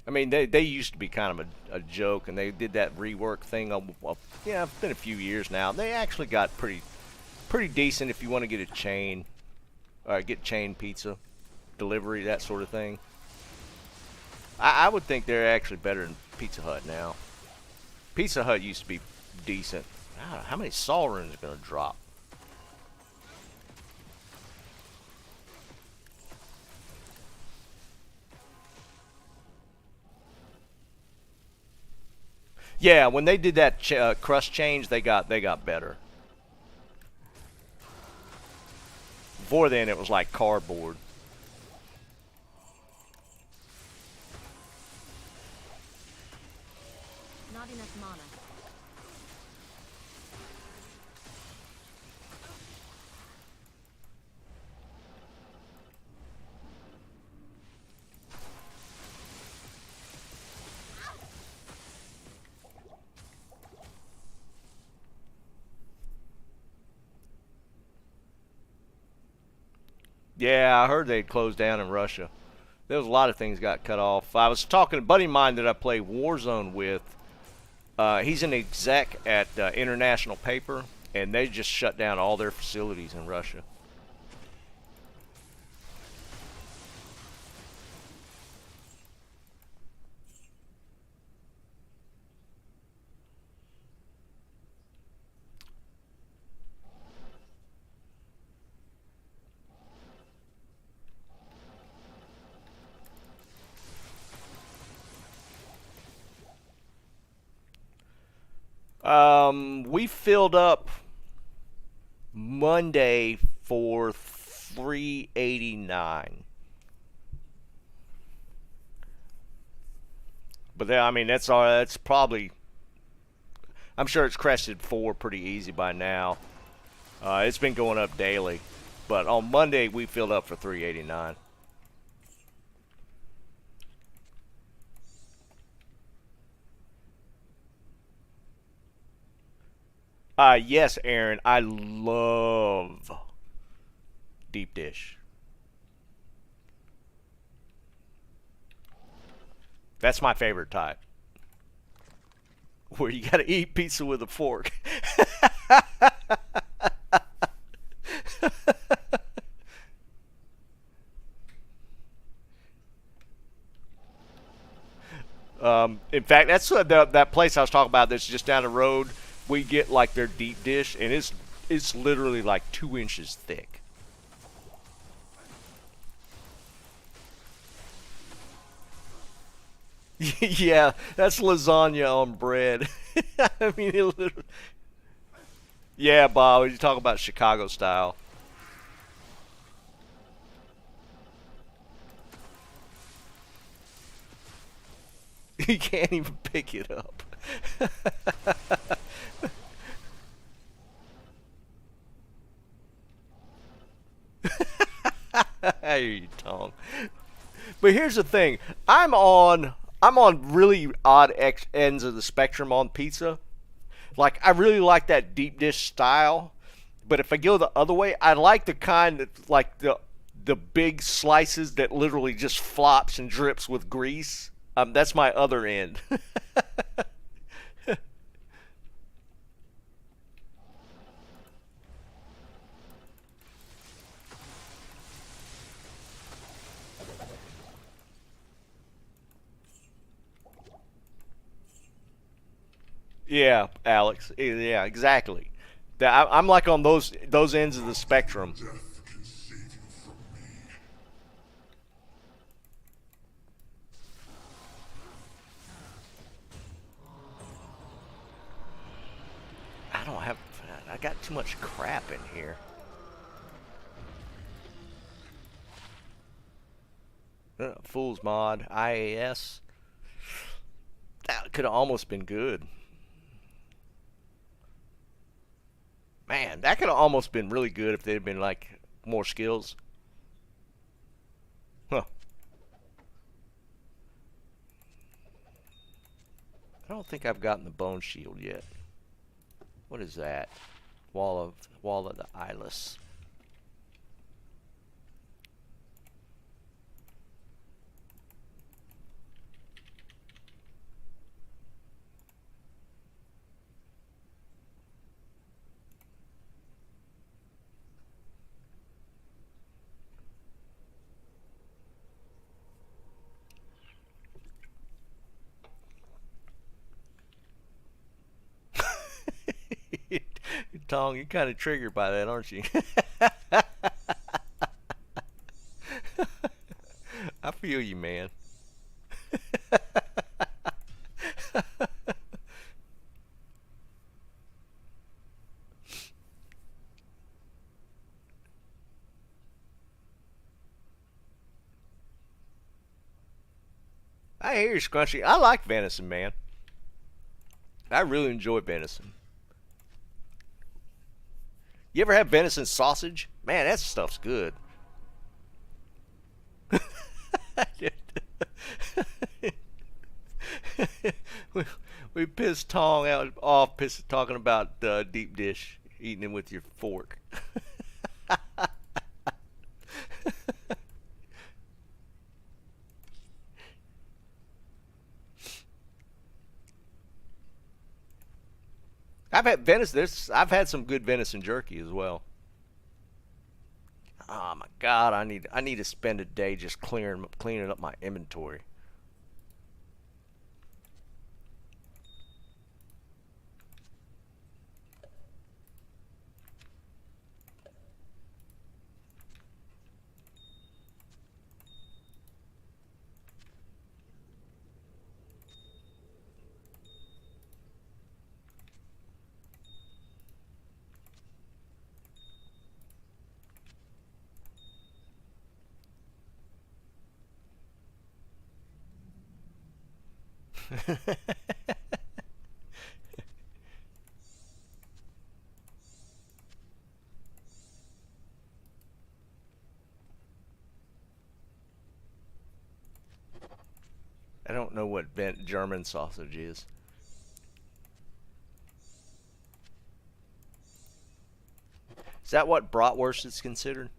I mean, they used to be kind of a joke, and they did that rework thing. Yeah, it's been a few years now. They actually got pretty decent if you want to get a chain. get chain pizza, delivery, that sort of thing. I would think they're actually better than Pizza Hut now. Pizza Hut used to be decent. How many Sol runes are going to drop? Yeah, when they did that crust change, they got better. Before then, it was like cardboard. Not enough mana. Yeah, I heard they'd closed down in Russia. There was a lot of things got cut off. I was talking to a buddy of mine that I play Warzone with. He's an exec at International Paper, and they just shut down all their facilities in Russia. We filled up Monday for 389. But I mean, that's all. That's probably. I'm sure it's crested 4 pretty easy by now. It's been going up daily, but on Monday we filled up for 389. Yes, Aaron, I love deep dish. That's my favorite type. Where you gotta eat pizza with a fork. In fact, that's that place I was talking about that's just down the road. We get like their deep dish, and it's literally like 2 inches thick. Yeah, that's lasagna on bread. I mean, it literally. Yeah, Bob, you talk about Chicago style. You can't even pick it up. I hear you, Tom. But here's the thing: I'm on really odd ends of the spectrum on pizza. Like, I really like that deep dish style, but if I go the other way, I like the kind that like the big slices that literally just flops and drips with grease. That's my other end. Yeah, Alex. Yeah, exactly. I'm like on those ends of the spectrum. Death can save you from me. I don't have. I got too much crap in here. Fool's Mod, IAS. That could have almost been good. Man, that could have almost been really good if they'd been like more skills. Huh. I don't think I've gotten the bone shield yet. What is that? Wall of the Eyeless. Tong, you're kind of triggered by that, aren't you? I feel you, man. I hear you, Scrunchy. I like venison, man. I really enjoy venison. You ever have venison sausage? Man, that stuff's good. we pissed Tong out off talking about deep dish, eating it with your fork. I've had venison. I've had some good venison jerky as well. Oh my God, I need to spend a day just cleaning up my inventory. I don't know what German sausage is. Is that what bratwurst is considered?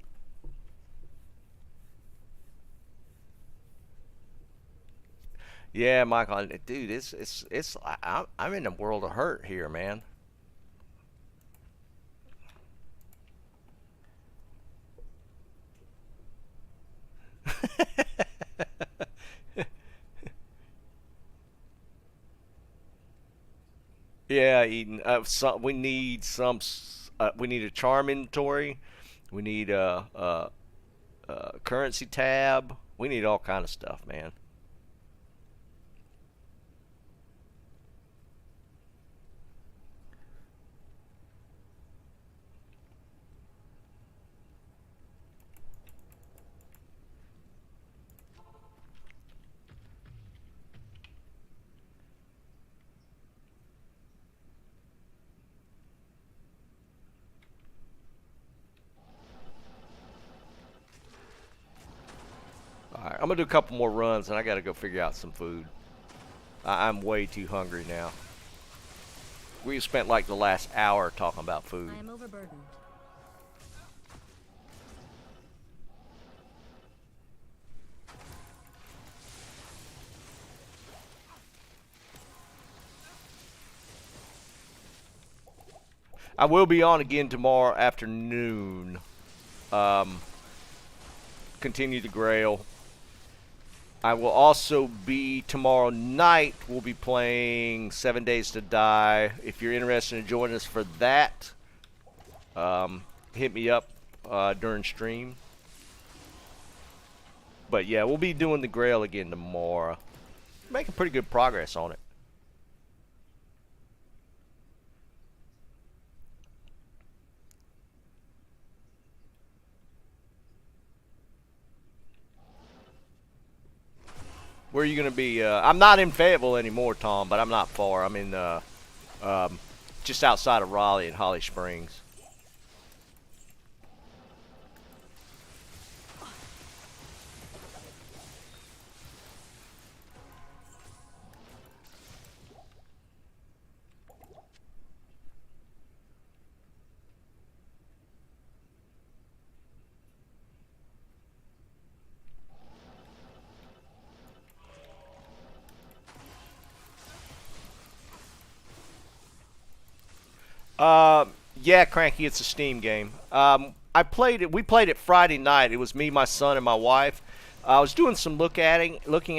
Yeah, Michael, dude, I'm in a world of hurt here, man. Yeah, Eden. We need we need a charm inventory. We need a currency tab. We need all kind of stuff, man. Alright, I'm gonna do a couple more runs and I gotta go figure out some food. I'm way too hungry now. We spent like the last hour talking about food. I am overburdened. I will be on again tomorrow afternoon. Continue the Grail. I will also be tomorrow night. We'll be playing 7 Days to Die. If you're interested in joining us for that, hit me up during stream. But yeah, we'll be doing the Grail again tomorrow. Making pretty good progress on it. Where are you going to be? I'm not in Fayetteville anymore, Tom, but I'm not far. I'm in just outside of Raleigh at Holly Springs. Yeah, Cranky, it's a Steam game. I played it. We played it Friday night. It was me, my son, and my wife. I was doing some looking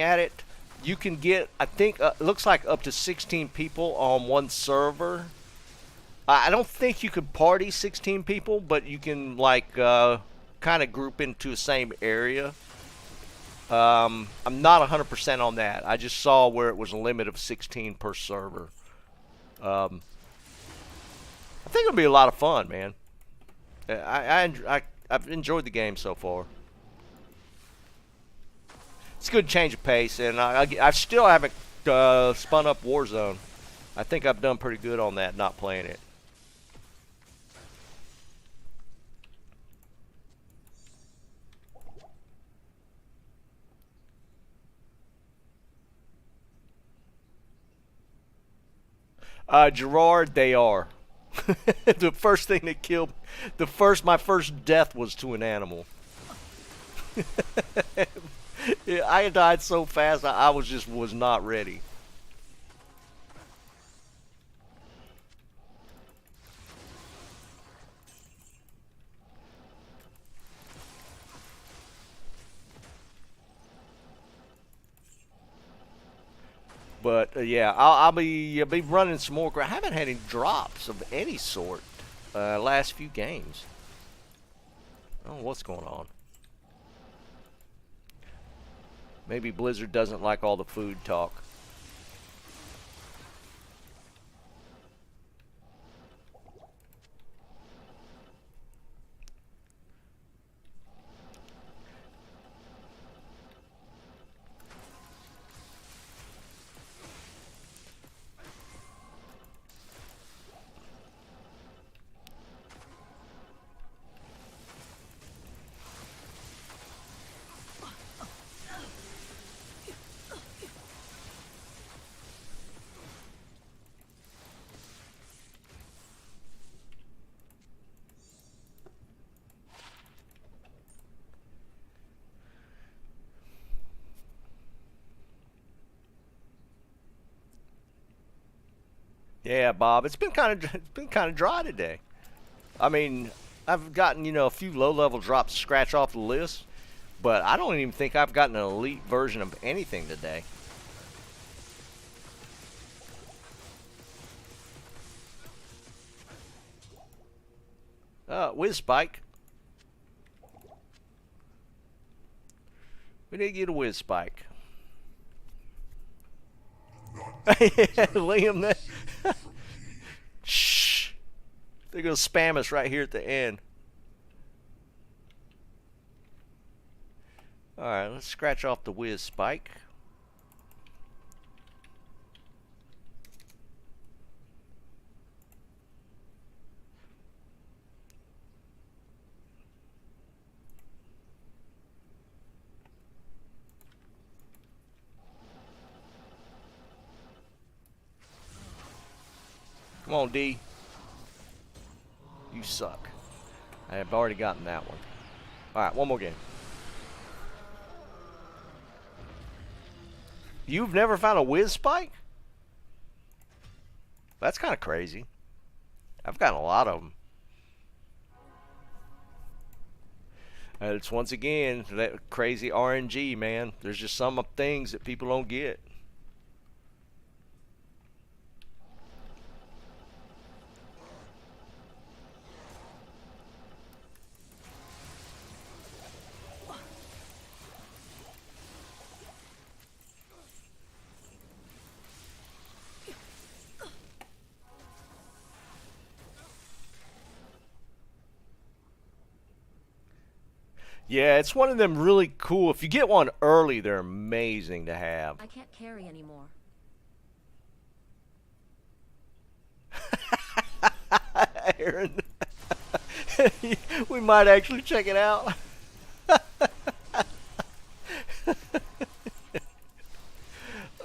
at it. You can get, I think, it looks like up to 16 people on one server. I don't think you could party 16 people, but you can like kind of group into the same area. I'm not 100% on that. I just saw where it was a limit of 16 per server. I think it'll be a lot of fun, man. I've enjoyed the game so far. It's a good change of pace, and I still haven't spun up Warzone. I think I've done pretty good on that, not playing it. Gerard, they are. The first thing that killed, my first death was to an animal. I died so fast, I was not ready. But yeah, I'll be running some more. I haven't had any drops of any sort last few games. I don't know what's going on. Maybe Blizzard doesn't like all the food talk. Yeah, Bob, it's been kind of dry today. I mean, I've gotten a few low-level drops to scratch off the list, but I don't even think I've gotten an elite version of anything today. Whiz Spike. We need to get a Whiz Spike. Liam, that. Shh. They're going to spam us right here at the end. Alright, let's scratch off the Whiz Spike. Come on, D. You suck. I have already gotten that one. Alright, one more game. You've never found a Whiz Spike? That's kind of crazy. I've gotten a lot of them. It's once again that crazy RNG, man. There's just some things that people don't get. Yeah, it's one of them really cool. If you get one early, they're amazing to have. I can't carry anymore. Aaron, we might actually check it out.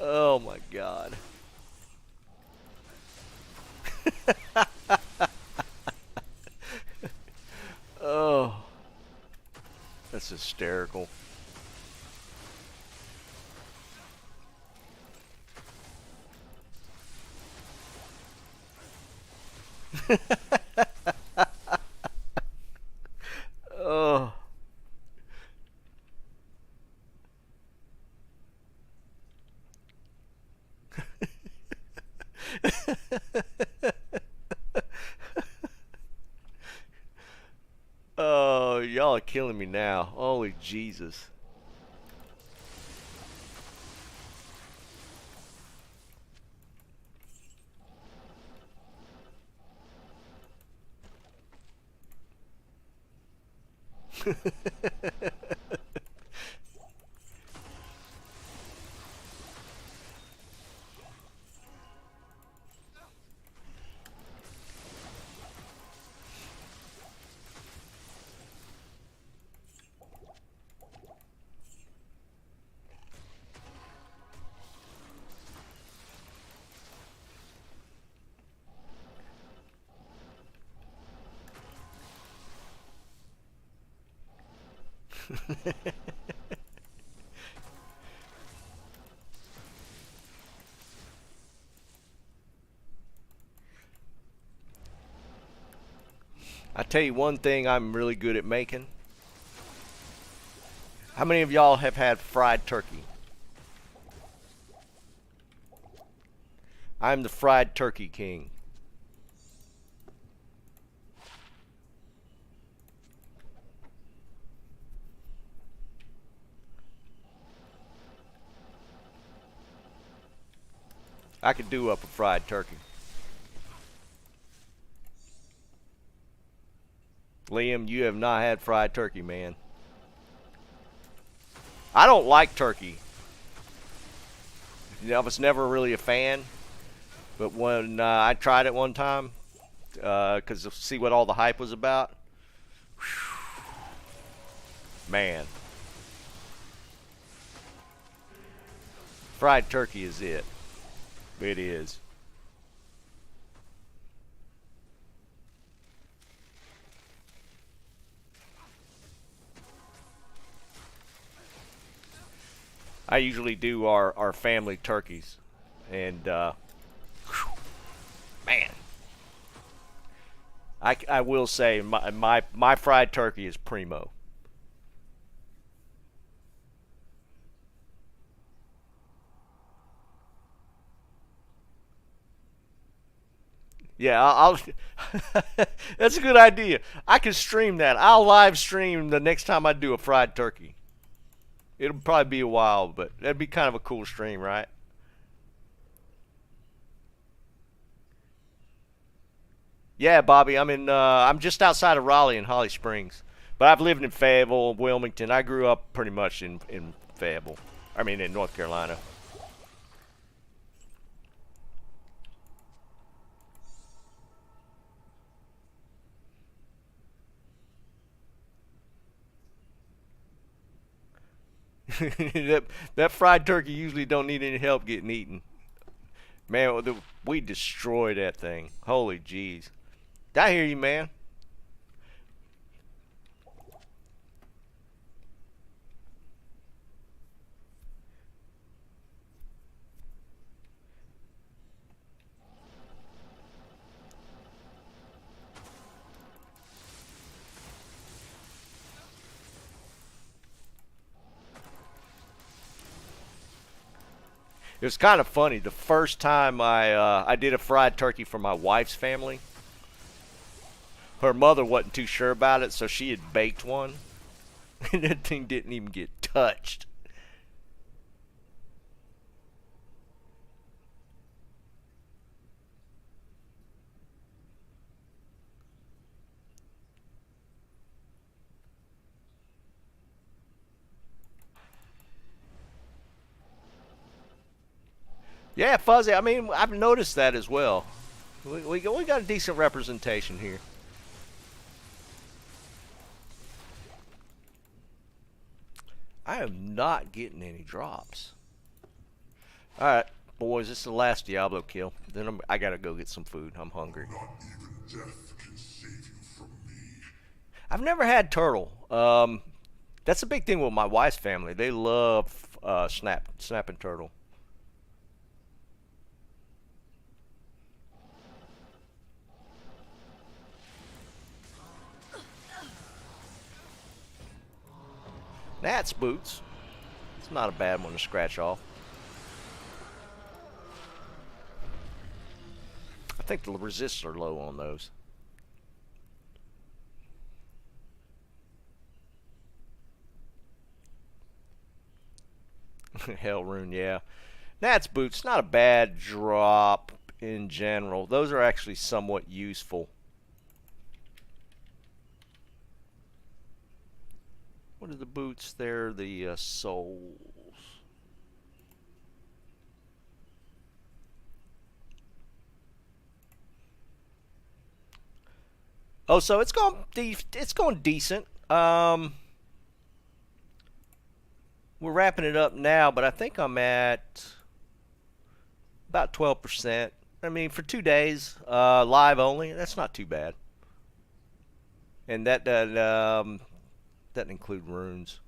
Oh my God. Oh. That's hysterical. Oh. killing me now. Holy Jesus. I tell you one thing I'm really good at making. How many of y'all have had fried turkey? I'm the fried turkey king. I could do up a fried turkey. Liam, you have not had fried turkey, man. I don't like turkey. I was never really a fan. But when I tried it one time, because to see what all the hype was about, whew, man. Fried turkey is it. It is. I usually do our family turkeys, and whew, man, I will say my fried turkey is primo. Yeah, I'll that's a good idea. I can stream that. I'll live stream the next time I do a fried turkey. It'll probably be a while, but that'd be kind of a cool stream, right? Yeah, Bobby, I'm just outside of Raleigh in Holly Springs. But I've lived in Fayetteville, Wilmington. I grew up pretty much in Fayetteville. I mean in North Carolina. that fried turkey usually don't need any help getting eaten. Man, we destroyed that thing. Holy jeez. I hear you, man. It was kind of funny. The first time I did a fried turkey for my wife's family, her mother wasn't too sure about it, so she had baked one, and that thing didn't even get touched. Yeah, Fuzzy. I mean, I've noticed that as well. We got a decent representation here. I am not getting any drops. All right, boys, this is the last Diablo kill. Then I gotta go get some food. I'm hungry. Not even death can save you from me. I've never had turtle. That's a big thing with my wife's family. They love snapping turtle. That's boots. It's not a bad one to scratch off. I think the resists are low on those. Hell rune, yeah. Nat's boots, not a bad drop in general. Those are actually somewhat useful. What are the boots? They're the soles. Oh, so it's going decent. We're wrapping it up now, but I think I'm at about 12%. I mean, for 2 days, live only, that's not too bad. And that doesn't include runes.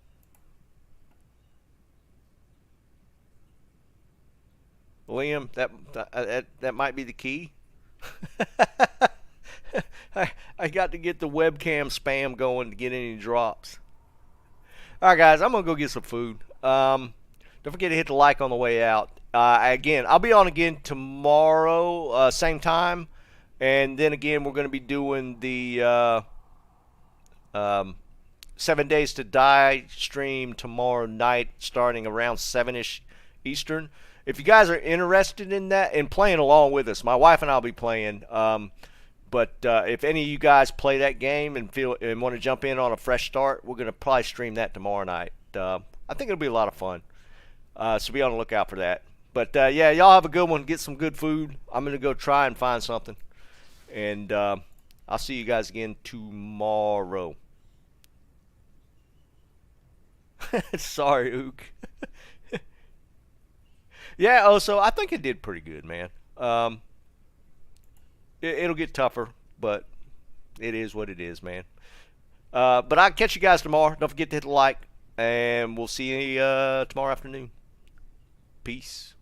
William, that might be the key. I got to get the webcam spam going to get any drops. Alright guys, I'm going to go get some food. Don't forget to hit the like on the way out. Again, I'll be on again tomorrow, same time. And then again, we're going to be doing the 7 Days to Die stream tomorrow night starting around 7-ish Eastern. If you guys are interested in that and playing along with us, my wife and I will be playing. But if any of you guys play that game and want to jump in on a fresh start, we're going to probably stream that tomorrow night. I think it'll be a lot of fun. So be on the lookout for that. But yeah, y'all have a good one. Get some good food. I'm going to go try and find something. And I'll see you guys again tomorrow. Sorry, Ook. Yeah, oh, so I think it did pretty good, man. It'll get tougher, but it is what it is, man. But I'll catch you guys tomorrow. Don't forget to hit the like, and we'll see you tomorrow afternoon. Peace.